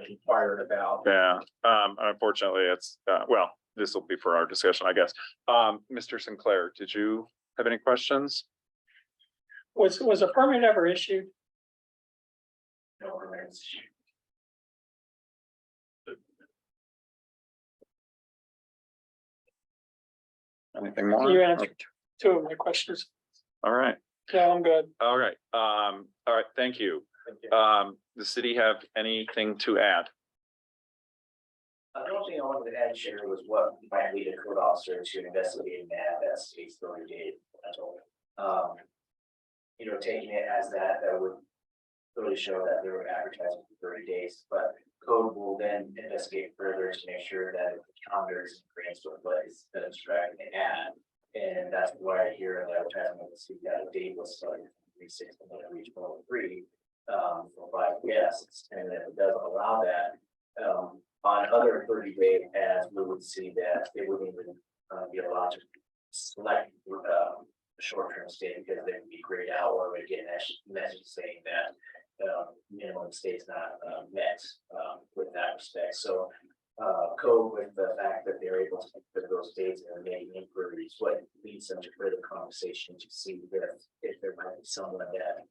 inquired about. Yeah, unfortunately, it's, well, this will be for our discussion, I guess. Mr. Sinclair, did you have any questions? Was a permit ever issued? No permits. Anything more? You answered two of my questions. All right, Yeah, I'm good. all right, thank you. Thank you. The city have anything to add? The only thing I wanted to add, Chair, was what might lead a code officer to investigate and have that state's 30-day rental. Taking it as that would really show that they were advertising for 30 days, but code will then investigate further to make sure that the calendar is in agreement with what is tracking the ad. And that's why here in the advertisement, we'll see that a date was starting from 3/6 and then reach 3 for 5 guests. And if it doesn't allow that, on other 30-day ads, we would see that they wouldn't even be allowed to select a short-term stay because they would be grayed out, or we get a message saying that minimum stay is not met with that respect. So code with the fact that they're able to put those dates and make inquiries, what leads them to further conversation to see if there might be someone that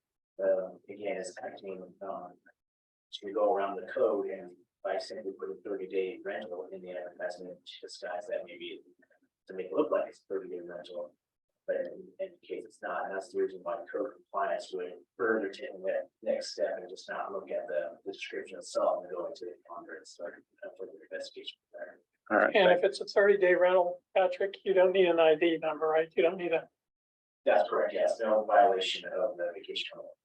again is acting to go around the code, and by simply putting 30-day rental in the advertisement to disguise that maybe to make it look like it's 30-day rental. But in case it's not, and that's the reason why code compliance would further take that next step and just not look at the description itself and go into the ponder and start further investigation there. All right. And if it's a 30-day rental, Patrick, you don't need an ID number, right? You don't need a, That's correct, yes, no violation of the vacation rental.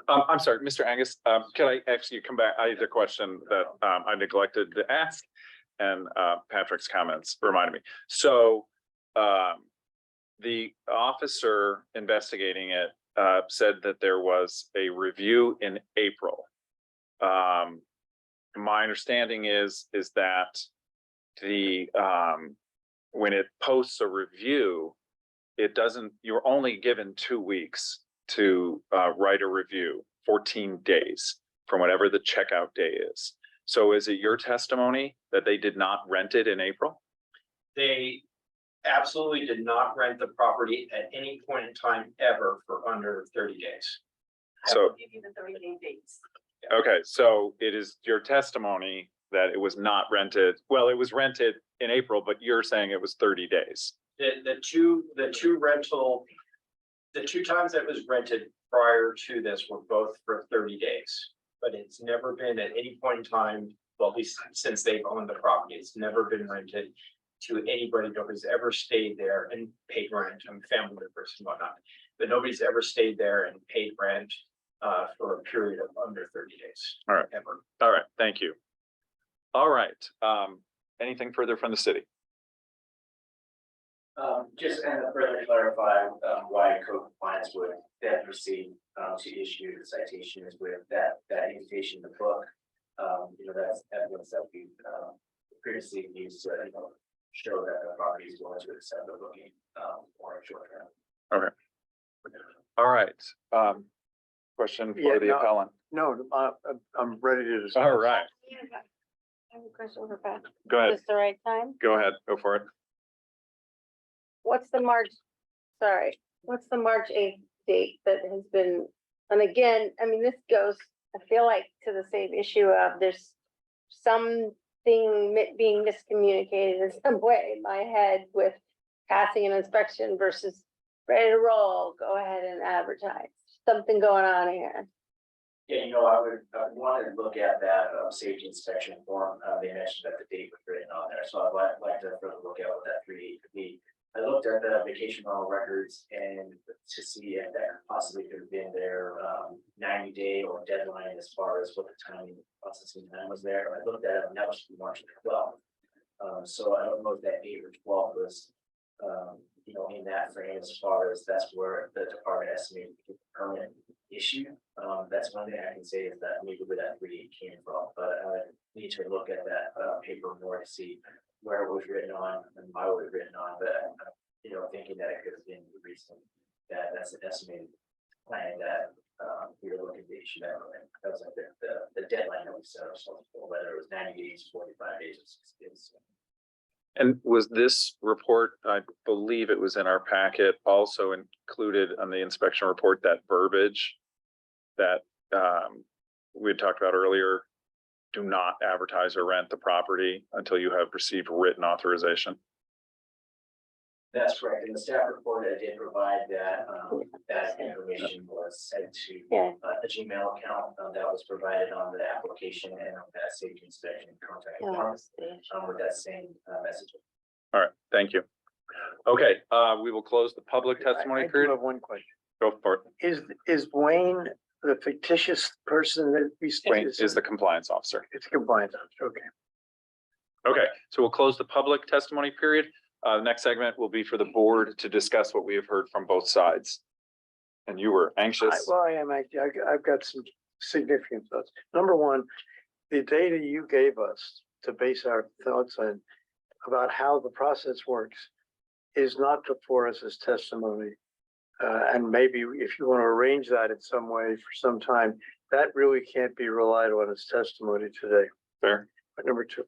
I'm sorry, Mr. Angus, can I actually come back? I had a question that I neglected to ask. And Patrick's comments reminded me. So the officer investigating it said that there was a review in April. My understanding is that the when it posts a review, it doesn't, you're only given 2 weeks to write a review, 14 days from whatever the checkout day is. So is it your testimony that they did not rent it in April? They absolutely did not rent the property at any point in time ever for under 30 days. So, Give you the 30-day dates. okay, so it is your testimony that it was not rented. Well, it was rented in April, but you're saying it was 30 days. The two times that was rented prior to this were both for 30 days. But it's never been at any point in time, well, at least since they've owned the property, it's never been rented to anybody who's ever stayed there and paid rent. I'm a family members and whatnot, but nobody's ever stayed there and paid rent for a period of under 30 days. All right. Ever. All right, thank you. All right, anything further from the city? Just and to further clarify why code compliance would then proceed to issue the citation is with that invitation in the book. That's evidence that we previously used to show that the property is willing to accept the booking for a short term. Okay. All right, question Yeah, for the no. appellant. No, I'm ready to discuss. All right, I have a question for Pat. go ahead, Is this the right time? go ahead, go for it. What's the March 8th date that has been, and again, I mean, this goes, I feel like to the same issue of there's something being miscommunicated in some way in my head with passing an inspection versus ready to roll, go ahead and advertise, something going on here. Yeah, I would want to look at that safety inspection form. They mentioned that the date was written on there, so I'd like to further look at what that 3 date could be. I looked at the vacation rental records and to see if that possibly could have been their 90-day or deadline as far as what the timing processing time was there. I looked at it and that was March 12th. So I don't know if that 8 or 12 was, in that frame as far as that's where the department estimated the permit issue. That's one thing I can say is that maybe where that 3 date came from, but I need to look at that paper more to see where it was written on and why it was written on, but thinking that it could have been the reason that that's an estimated plan that we were looking to issue that. That was like the deadline that we set ourselves for, whether it was 90 days, 45 days, or 60 days. And was this report, I believe it was in our packet, also included on the inspection report, that verbiage that we had talked about earlier? Do not advertise or rent the property until you have received written authorization. That's correct. In the staff report, I did provide that that information was sent to a Gmail account that was provided on the application and on that safety inspection contact form with that same message. All right, thank you. Okay, we will close the public testimony I do period. have one question. Go for it. Is Wayne the fictitious person that we? Wayne is the compliance officer. It's compliance officer, okay. Okay, so we'll close the public testimony period. The next segment will be for the board to discuss what we have heard from both sides. And you were anxious. Well, I am actually, I've got some significant thoughts. Number one, the data you gave us to base our thoughts on about how the process works is not before us as testimony. And maybe if you want to arrange that in some way for some time, that really can't be relied on as testimony today. Fair. But number two,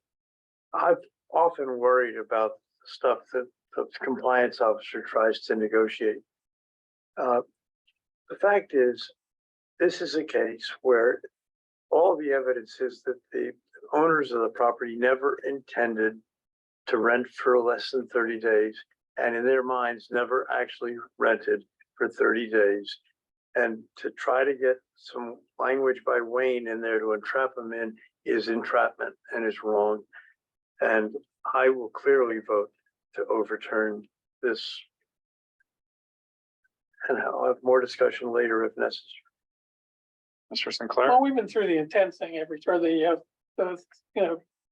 I've often worried about stuff that the compliance officer tries to negotiate. The fact is, this is a case where all the evidence is that the owners of the property never intended to rent for less than 30 days, and in their minds, never actually rented for 30 days. And to try to get some language by Wayne in there to entrap them in is entrapment and is wrong. And I will clearly vote to overturn this. And I'll have more discussion later if necessary. Mr. Sinclair? Well, we've been through the intent thing every, or the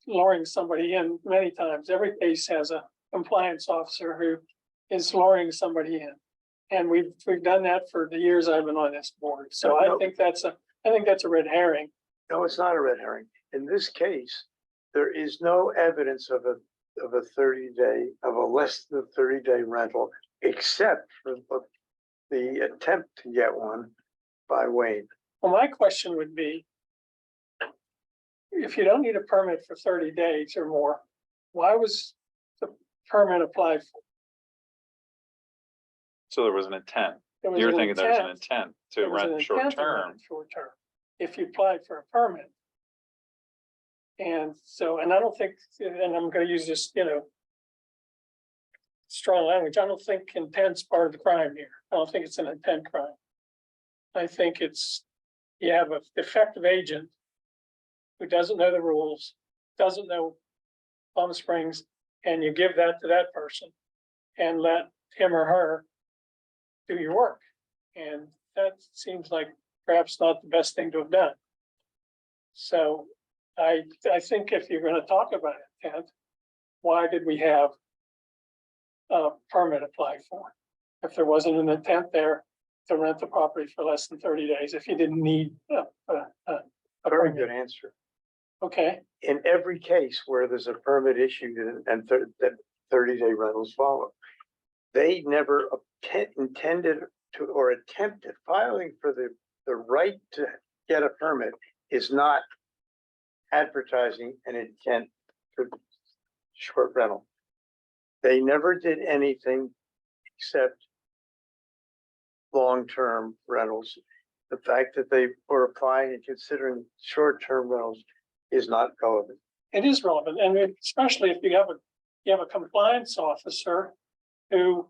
luring somebody in many times. Every case has a compliance officer who is luring somebody in. And we've done that for the years I've been on this board. So I think that's a red herring. No, it's not a red herring. In this case, there is no evidence of a 30-day, of a less than 30-day rental, except for the attempt to get one by Wayne. Well, my question would be, if you don't need a permit for 30 days or more, why was the permit applied for? So there was an intent. There was You're an thinking there's an intent. intent to There was an rent intent short to rent term. Short term, if you applied for a permit. And so, and I don't think, and I'm gonna use this, strong language, I don't think intent's part of the crime here. I don't think it's an intent crime. I think it's, you have a defective agent who doesn't know the rules, doesn't know Palm Springs, and you give that to that person and let him or her do your work. And that seems like perhaps not the best thing to have done. So I think if you're gonna talk about intent, why did we have a permit applied for? If there wasn't an intent there to rent the property for less than 30 days, if you didn't need a Very permit. good answer. Okay, In every case where there's a permit issued and that 30-day rentals follow, they never intended to or attempted filing for the right to get a permit is not advertising an intent for short rental. They never did anything except long-term rentals. The fact that they were applying and considering short-term rentals is not relevant. it is relevant, and especially if you have a compliance officer who,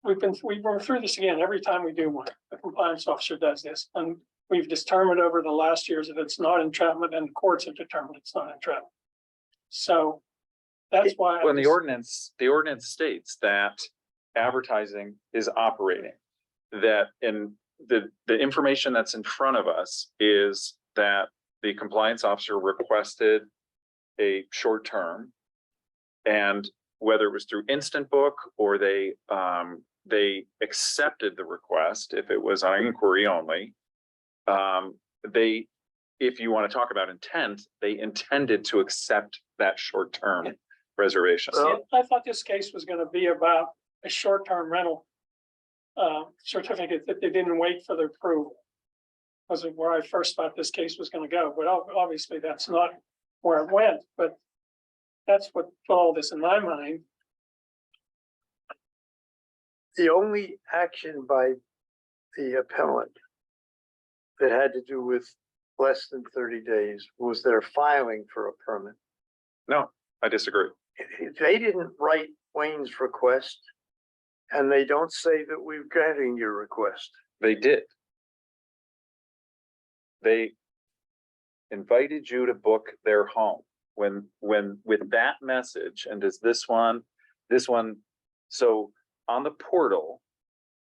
we were through this again, every time we do one, the compliance officer does this, and we've determined over the last years that it's not entrapment, and the courts have determined it's not entrapment. So that's why. When the ordinance states that advertising is operating, that in the information that's in front of us is that the compliance officer requested a short term. And whether it was through Instant Book or they accepted the request, if it was on inquiry only, if you want to talk about intent, they intended to accept that short term reservation. See, I thought this case was gonna be about a short-term rental certificate that they didn't wait for the approval. Was where I first thought this case was gonna go, but obviously that's not where it went, but that's what put all this in my mind. The only action by the appellant that had to do with less than 30 days was their filing for a permit. No, I disagree. They didn't write Wayne's request, and they don't say that we're granting your request. They did. They invited you to book their home when with that message, and does this one, so on the portal,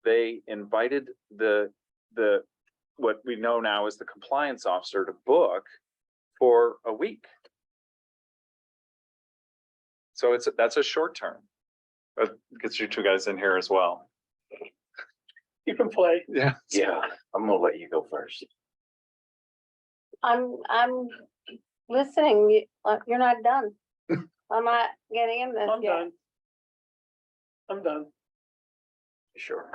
they invited the what we know now as the compliance officer to book for a week. So that's a short term. That gets you two guys in here as well. You can play. Yeah. Yeah, I'm gonna let you go first. I'm listening, you're not done. I'm not getting in this I'm yet. done. I'm done. Sure.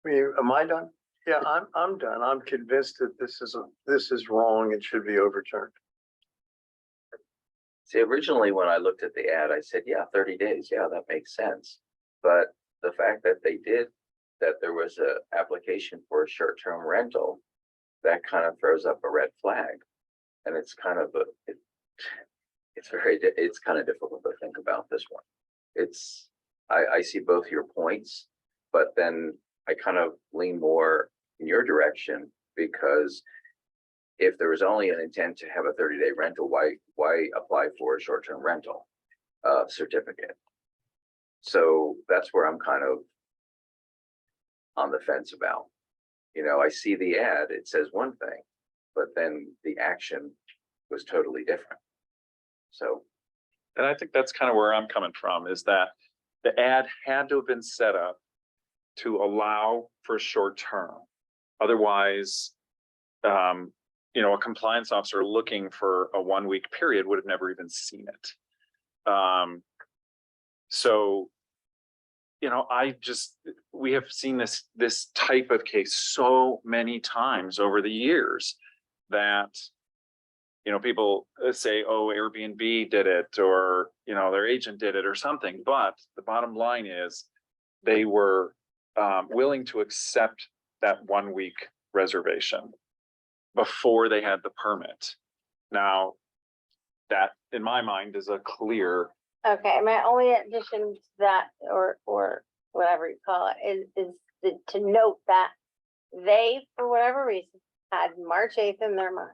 Am I done? Yeah, I'm done. I'm convinced that this is wrong and should be overturned. See, originally, when I looked at the ad, I said, yeah, 30 days, yeah, that makes sense. But the fact that that there was a application for a short-term rental, that kind of throws up a red flag. And it's kind of it's kind of difficult to think about this one. I see both your points, but then I kind of lean more in your direction because if there was only an intent to have a 30-day rental, why apply for a short-term rental certificate? So that's where I'm kind of on the fence about. I see the ad, it says one thing, but then the action was totally different. So, And I think that's kind of where I'm coming from, is that the ad had to have been set up to allow for short term. Otherwise, a compliance officer looking for a 1 week period would have never even seen it. So, we have seen this type of case so many times over the years that, people say, oh, Airbnb did it, or, their agent did it or something. But the bottom line is they were willing to accept that 1 week reservation before they had the permit. Now, that in my mind is a clear. Okay, my only addition to that, or whatever you call it, is to note that they, for whatever reason, had March 8th in their mind.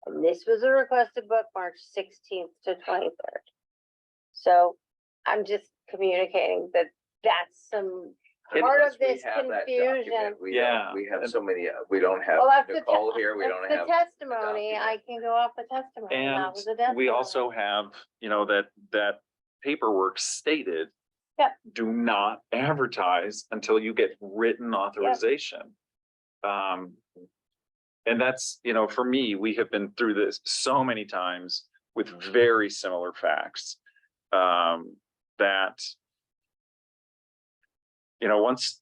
And this was a requested book March 16th to 23rd. So I'm just communicating that that's some part of this confusion. We have so many, we don't have Well, that's the Nicole here, we That's don't the have. testimony. I can go off the testimony. And That was the we testimony. also have, that paperwork stated. Yep. Do not advertise until you get written authorization. And that's, for me, we have been through this so many times with very similar facts. That, once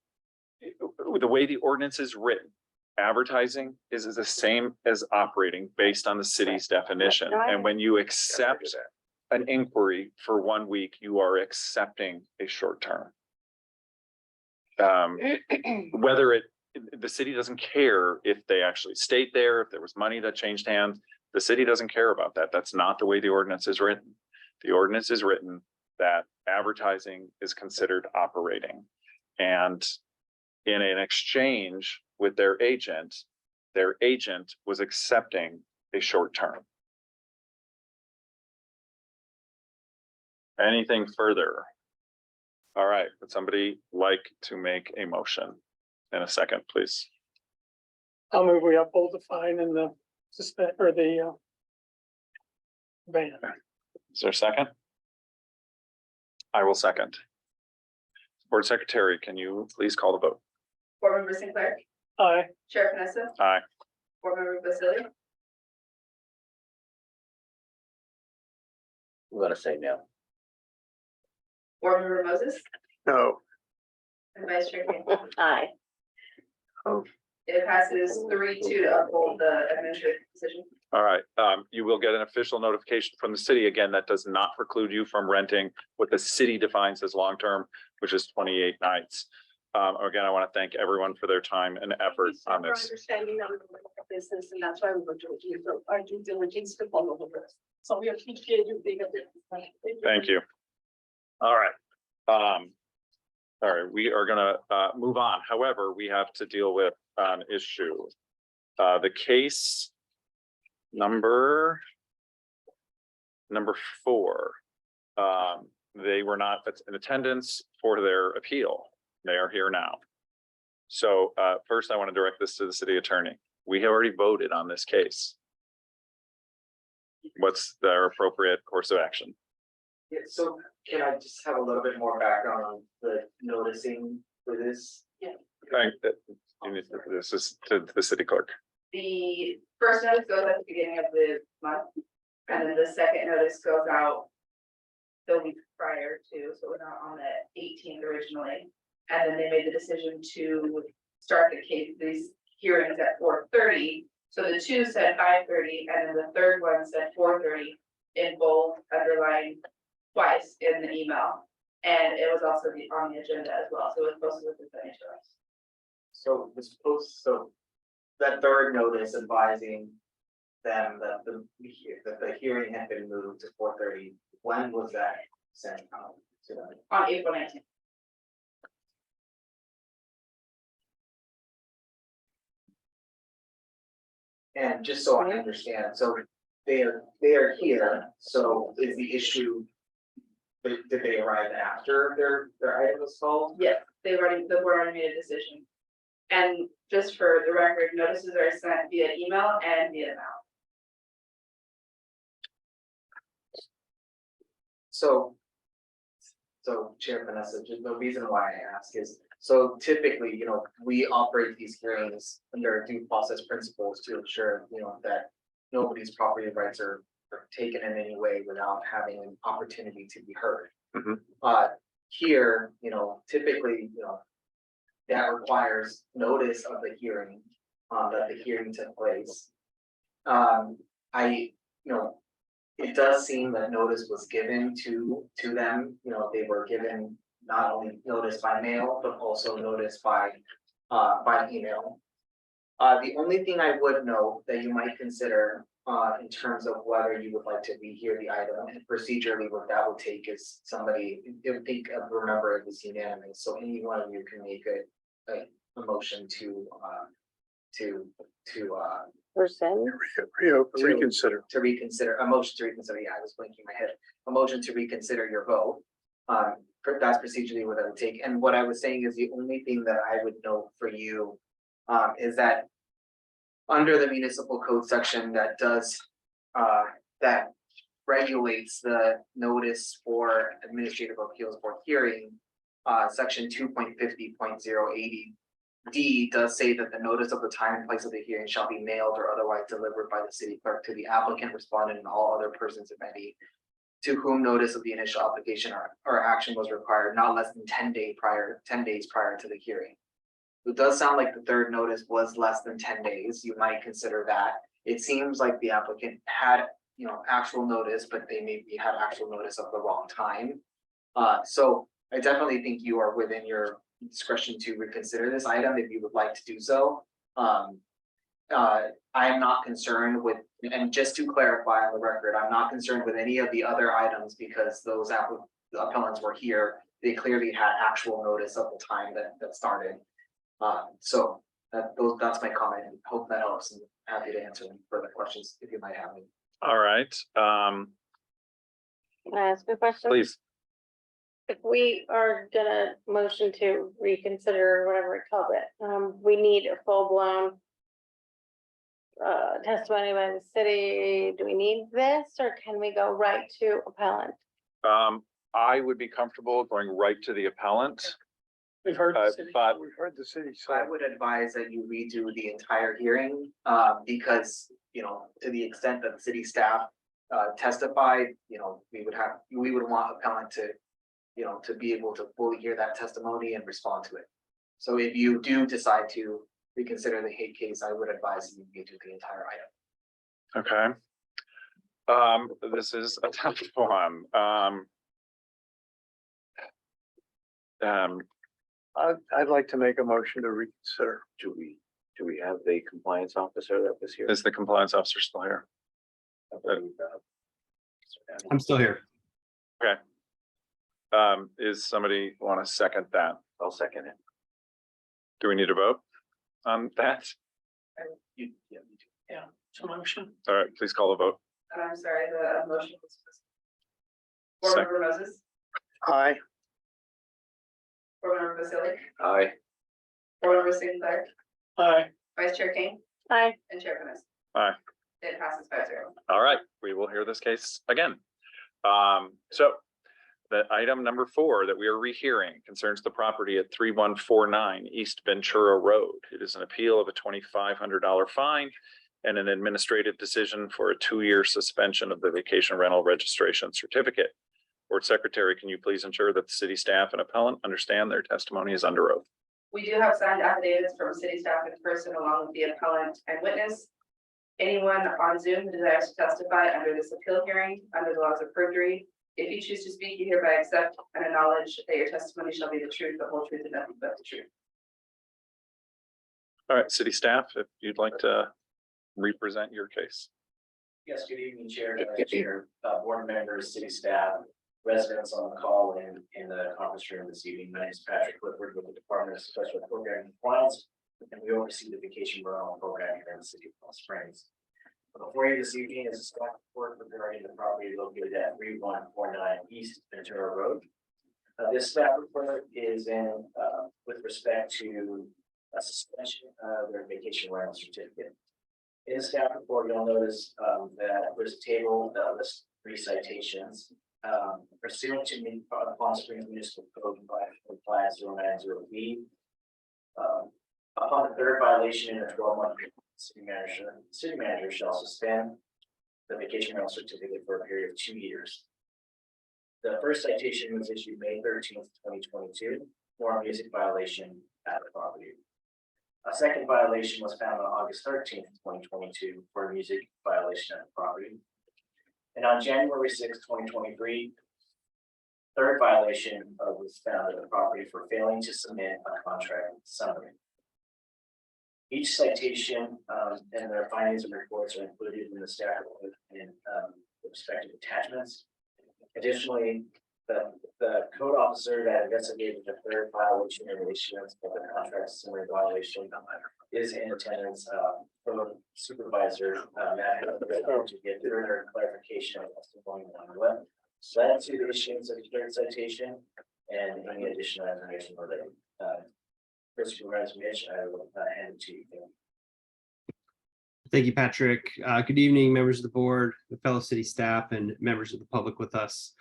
the way the ordinance is written, advertising is the same as operating based on the city's definition. And when you accept an inquiry for 1 week, you are accepting a short term. Whether the city doesn't care if they actually stayed there, if there was money that changed hands, the city doesn't care about that. That's not the way the ordinance is written. The ordinance is written that advertising is considered operating. And in an exchange with their agent was accepting a short term. Anything further? All right, would somebody like to make a motion in a second, please? I'll move we uphold the fine and the suspend, or the ban. Is there a second? I will second. Board Secretary, can you please call the vote? Board Member Sinclair, Aye. Chair Panessa, Aye. Board Member Vasily, I'm gonna say no. Board Member Moses, No. and Vice Chair Campbell. Aye. It passes 3-2 to uphold the administrative decision. All right, you will get an official notification from the city. Again, that does not preclude you from renting what the city defines as long-term, which is 28 nights. Again, I want to thank everyone for their time and effort on For this. understanding our business, and that's why we were doing our due diligence to follow the rest. So we appreciate you being a bit. Thank you. All right. All right, we are gonna move on. However, we have to deal with an issue. The case number 4. They were not in attendance for their appeal. They are here now. So first, I want to direct this to the city attorney. We have already voted on this case. What's their appropriate course of action? Yeah, so can I just have a little bit more background on the noticing for this? This is to the city clerk. The first notice goes at the beginning of the month, and then the second notice goes out the week prior to, so we're not on the 18th originally. And then they made the decision to start the case, these hearings at 4:30. So the 2 said 5:30, and then the third one said 4:30 in bold, underlined twice in the email. And it was also on the agenda as well, so it was posted with the financial. So that third notice advising them that the hearing had been moved to 4:30. When was that sent out to them? On April 19th. And just so I understand, so they are here, so is the issue? Did they arrive after their item was called? Yes, the board already made a decision. And just for the record, notices are sent via email and via mail. So Chair Vanessa, just the reason why I ask is, so typically, we operate these hearings under due process principles to ensure, that nobody's property rights are taken in any way without having an opportunity to be heard. Here, typically, that requires notice of the hearing, that the hearing took place. It does seem that notice was given to them, they were given not only notice by mail, but also notice by email. The only thing I would note that you might consider, in terms of whether you would like to rehear the item, and procedurally what that would take is somebody, remember it was unanimous, so any one of you can make a motion to Rescind. Reconsider. to reconsider, a motion to reconsider, yeah, I was blinking my head, a motion to reconsider your vote. That's procedurally what I would take, and what I was saying is the only thing that I would note for you is that under the municipal code section that does, that regulates the notice for administrative appeals board hearing, section 2.50.080 D does say that the notice of the time and place of the hearing shall be mailed or otherwise delivered by the city clerk to the applicant, respondent, and all other persons, if any, to whom notice of the initial application or action was required, not less than 10 days prior to the hearing. It does sound like the third notice was less than 10 days. You might consider that. It seems like the applicant had, actual notice, but they maybe had actual notice of the wrong time. So I definitely think you are within your discretion to reconsider this item if you would like to do so. I am not concerned with, and just to clarify on the record, I'm not concerned with any of the other items because those appellants were here. They clearly had actual notice of the time that started. So that's my comment. Hope that helps, and happy to answer any further questions if you might have any. All right, Can I ask a question? please. If we are gonna motion to reconsider, or whatever it called it, we need a full-blown testimony by the city. Do we need this, or can we go right to appellant? I would be comfortable going right to the appellant, We've heard. the city. but We've heard the city I say. would advise that you redo the entire hearing, because, to the extent that the city staff testified, we would want appellant to, to be able to fully hear that testimony and respond to it. So if you do decide to reconsider the hate case, I would advise you redo the entire item. okay. This is a tough one. I'd like to make a motion to reconsider. Do we have the compliance officer that was here? Is the compliance officer still here? I'm still here. Is somebody want to second that? I'll second it. Do we need to vote on that? You do. Yeah, so motion. All right, please call the vote. And I'm sorry, the motion was. Board Member Moses, Aye. Board Member Vasily, Aye. Board Member Sinclair, Aye. Vice Chair King, Aye. and Chair Vanessa. Aye. It passes 5-0. All right, we will hear this case again. So the item number 4 that we are rehearing concerns the property at 3149 East Ventura Road. It is an appeal of a $2,500 fine and an administrative decision for a 2-year suspension of the vacation rental registration certificate. Board Secretary, can you please ensure that the city staff and appellant understand their testimony is under oath? We do have signed affidavits from city staff in person along with the appellant and witness. Anyone on Zoom who desires to testify under this appeal hearing under the laws of perjury, if you choose to speak, you hereby accept and acknowledge that your testimony shall be the truth, the whole truth, and nothing but the truth. All right, city staff, if you'd like to represent your case. Yes, good evening, Chair, Vice Chair, board members, city staff, residents on the call and in the conference room this evening. My name is Patrick Clifford with the Department of Special Program Compliance, and we oversee the vacation rental program here in the city of Palm Springs. Before you this evening is a staff report regarding the property located at 3149 East Ventura Road. This staff report is in with respect to a suspension of their vacation rental certificate. In the staff report, you'll notice that there's a table that lists 3 citations. Pursuant to Palm Springs Municipal Code 5.5090B. Upon the 3rd violation in a 12-month period, city manager shall suspend the vacation rental certificate for a period of 2 years. The first citation was issued May 13th, 2022 for a music violation at the property. A second violation was found on August 13th, 2022 for a music violation at the property. And on January 6th, 2023, third violation was found at the property for failing to submit a contract summary. Each citation and their findings and reports are included in the staff report and the respective attachments. Additionally, the code officer that investigated the third violation and issuance of the contract summary violation is in attendance from supervisor Matt to get further clarification of testimony on what led to the issuance of the third citation and any additional information related. First Supervisor Mitch, I will hand it to you. Thank you, Patrick. Good evening, members of the board, the fellow city staff, and members of the public with us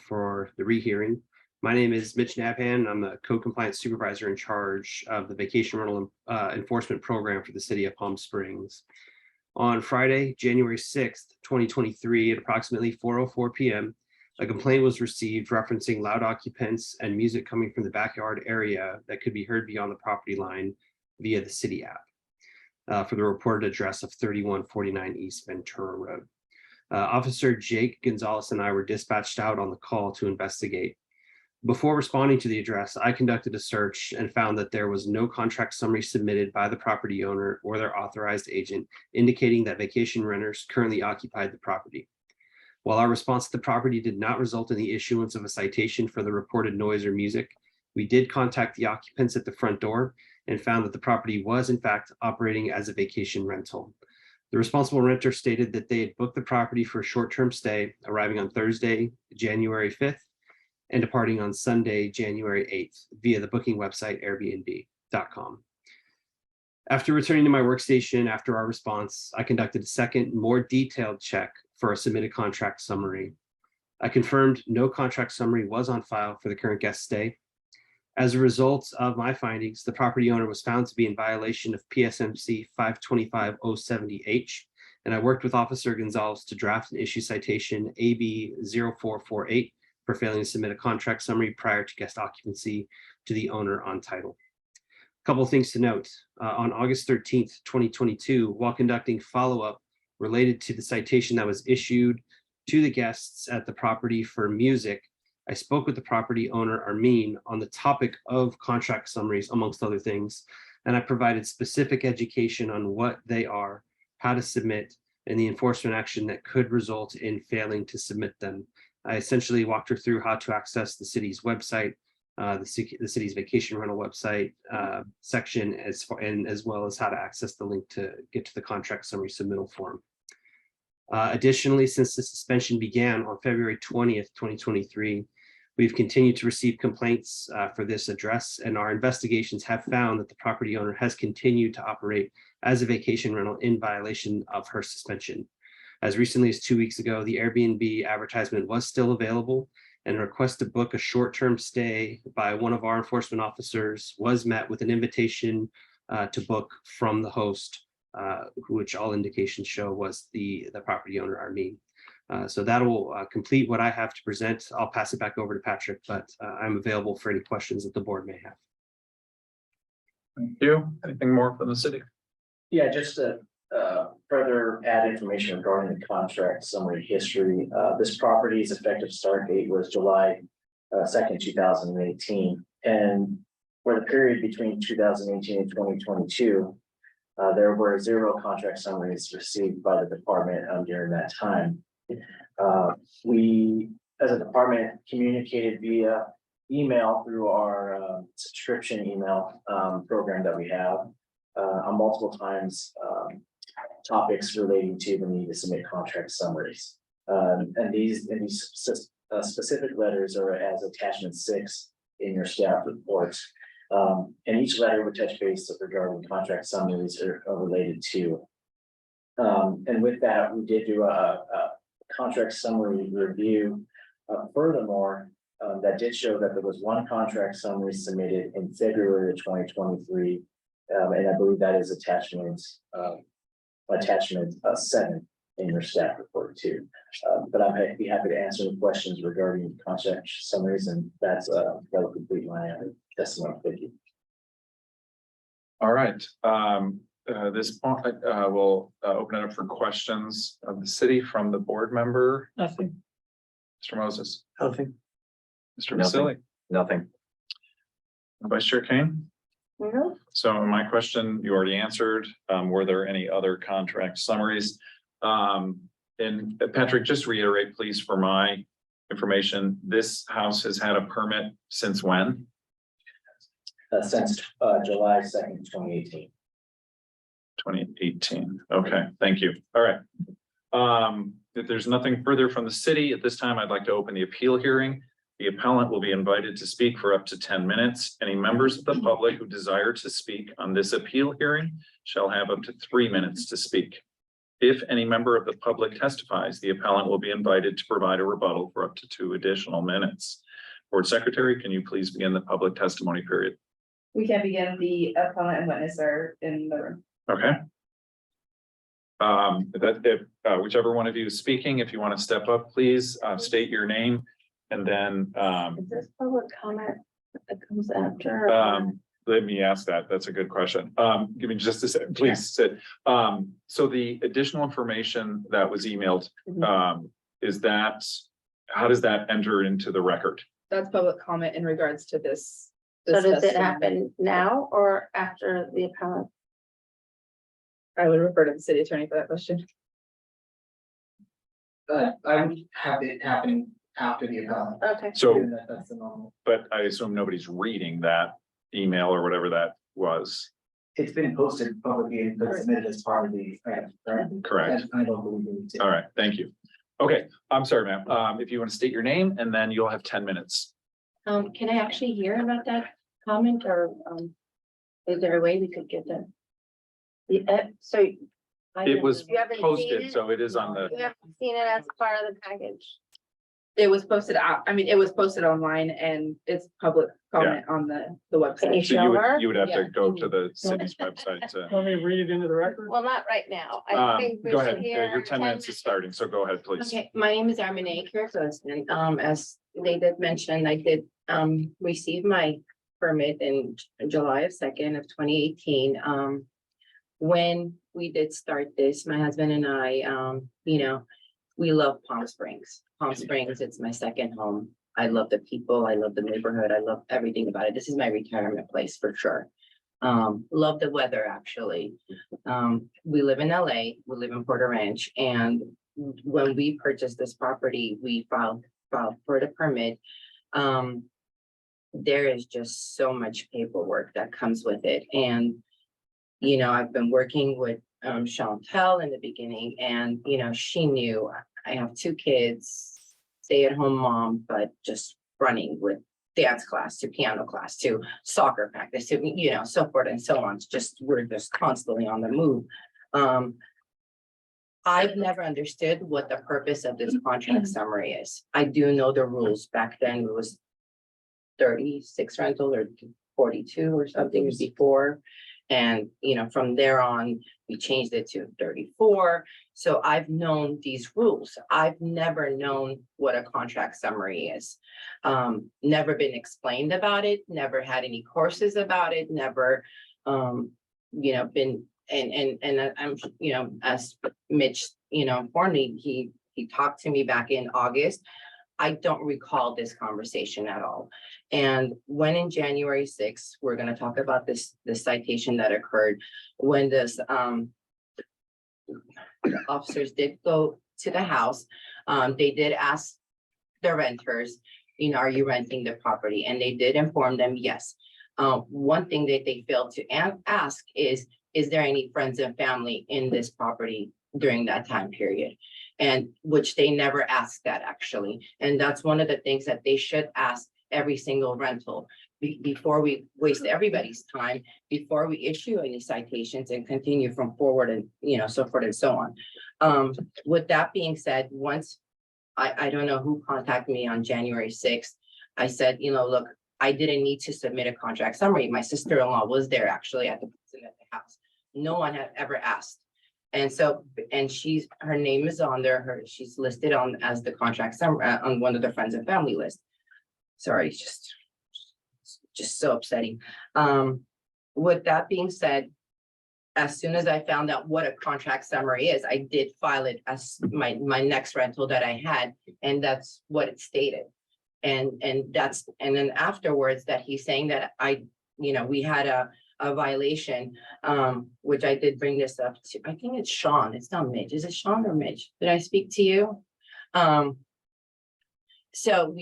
for the rehearing. My name is Mitch Nabhan. I'm the code compliance supervisor in charge of the vacation rental enforcement program for the city of Palm Springs. On Friday, January 6th, 2023, at approximately 4:04 p.m., a complaint was received referencing loud occupants and music coming from the backyard area that could be heard beyond the property line via the city app for the reported address of 3149 East Ventura Road. Officer Jake Gonzalez and I were dispatched out on the call to investigate. Before responding to the address, I conducted a search and found that there was no contract summary submitted by the property owner or their authorized agent indicating that vacation renters currently occupied the property. While our response to the property did not result in the issuance of a citation for the reported noise or music, we did contact the occupants at the front door and found that the property was in fact operating as a vacation rental. The responsible renter stated that they had booked the property for a short-term stay, arriving on Thursday, January 5th, and departing on Sunday, January 8th, via the booking website airbnb.com. After returning to my workstation after our response, I conducted a second, more detailed check for a submitted contract summary. I confirmed no contract summary was on file for the current guest stay. As a result of my findings, the property owner was found to be in violation of PSMC 525-070H, and I worked with Officer Gonzalez to draft and issue citation AB 0448 for failing to submit a contract summary prior to guest occupancy to the owner on title. A couple of things to note. On August 13th, 2022, while conducting follow-up related to the citation that was issued to the guests at the property for music, I spoke with the property owner, Armin, on the topic of contract summaries, amongst other things, and I provided specific education on what they are, how to submit, and the enforcement action that could result in failing to submit them. I essentially walked her through how to access the city's website, the city's vacation rental website section, as well as how to access the link to get to the contract summary submittal form. Additionally, since the suspension began on February 20th, 2023, we've continued to receive complaints for this address, and our investigations have found that the property owner has continued to operate as a vacation rental in violation of her suspension. As recently as 2 weeks ago, the Airbnb advertisement was still available, and a request to book a short-term stay by one of our enforcement officers was met with an invitation to book from the host, which all indications show was the property owner, Armin. So that will complete what I have to present. I'll pass it back over to Patrick, but I'm available for any questions that the board may have. Thank you. Anything more from the city? Yeah, just to further add information regarding the contract summary history. This property's effective start date was July 2nd, 2018. And for the period between 2018 and 2022, There were 0 contract summaries received by the department during that time. We, as a department, communicated via email through our subscription email program that we have on multiple times, topics relating to the need to submit contract summaries. And these specific letters are as attachment 6 in your staff report. And each letter would touch base regarding contract summaries are related to. And with that, we did do a contract summary review. Furthermore, that did show that there was 1 contract summary submitted in February of 2023. And I believe that is attachment 7 in your staff report too. But I'd be happy to answer any questions regarding contract summaries, and that will complete my testimony. Thank you. All right, this point, we'll open it up for questions of the city from the board member, Nothing. Mr. Moses, Nothing. Mr. Nothing. Vasili, Nothing. Vice Chair Kane. Mhm. So my question you already answered. Were there any other contract summaries? And Patrick, just reiterate, please, for my information, this house has had a permit since when? Since July 2nd, 2018. 2018. Okay, thank you. All right. If there's nothing further from the city at this time, I'd like to open the appeal hearing. The appellant will be invited to speak for up to 10 minutes. Any members of the public who desire to speak on this appeal hearing shall have up to 3 minutes to speak. If any member of the public testifies, the appellant will be invited to provide a rebuttal for up to 2 additional minutes. Board Secretary, can you please begin the public testimony period? We can begin. The appellant and witness are in the room. Okay. If whichever one of you is speaking, if you want to step up, please state your name and then Is this public comment that comes after? let me ask that. That's a good question. Give me just a second, please sit. So the additional information that was emailed, is that, how does that enter into the record? That's public comment in regards to this. So does it testimony. happen now or after the appellant? I would refer to the city attorney for that question. I would have it happen after the appellant. Okay. So, Given that that's the normal. but I assume nobody's reading that email or whatever that was. It's been posted publicly, but submitted as part of the. Correct. I don't believe we need to. All right, thank you. Okay, I'm sorry, ma'am. If you want to state your name and then you'll have 10 minutes. Can I actually hear about that comment or, is there a way we could get that? Yeah, so. It was You haven't seen posted, it? so it is on the, You haven't seen it as part of the package? It was posted out, I mean, it was posted online and it's public comment on the Can you website. so show her? you would have to Yeah. go to the city's website to. Want me to read it into the record? Well, not right now. I think we Go should ahead, hear. your 10 minutes is starting, so go ahead, please. Okay, my name is Armine Kirkosman. As they did mention, I did receive my permit in July 2nd of 2018. When we did start this, my husband and I, we love Palm Springs. Palm Springs, it's my second home. I love the people, I love the neighborhood, I love everything about it. This is my retirement place for sure. Love the weather, actually. We live in LA, we live in Porter Ranch, and when we purchased this property, we filed for the permit. There is just so much paperwork that comes with it. And, I've been working with Chantel in the beginning and, she knew I have 2 kids, stay-at-home mom, but just running with dance class to piano class to soccer practice to, so forth and so on. We're just constantly on the move. I've never understood what the purpose of this contract summary is. I do know the rules. Back then it was 36 rental or 42 or something before. And, from there on, we changed it to 34. So I've known these rules. I've never known what a contract summary is. Never been explained about it, never had any courses about it, never, been, and I'm, as Mitch, informed me, he talked to me back in August. I don't recall this conversation at all. And when in January 6th, we're gonna talk about this citation that occurred when this the officers did go to the house. They did ask the renters, you know, are you renting the property? And they did inform them, yes. One thing that they failed to ask is there any friends and family in this property during that time period? And which they never asked that actually. And that's one of the things that they should ask every single rental before we waste everybody's time, before we issue any citations and continue from forward and, you know, so forth and so on. With that being said, once I don't know who contacted me on January 6th. I said, you know, look, I didn't need to submit a contract summary. My sister-in-law was there actually at the house. No one had ever asked. And so, and her name is on there, she's listed on as the contract summary on one of the friends and family list. Sorry, it's just so upsetting. With that being said, as soon as I found out what a contract summary is, I did file it as my next rental that I had, and that's what it stated. And then afterwards that he's saying that you know, we had a violation, which I did bring this up to, I think it's Sean, it's not Midge. Is it Sean or Midge? Did I speak to you? So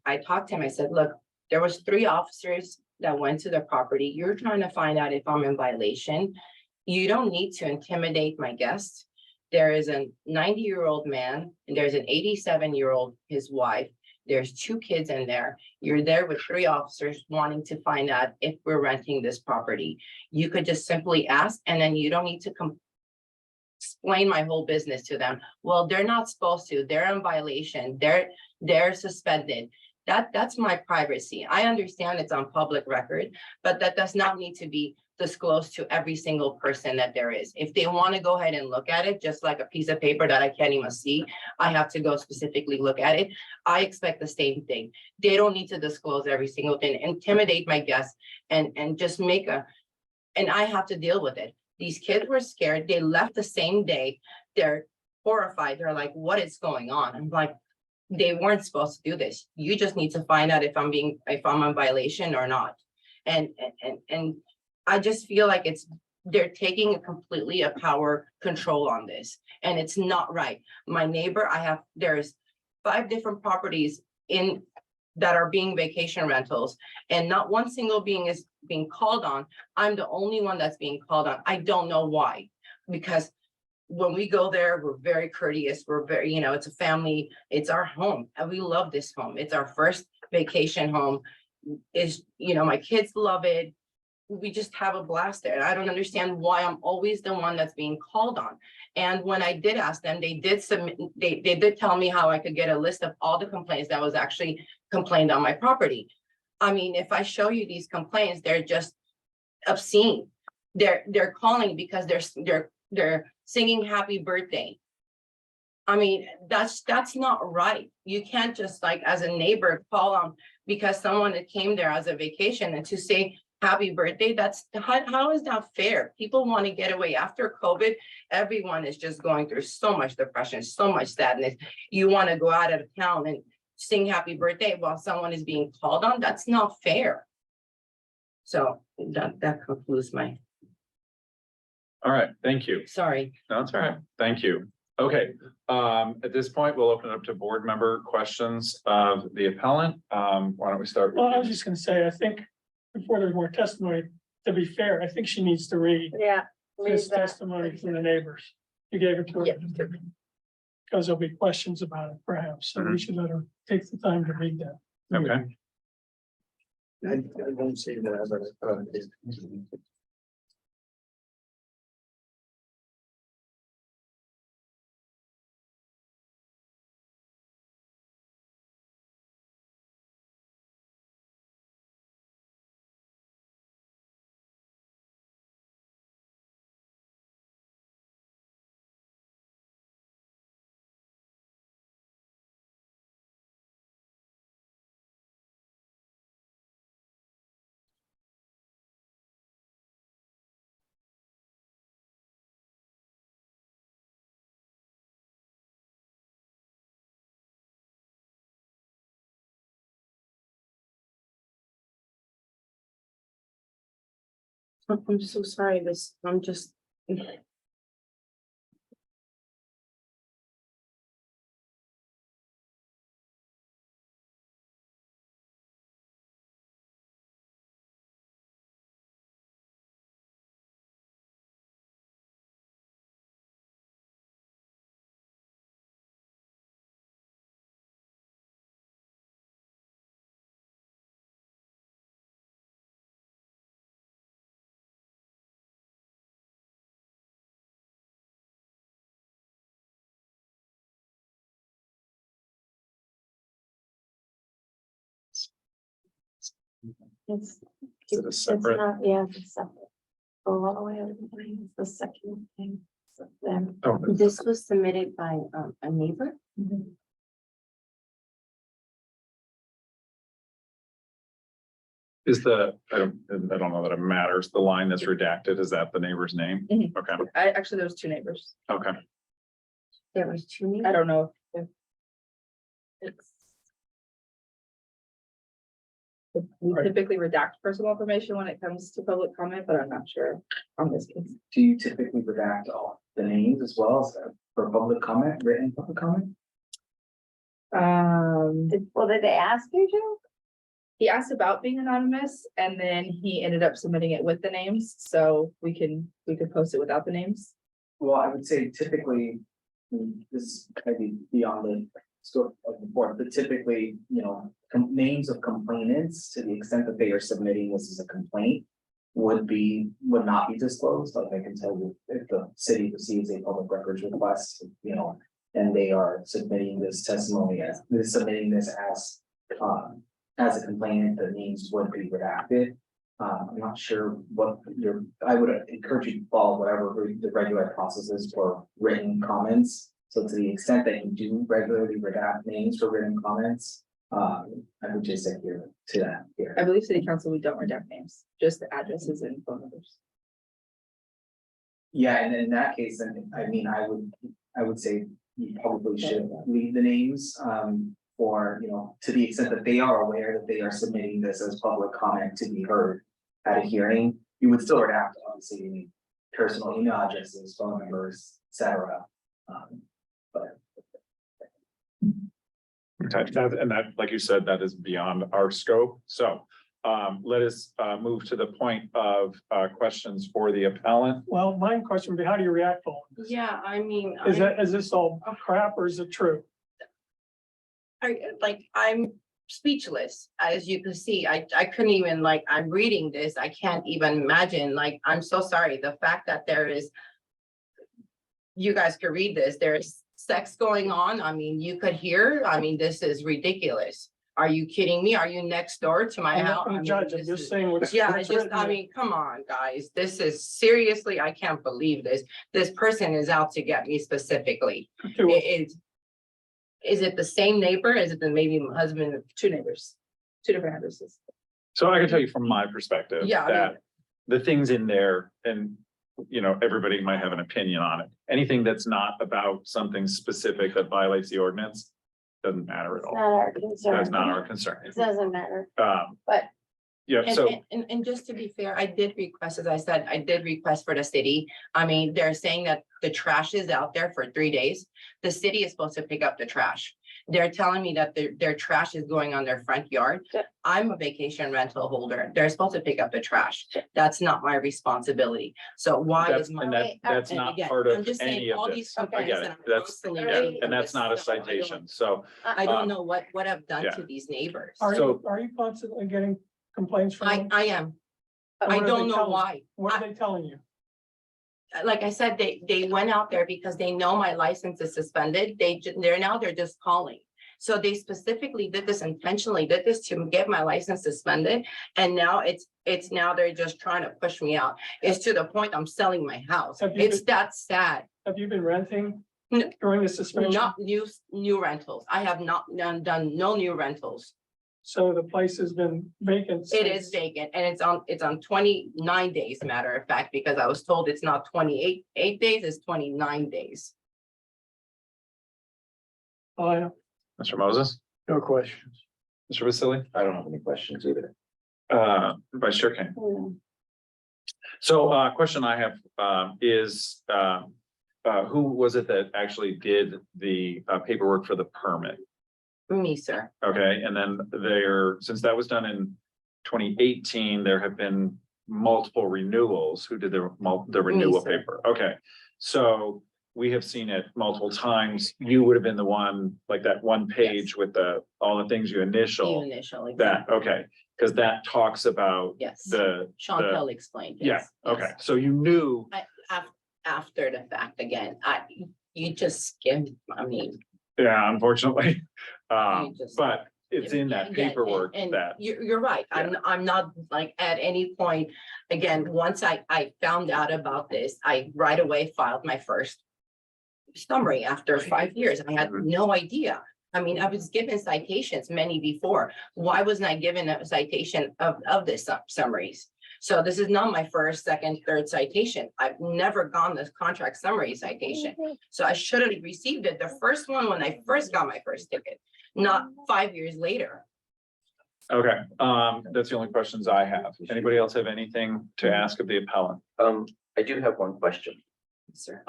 I talked to him, I said, look, there was 3 officers that went to the property. You're trying to find out if I'm in violation. You don't need to intimidate my guests. There is a 90-year-old man and there's an 87-year-old, his wife. There's 2 kids in there. You're there with 3 officers wanting to find out if we're renting this property. You could just simply ask, and then you don't need to explain my whole business to them. Well, they're not supposed to. They're in violation. They're suspended. That's my privacy. I understand it's on public record, but that does not need to be disclosed to every single person that there is. If they want to go ahead and look at it, just like a piece of paper that I can't even see, I have to go specifically look at it. I expect the same thing. They don't need to disclose every single thing, intimidate my guests and just and I have to deal with it. These kids were scared. They left the same day. They're horrified. They're like, what is going on? I'm like, they weren't supposed to do this. You just need to find out if I'm in violation or not. And I just feel like they're taking completely a power control on this, and it's not right. My neighbor, there's 5 different properties that are being vacation rentals, and not one single being is being called on. I'm the only one that's being called on. I don't know why, because when we go there, we're very courteous. We're very, you know, it's a family, it's our home, and we love this home. It's our first vacation home. You know, my kids love it. We just have a blast there. And I don't understand why I'm always the one that's being called on. And when I did ask them, they did tell me how I could get a list of all the complaints that was actually complained on my property. I mean, if I show you these complaints, they're just obscene. They're calling because they're singing happy birthday. I mean, that's not right. You can't just, like, as a neighbor, call on because someone that came there as a vacation and to say happy birthday. How is that fair? People want to get away after COVID. Everyone is just going through so much depression, so much sadness. You want to go out of town and sing happy birthday while someone is being called on. That's not fair. So that concludes my. All right, thank you. Sorry. No, it's all right. Thank you. Okay, at this point, we'll open it up to board member questions of the appellant. Why don't we start? Well, I was just gonna say, I think before there's more testimony, to be fair, I think she needs to read this testimony from the neighbors. You gave it to her. Because there'll be questions about it perhaps, so we should let her take the time to read that. Okay. I don't see that, but. I'm so sorry, I'm just. It's, Is it a it's separate? not, yeah, it's separate. Oh, all the way over, it's the second thing. Then, Oh, this was submitted by a neighbor. is I don't know that it matters. The line that's redacted, is that the neighbor's name? Mhm. Okay, Actually, there was two neighbors. okay. There was two I neighbors. don't know. if It's. We typically redact personal information when it comes to public comment, but I'm not sure on this case. Do you typically redact all the names as well as for public comment, written public comment? Did they ask you to? He asked about being anonymous and then he ended up submitting it with the names, so we could post it without the names. Well, I would say typically, this might be beyond the scope of the board, but typically, names of complainants, to the extent that they are submitting this as a complaint, would not be disclosed. Like I can tell you, if the city receives a public records request, and they are submitting this testimony as a complainant, the names would be redacted. I'm not sure I would encourage you to follow whatever the regular process is for written comments. So to the extent that you do regularly redact names for written comments, I would just adhere to that here. I believe city council, we don't redact names, just the addresses and phone numbers. Yeah, and in that case, then, I would say you probably should leave the names, or, to the extent that they are aware that they are submitting this as public comment to be heard at a hearing, you would still redact, obviously, any personal email addresses, phone numbers, etc. But Okay, and that, like you said, that is beyond our scope. So let us move to the point of questions for the appellant. Well, my question would be, how do you react to all this? Yeah, I mean. Is this all crap or is it true? I'm speechless, as you can see. I couldn't even, I'm reading this, I can't even imagine, I'm so sorry, the fact that there is. You guys could read this, there's sex going on, you could hear, this is ridiculous. Are you kidding me? Are you next door to my I'm house? not gonna judge, I'm just saying what's. Yeah, what's written there. come on, guys, this is seriously, I can't believe this. This person is out to get me specifically. Two. Is it the same neighbor? Is it maybe my husband? Two neighbors, two different addresses. So I can tell you from my perspective Yeah, that the things in there, and everybody might have an opinion on it. Anything that's not about something specific that violates the ordinance doesn't matter at Not all. our concern. That's not our concern. It doesn't matter, Um, but yeah, so And just to be fair, I did request, as I said, I did request for the city. They're saying that the trash is out there for 3 days. The city is supposed to pick up the trash. They're telling me that their trash is going on their front yard. Yeah. I'm a vacation rental holder. They're supposed to pick up the trash. That's not my responsibility. So why that's, is my? and that's and not again, part I'm of just saying any of all this. these I get complaints it. that I'm That's, constantly yeah, getting and that's from not a this, so citation. So I don't um, know what I've done yeah. to these neighbors. Are So- you constantly getting complaints from them? I am. What I are they don't know telling- why. What are they telling you? Like I said, they went out there because they know my license is suspended. They're just calling. So they specifically did this intentionally, did this to get my license suspended. And now now they're just trying to push me out. It's to the point I'm selling my house. Have you It's that sad. Have you been renting No. during the suspension? Not new rentals. I have not done no new rentals. So the place has been vacant. It is since- vacant and it's on 29 days, matter of fact, because I was told it's not 28 days, it's 29 days. Mr. Moses, No questions. Mr. Vasili, I don't have any questions either. Vice Chair King. So question I have is who was it that actually did the paperwork for the permit? Me, sir. Okay, and then since that was done in 2018, there have been multiple renewals. Who did the renewal sir. paper? Okay, so we have seen it multiple times. You would have been the one, like that one page with all the things you You initial, initially. that, okay. Because that talks about Yes. the, Sean Pell explained. yeah, yes, okay, yes. so you knew, After the fact, again, you just skimmed, I mean. yeah, unfortunately. You just- But it's in that Yeah, paperwork and that, You're right. I'm not like at any point, again, once I found out about this, I right away filed my first summary after 5 years. I had no idea. I mean, I was given citations many before. Why wasn't I given a citation of this summaries? So this is not my first, second, third citation. I've never gone this contract summary citation. So I should have received it, the first one when I first got my first ticket, not 5 years later. okay, that's the only questions I have. Anybody else have anything to ask of the appellant? I do have one question. Sir.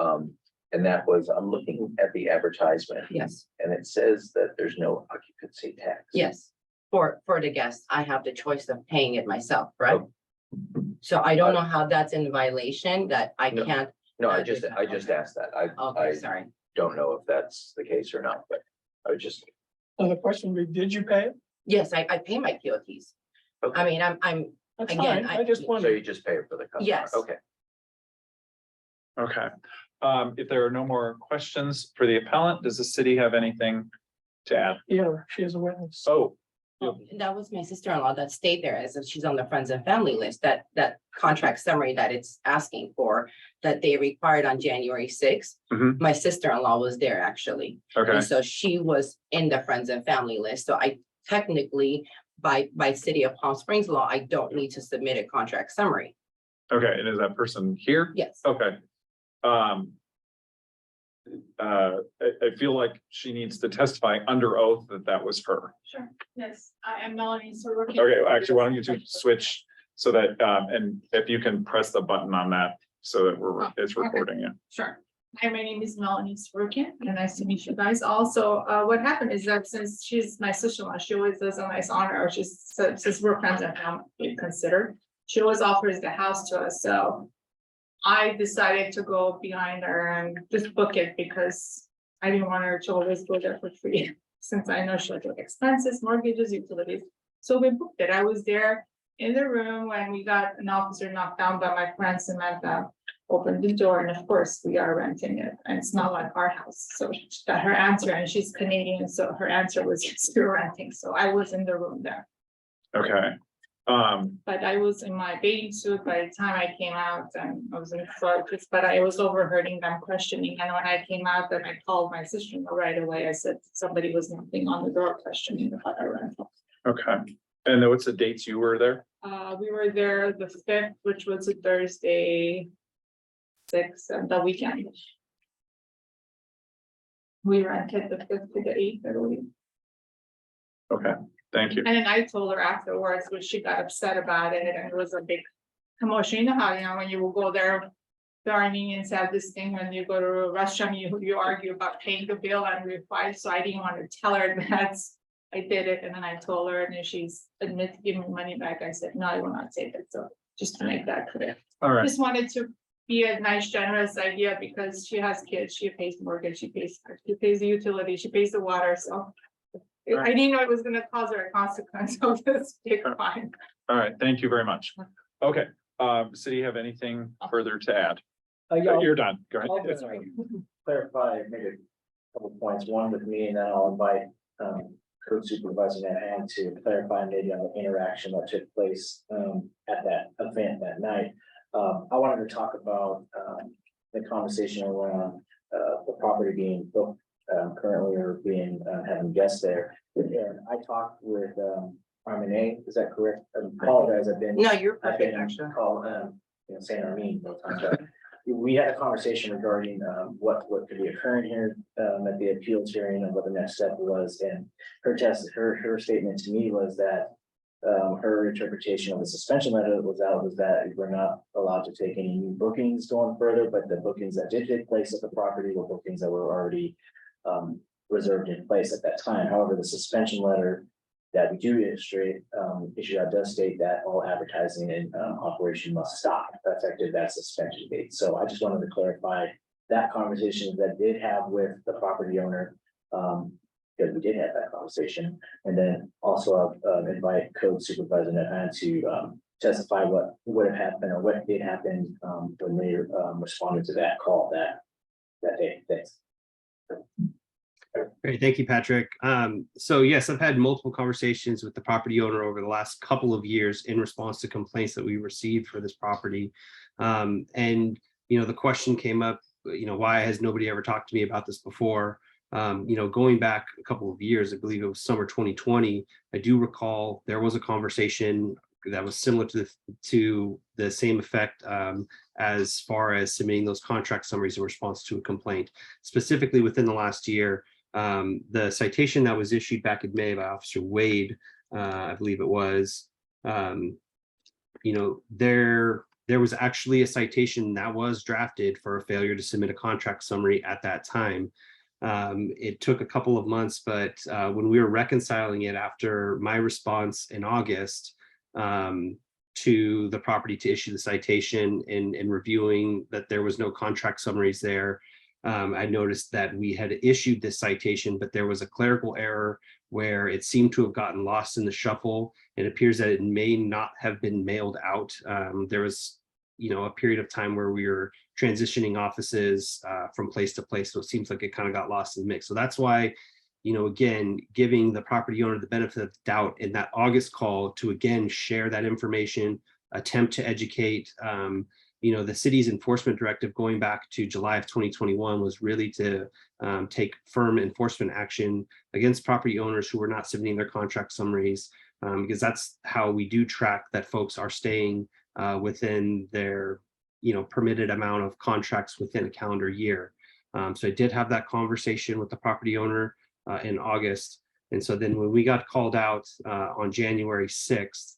And that was, I'm looking at the advertisement. Yes, And it says that there's no occupancy tax. yes. For the guests, I have the choice of paying it myself, right? So I don't know how that's in violation that I No. can't. No, I just asked that. Okay, I sorry. don't know if that's the case or not, but I was just, So the question would be, did you pay it? Yes, I pay my POTs. Okay. I mean, I'm, That's Again, fine. I just so wondered. you just pay for the customer? Yes. Okay. Okay, if there are no more questions for the appellant, does the city have anything to add? Yeah, she is a witness. Oh, that was my sister-in-law that stayed there as if she's on the friends and family list, that contract summary that it's asking for, that they required on January 6th. Mhm. My sister-in-law was there actually. okay, And so she was in the friends and family list. So I technically, by city of Palm Springs law, I don't need to submit a contract summary. okay, and is that person here? Yes. Okay. I feel like she needs to testify under oath that that was her. Sure, yes, I am Melanie Sorokin. Okay, actually, why don't you two switch so that, and if you can press the button on that so that it's recording you. Sure. Hi, my name is Melanie Sorokin, and nice to meet you guys. Also, what happened is that since she's my sister-in-law, she always does a nice honor, or since we're friends and family considered, she always offers the house to us, so I decided to go behind her and just book it because I didn't want her to always go there for free, since I know she had like expenses, mortgages, utilities. So we booked it. I was there in the room when we got an officer knocked down by my friend Samantha, opened the door, and of course, we are renting it, and it's not like our house. So her answer, and she's Canadian, so her answer was yes, we're renting. So I was in the room there. Okay, But I was in my bathing suit by the time I came out, and I was in focus, but I was overhearing them questioning, and when I came out, then I called my sister-in-law right away. I said somebody was knocking on the door questioning about our rental. okay. And then what's the dates you were there? We were there the 5th, which was a Thursday, 6th, and the weekend. We rented the 5th to the 8th, I believe. Okay, thank you. And then I told her afterwards, when she got upset about it, and it was a big commotion. You know how, when you will go there, the Armenians have this thing, when you go to a restaurant, you argue about paying the bill and we fight, so I didn't want to tell her that I did it, and then I told her, and then she's admitted to give me money back. I said, no, I will not take it, so just to make that clear. All right, Just wanted to be a nice, generous idea, because she has kids, she pays mortgage, she pays the utility, she pays the water, so. I didn't know it was gonna cause her a consequence of this big fine. all right, thank you very much. Okay, city have anything further to add? Yeah, You're done, go I'll ahead. just clarify maybe a couple points, one with me, and then I'll invite code supervisor Nat Hand to clarify maybe on the interaction that took place at that event that night. I wanted to talk about the conversation around the property being booked currently, or being having guests there. And I talked with Armin, is that correct? I apologize, I've been. No, you're I've perfect, been actually. called, Saint Armin both times. But we had a conversation regarding what could be occurring here at the appeals hearing, and what the next step was, and her statement to me was that her interpretation of the suspension letter that was out was that we're not allowed to take any new bookings going further, but the bookings that did take place at the property were bookings that were already reserved in place at that time. However, the suspension letter that we do issue out does state that all advertising and operation must stop effective that suspension date. So I just wanted to clarify that conversation that did have with the property owner. Because we did have that conversation, and then also invite code supervisor Nathan to testify what would have happened or what did happen when they responded to that call that day. Thanks. Great, thank you, Patrick. So yes, I've had multiple conversations with the property owner over the last couple of years in response to complaints that we received for this property. And, you know, the question came up, you know, why has nobody ever talked to me about this before? You know, going back a couple of years, I believe it was summer 2020, I do recall there was a conversation that was similar to the same effect as far as submitting those contract summaries in response to a complaint. Specifically within the last year, the citation that was issued back in May by Officer Wade, I believe it was, you know, there was actually a citation that was drafted for a failure to submit a contract summary at that time. It took a couple of months, but when we were reconciling it after my response in August to the property to issue the citation and reviewing that there was no contract summaries there, I noticed that we had issued this citation, but there was a clerical error where it seemed to have gotten lost in the shuffle. It appears that it may not have been mailed out. There was, you know, a period of time where we were transitioning offices from place to place. So it seems like it kind of got lost in the mix. So that's why, you know, again, giving the property owner the benefit of the doubt in that August call to again share that information, attempt to educate. You know, the city's enforcement directive going back to July of 2021 was really to take firm enforcement action against property owners who were not submitting their contract summaries, because that's how we do track that folks are staying within their, you know, permitted amount of contracts within a calendar year. So I did have that conversation with the property owner in August. And so then when we got called out on January 6th,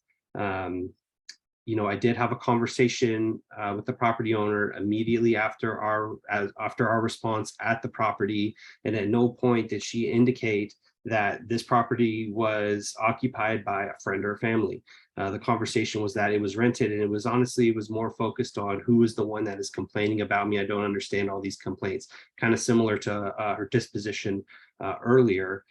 you know, I did have a conversation with the property owner immediately after our response at the property. And at no point did she indicate that this property was occupied by a friend or family. The conversation was that it was rented, and it was honestly, it was more focused on who is the one that is complaining about me. I don't understand all these complaints, kind of similar to her disposition earlier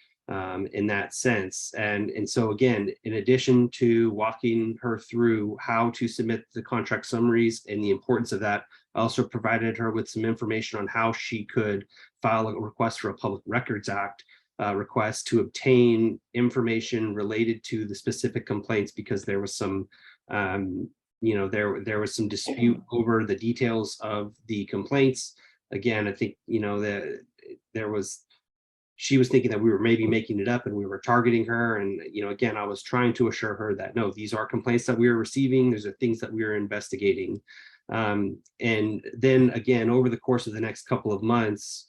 in that sense. And so again, in addition to walking her through how to submit the contract summaries and the importance of that, I also provided her with some information on how she could file a request for a Public Records Act request to obtain information related to the specific complaints, because there was some, you know, there was some dispute over the details of the complaints. Again, I think, you know, she was thinking that we were maybe making it up and we were targeting her. And, you know, again, I was trying to assure her that, no, these are complaints that we are receiving. These are things that we are investigating. And then again, over the course of the next couple of months,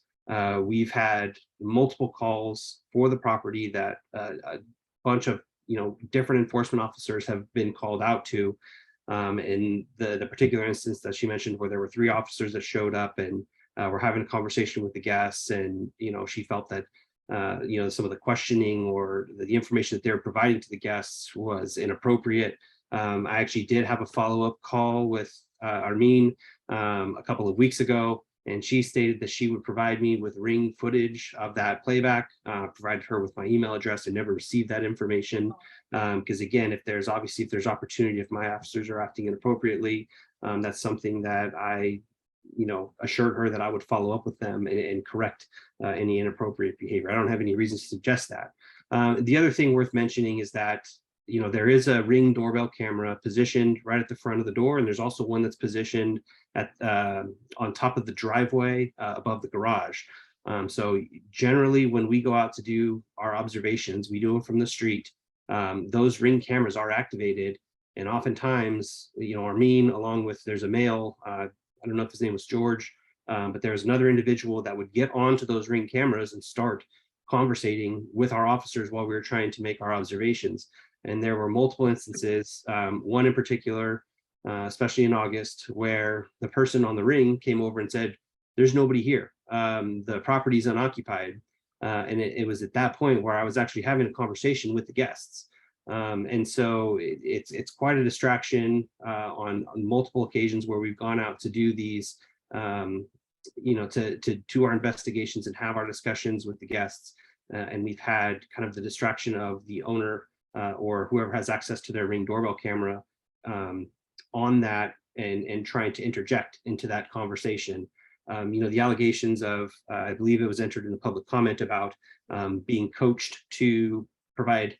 we've had multiple calls for the property that a bunch of, you know, different enforcement officers have been called out to. In the particular instance that she mentioned, where there were 3 officers that showed up and we're having a conversation with the guests, and, you know, she felt that, you know, some of the questioning or the information that they're providing to the guests was inappropriate. I actually did have a follow-up call with Armin a couple of weeks ago, and she stated that she would provide me with ring footage of that playback, provided her with my email address. I never received that information, because again, if there's opportunity, if my officers are acting inappropriately, that's something that I, you know, assured her that I would follow up with them and correct any inappropriate behavior. I don't have any reason to suggest that. The other thing worth mentioning is that, you know, there is a Ring doorbell camera positioned right at the front of the door, and there's also one that's positioned at on top of the driveway above the garage. So generally, when we go out to do our observations, we do them from the street. Those Ring cameras are activated, and oftentimes, you know, Armin, along with, there's a male, I don't know if his name was George, but there's another individual that would get onto those Ring cameras and start conversating with our officers while we were trying to make our observations. And there were multiple instances, one in particular, especially in August, where the person on the ring came over and said, there's nobody here. The property's unoccupied. And it was at that point where I was actually having a conversation with the guests. And so it's quite a distraction on multiple occasions where we've gone out to do these, to do our investigations and have our discussions with the guests. And we've had kind of the distraction of the owner or whoever has access to their Ring doorbell camera on that and trying to interject into that conversation. The allegations of, I believe it was entered in the public comment about being coached to provide,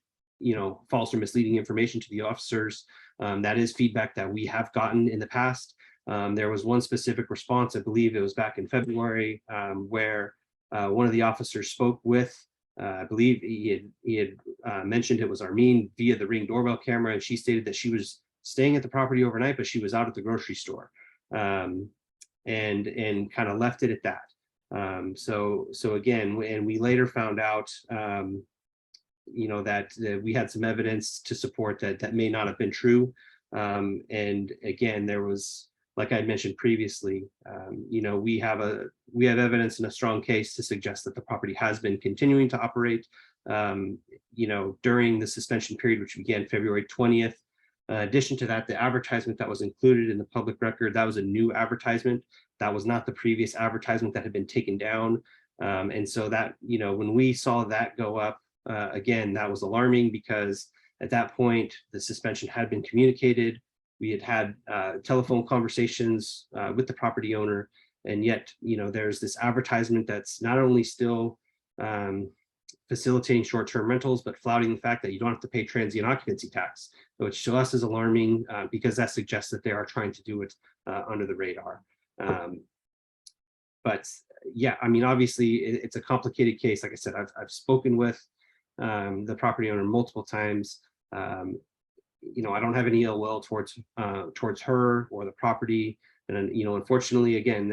false or misleading information to the officers. That is feedback that we have gotten in the past. There was one specific response, I believe it was back in February, where one of the officers spoke with, I believe he had mentioned it was Armin via the Ring doorbell camera, and she stated that she was staying at the property overnight, but she was out at the grocery store, and kind of left it at that. So again, and we later found out, that we had some evidence to support that may not have been true. And again, there was, like I mentioned previously, we have evidence and a strong case to suggest that the property has been continuing to operate, during the suspension period, which began February 20th. In addition to that, the advertisement that was included in the public record, that was a new advertisement. That was not the previous advertisement that had been taken down. And so that, when we saw that go up, again, that was alarming because at that point, the suspension had been communicated. We had telephone conversations with the property owner, and yet, there's this advertisement that's not only still facilitating short-term rentals, but flouting the fact that you don't have to pay transient occupancy tax, which to us is alarming because that suggests that they are trying to do it under the radar. But yeah, I mean, obviously, it's a complicated case. Like I said, I've spoken with the property owner multiple times. I don't have any ill will towards her or the property. And unfortunately, again,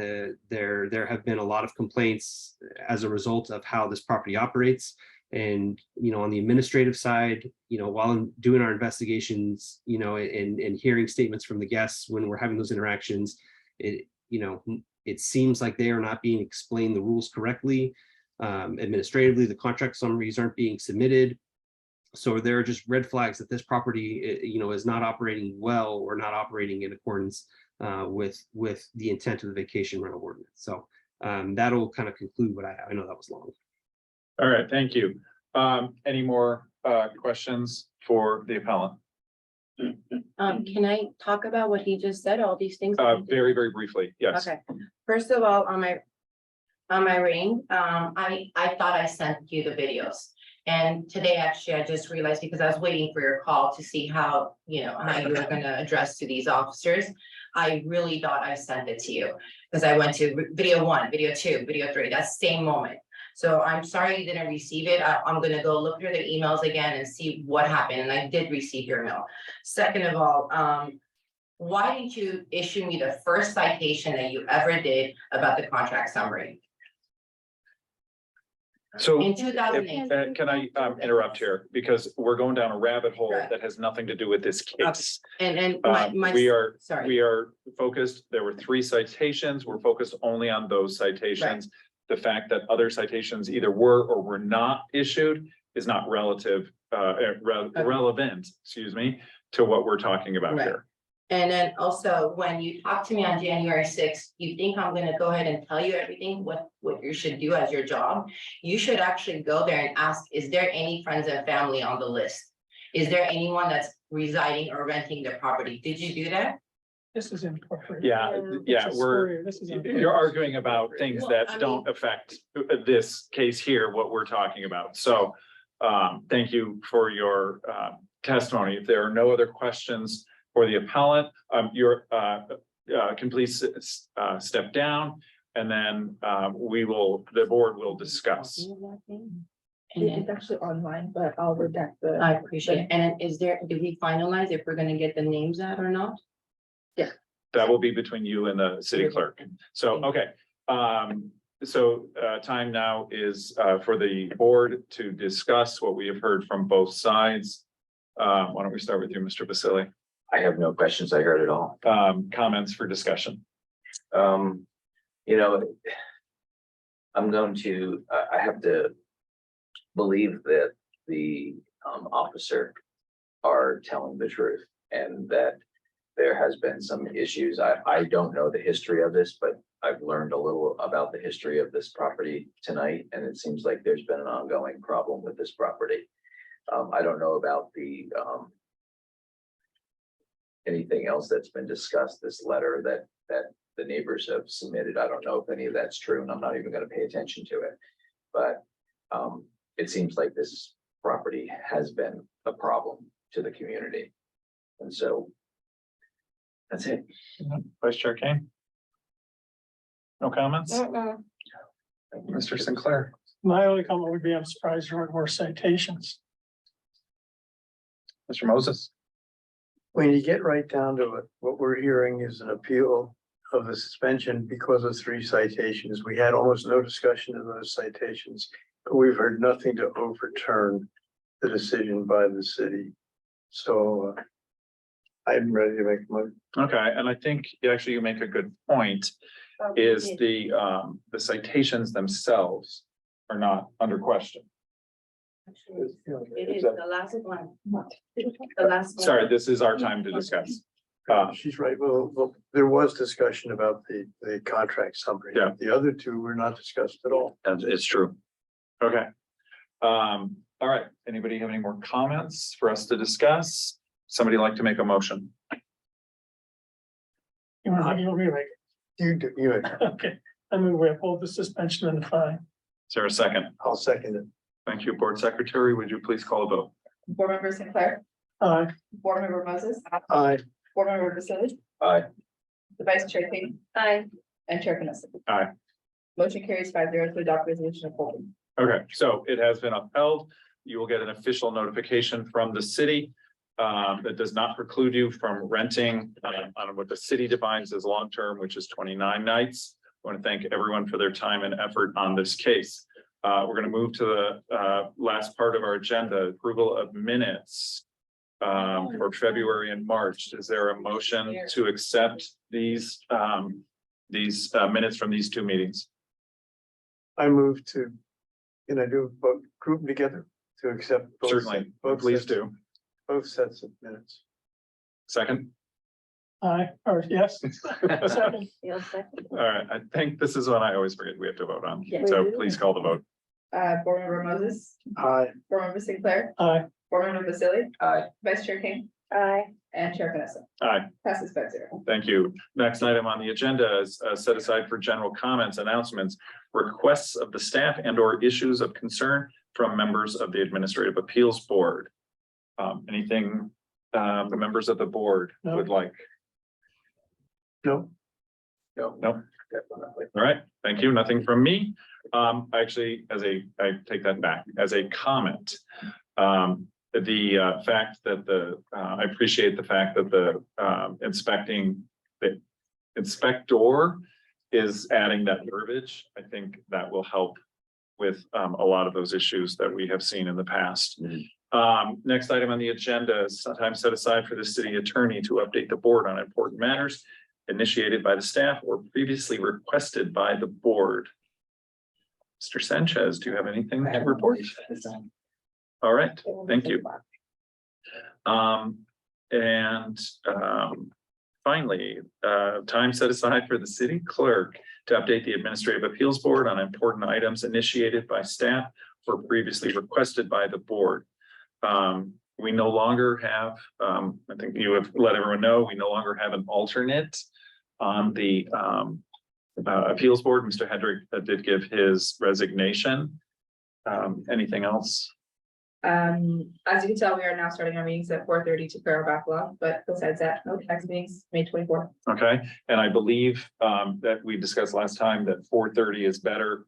there have been a lot of complaints as a result of how this property operates. And on the administrative side, while I'm doing our investigations, and hearing statements from the guests when we're having those interactions, it seems like they are not being explained the rules correctly. Administratively, the contract summaries aren't being submitted. So there are just red flags that this property, is not operating well or not operating in accordance with the intent of the vacation rental ordinance. So that'll kind of conclude what I know that was long. All right, thank you. Any more questions for the appellant? Can I talk about what he just said, all these things? Very, very briefly, yes. Okay, first of all, on my Ring, I thought I sent you the videos. And today, actually, I just realized because I was waiting for your call to see how you were gonna address to these officers. I really thought I sent it to you because I went to video 1, video 2, video 3, that same moment. So I'm sorry you didn't receive it. I'm gonna go look through the emails again and see what happened. And I did receive your mail. Second of all, why didn't you issue me the first citation that you ever did about the contract summary? So In 2008. can I interrupt here because we're going down a rabbit hole Right. that has nothing to do with this case. And We are sorry. we are focused, there were 3 citations, we're focused only on those citations. The fact that other citations either were or were not issued is not relevant, excuse me, to what we're talking about Right. here. And then also, when you talk to me on January 6th, you think I'm gonna go ahead and tell you everything, what you should do as your job? You should actually go there and ask, is there any friends and family on the list? Is there anyone that's residing or renting their property? Did you do that? This is incorporated. Yeah, This is you're arguing about things Well, that I don't affect this case here, what we're talking about. So thank you for your testimony. If there are no other questions for the appellant, can please step down and then the board will discuss. And actually online, but I'll redact the. I appreciate it. And then did we finalize if we're gonna get the names out or not? That will be between you and the city clerk. So, okay. So time now is for the board to discuss what we have heard from both sides. Why don't we start with you, Mr. Basili? I have no questions. I heard it all. Comments for discussion? You know, I'm going to, I have to believe that the officer are telling the truth and that there has been some issues. I don't know the history of this, but I've learned a little about the history of this property tonight, and it seems like there's been an ongoing problem with this property. I don't know about the anything else that's been discussed, this letter that the neighbors have submitted. I don't know if any of that's true, and I'm not even gonna pay attention to it. But it seems like this property has been a problem to the community. And so that's it. Vice Chair Kane? No comments? Mr. Sinclair? My only comment would be, I'm surprised there weren't more citations. Mr. Moses? When you get right down to it, what we're hearing is an appeal of the suspension because of 3 citations. We had almost no discussion of those citations, but we've heard nothing to overturn the decision by the city. So I'm ready to make a motion. Okay, and I think actually you make a good point, is the citations themselves are not under question. It is the last one. The last one. Sorry, this is our time to discuss. She's right. Well, there was discussion about the contract summary. Yeah. The other 2 were not discussed at all. It's true. Okay. All right, anybody have any more comments for us to discuss? Somebody like to make a motion? You want me to make it? You do, you, Okay, I move we uphold the suspension and the fine. Is there a second? I'll second it. Thank you, Board Secretary. Would you please call a vote? Board Member Sinclair, Aye. Board Member Moses, Aye. Board Member Vasili, Aye. the Vice Chair Kane, Aye. and Chair Knesset. Aye. Motion carries 5-0 to adopt resolution upholding. Okay, so it has been upheld. You will get an official notification from the city. That does not preclude you from renting on what the city defines as long-term, which is 29 nights. I want to thank everyone for their time and effort on this case. We're going to move to the last part of our agenda, approval of minutes for February and March. Is there a motion to accept these minutes from these 2 meetings? I move to, can I do both, group them together to accept? both Certainly, sets- both please sets- do. Both sets of minutes. Second? Aye, or yes. Second. You'll second. All right, I think this is one I always forget we have to vote on. Yeah. So please call the vote. Board Member Moses, Aye. Board Member Sinclair, Aye. Board Member Vasili, Aye. Vice Chair Kane, Aye. and Chair Knesset. Aye. Passes 5-0. Thank you. Next item on the agenda is set aside for general comments, announcements, requests of the staff and or issues of concern from members of the Administrative Appeals Board. Anything the members of the board No. would like? No. No. Definitely. All right, thank you. Nothing from me. Actually, I take that back, as a comment. The fact that I appreciate the fact that the inspector is adding that verbiage. I think that will help with a lot of those issues that we have seen in the past. Next item on the agenda is time set aside for the city attorney to update the board on important matters initiated by the staff or previously requested by the board. Mr. Sanchez, do you have anything to report? All right, thank you. Finally, time set aside for the city clerk to update the Administrative Appeals Board on important items initiated by staff or previously requested by the board. We no longer have, I think you have let everyone know, we no longer have an alternate on the Appeals Board. Mr. Hedrick did give his resignation. Anything else? As you can tell, we are now starting our meetings at 4:30 to clear our backlog, but besides that, no next meetings, May 24th. Okay, and I believe that we discussed last time that 4:30 is better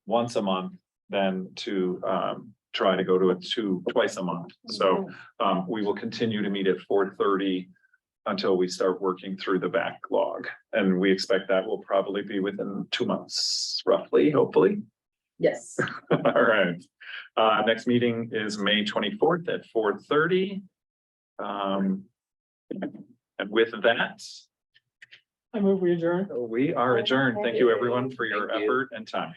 once a month than to try to go to it twice a month. So we will continue to meet at 4:30 until we start working through the backlog. And we expect that will probably be within 2 months, roughly, hopefully. Yes. All right. Next meeting is May 24th at 4:30. And with that, I move we adjourn. we are adjourned. Thank you, everyone, for your Thank you. effort and time.